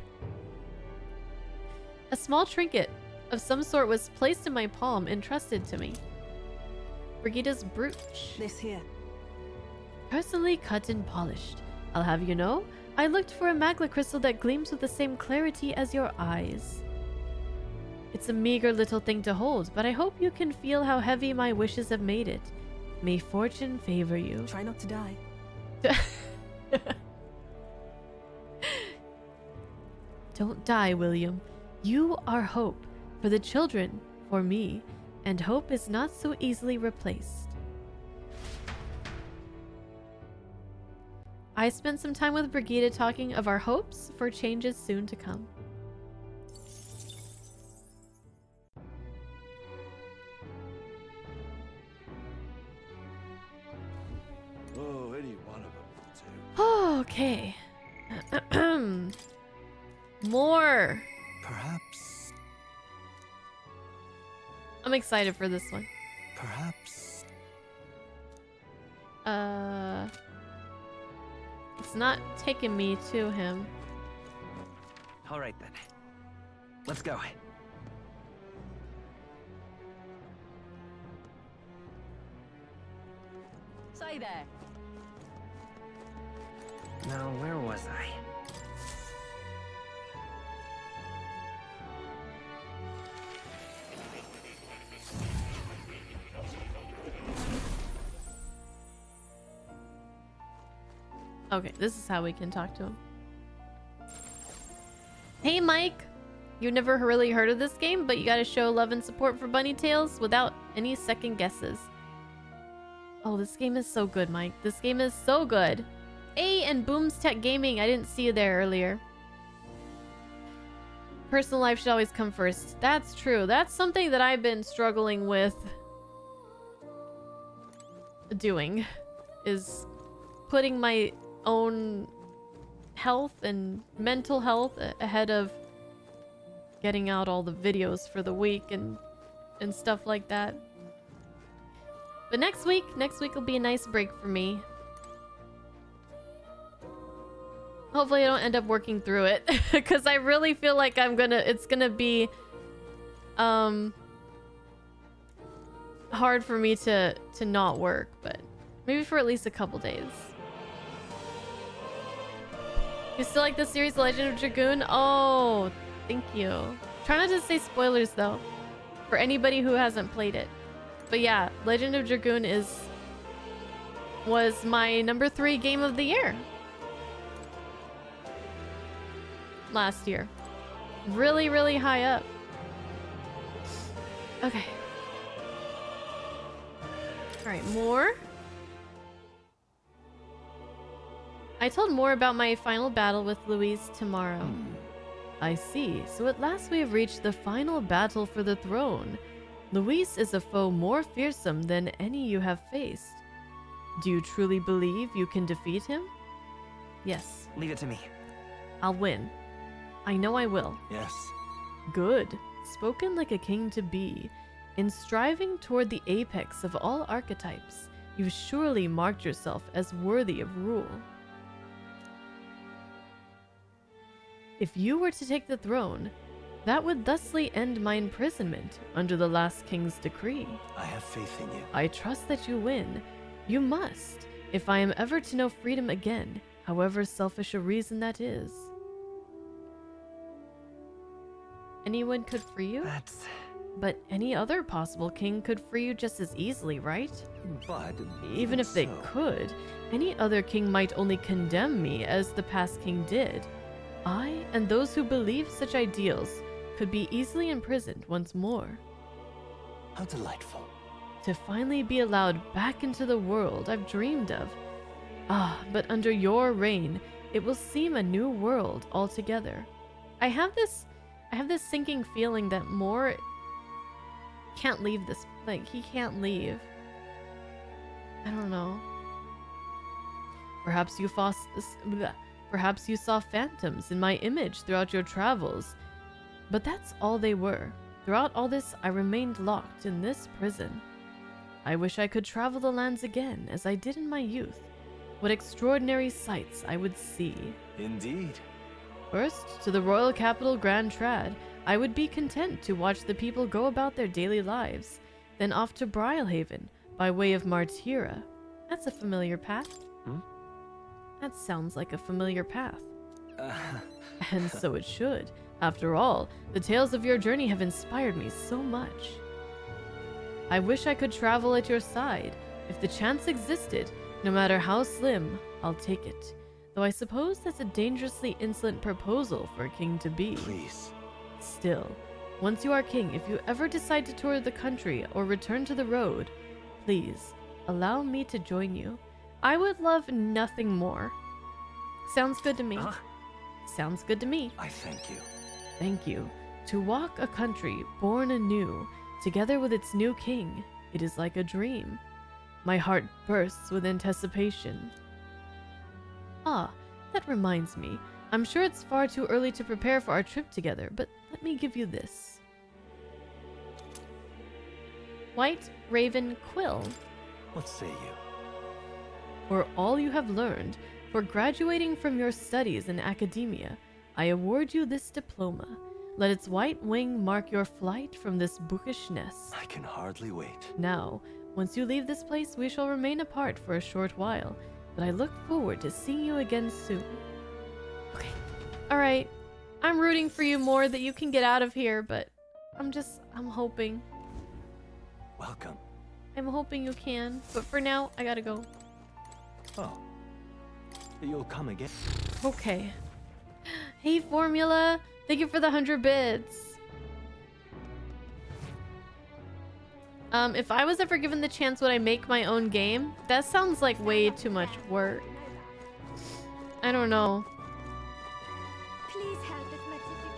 A small trinket of some sort was placed in my palm, entrusted to me. Brigida's brooch. This here. Personally cut and polished. I'll have you know, I looked for a magla crystal that gleams with the same clarity as your eyes. It's a meager little thing to hold, but I hope you can feel how heavy my wishes have made it. May fortune favor you. Try not to die. Don't die, William. You are hope for the children, for me, and hope is not so easily replaced. I spent some time with Brigida talking of our hopes for changes soon to come. Oh, any one of them will do. Oh, okay. More. Perhaps. I'm excited for this one. Perhaps. It's not taking me to him. All right then. Let's go. Say there. Now, where was I? Okay, this is how we can talk to him. Hey, Mike! You never really heard of this game, but you gotta show love and support for Bunny Tails without any second guesses. Oh, this game is so good, Mike. This game is so good. Hey, and Booms Tech Gaming. I didn't see you there earlier. Personal life should always come first. That's true. That's something that I've been struggling with doing, is putting my own health and mental health ahead of getting out all the videos for the week and stuff like that. But next week will be a nice break for me. Hopefully I don't end up working through it because I really feel like it's gonna be hard for me to not work, but maybe for at least a couple days. You still like the series Legend of Dragoon? Oh, thank you. Try not to say spoilers though, for anybody who hasn't played it. But yeah, Legend of Dragoon was my number 3 game of the year last year. Really, really high up. Okay. Alright, more. I told more about my final battle with Louise tomorrow. I see. So at last we have reached the final battle for the throne. Louise is a foe more fearsome than any you have faced. Do you truly believe you can defeat him? Yes. Leave it to me. I'll win. I know I will. Yes. Good. Spoken like a king to be. In striving toward the apex of all archetypes, you've surely marked yourself as worthy of rule. If you were to take the throne, that would thusly end my imprisonment under the last king's decree. I have faith in you. I trust that you win. You must, if I am ever to know freedom again, however selfish a reason that is. Anyone could free you? But any other possible king could free you just as easily, right? But even if they could, any other king might only condemn me as the past king did. I and those who believe such ideals could be easily imprisoned once more. How delightful. To finally be allowed back into the world I've dreamed of. Ah, but under your reign, it will seem a new world altogether. I have this sinking feeling that Moore can't leave this, like, he can't leave. I don't know. Perhaps you saw phantoms in my image throughout your travels, but that's all they were. Throughout all this, I remained locked in this prison. I wish I could travel the lands again, as I did in my youth. What extraordinary sights I would see. Indeed. First, to the royal capital Grand Trad. I would be content to watch the people go about their daily lives. Then off to Brylehaven, by way of Martira. That's a familiar path. That sounds like a familiar path. And so it should. After all, the tales of your journey have inspired me so much. I wish I could travel at your side. If the chance existed, no matter how slim, I'll take it. Though I suppose that's a dangerously insolent proposal for a king-to-be. Please. Still, once you are king, if you ever decide to tour the country or return to the road, please, allow me to join you. I would love nothing more. Sounds good to me. Sounds good to me. I thank you. Thank you. To walk a country born anew, together with its new king, it is like a dream. My heart bursts with anticipation. Ah, that reminds me. I'm sure it's far too early to prepare for our trip together, but let me give you this. White Raven Quill. What say you? For all you have learned, for graduating from your studies in academia, I award you this diploma. Let its white wing mark your flight from this bookish nest. I can hardly wait. Now, once you leave this place, we shall remain apart for a short while, but I look forward to seeing you again soon. Okay. Alright. I'm rooting for you more that you can get out of here, but I'm hoping. Welcome. I'm hoping you can, but for now, I gotta go. Oh. You'll come again? Okay. Hey, Formula! Thank you for the 100 bits. If I was ever given the chance, would I make my own game? That sounds like way too much work. I don't know. Please help as much as you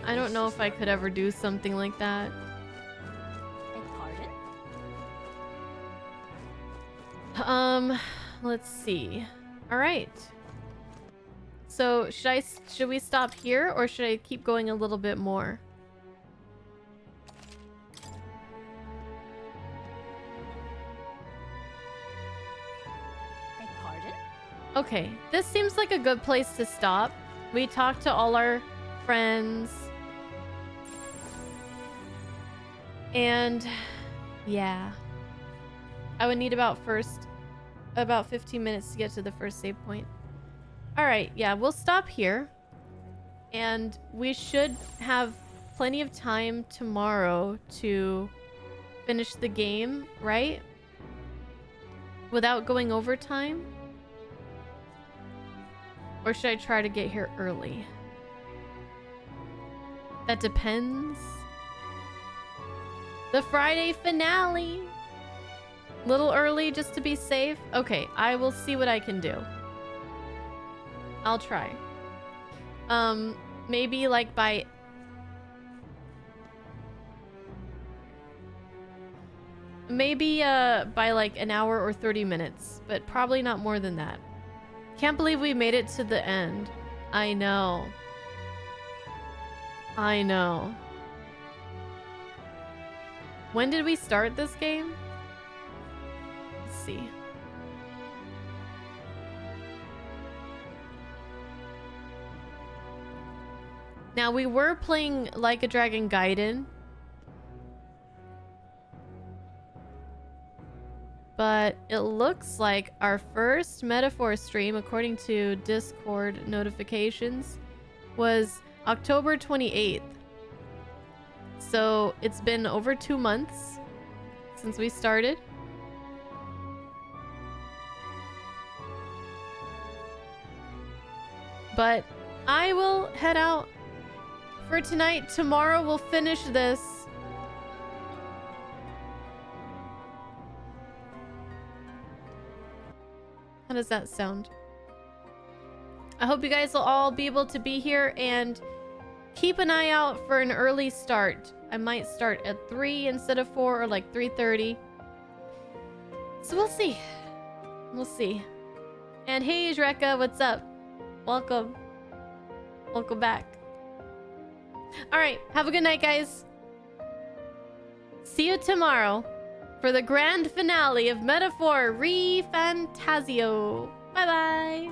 can. I don't know if I could ever do something like that. Let's see. All right. So should we stop here or should I keep going a little bit more? Okay, this seems like a good place to stop. We talked to all our friends. And yeah. I would need about 15 minutes to get to the first save point. Alright, yeah, we'll stop here. And we should have plenty of time tomorrow to finish the game, right? Without going overtime? Or should I try to get here early? That depends. The Friday finale! Little early just to be safe? Okay, I will see what I can do. I'll try. Maybe like by... Maybe by like an hour or 30 minutes, but probably not more than that. Can't believe we made it to the end. I know. I know. When did we start this game? Let's see. Now, we were playing Like a Dragon Gaiden. But it looks like our first Metaphor stream, according to Discord notifications, was October 28th. So it's been over 2 months since we started. But I will head out for tonight. Tomorrow we'll finish this. How does that sound? I hope you guys will all be able to be here and keep an eye out for an early start. I might start at 3 instead of 4 or like 3:30. So we'll see. We'll see. And hey, Jreka, what's up? Welcome. Welcome back. Alright, have a good night, guys. See you tomorrow for the grand finale of Metaphor Fantazio. Bye-bye.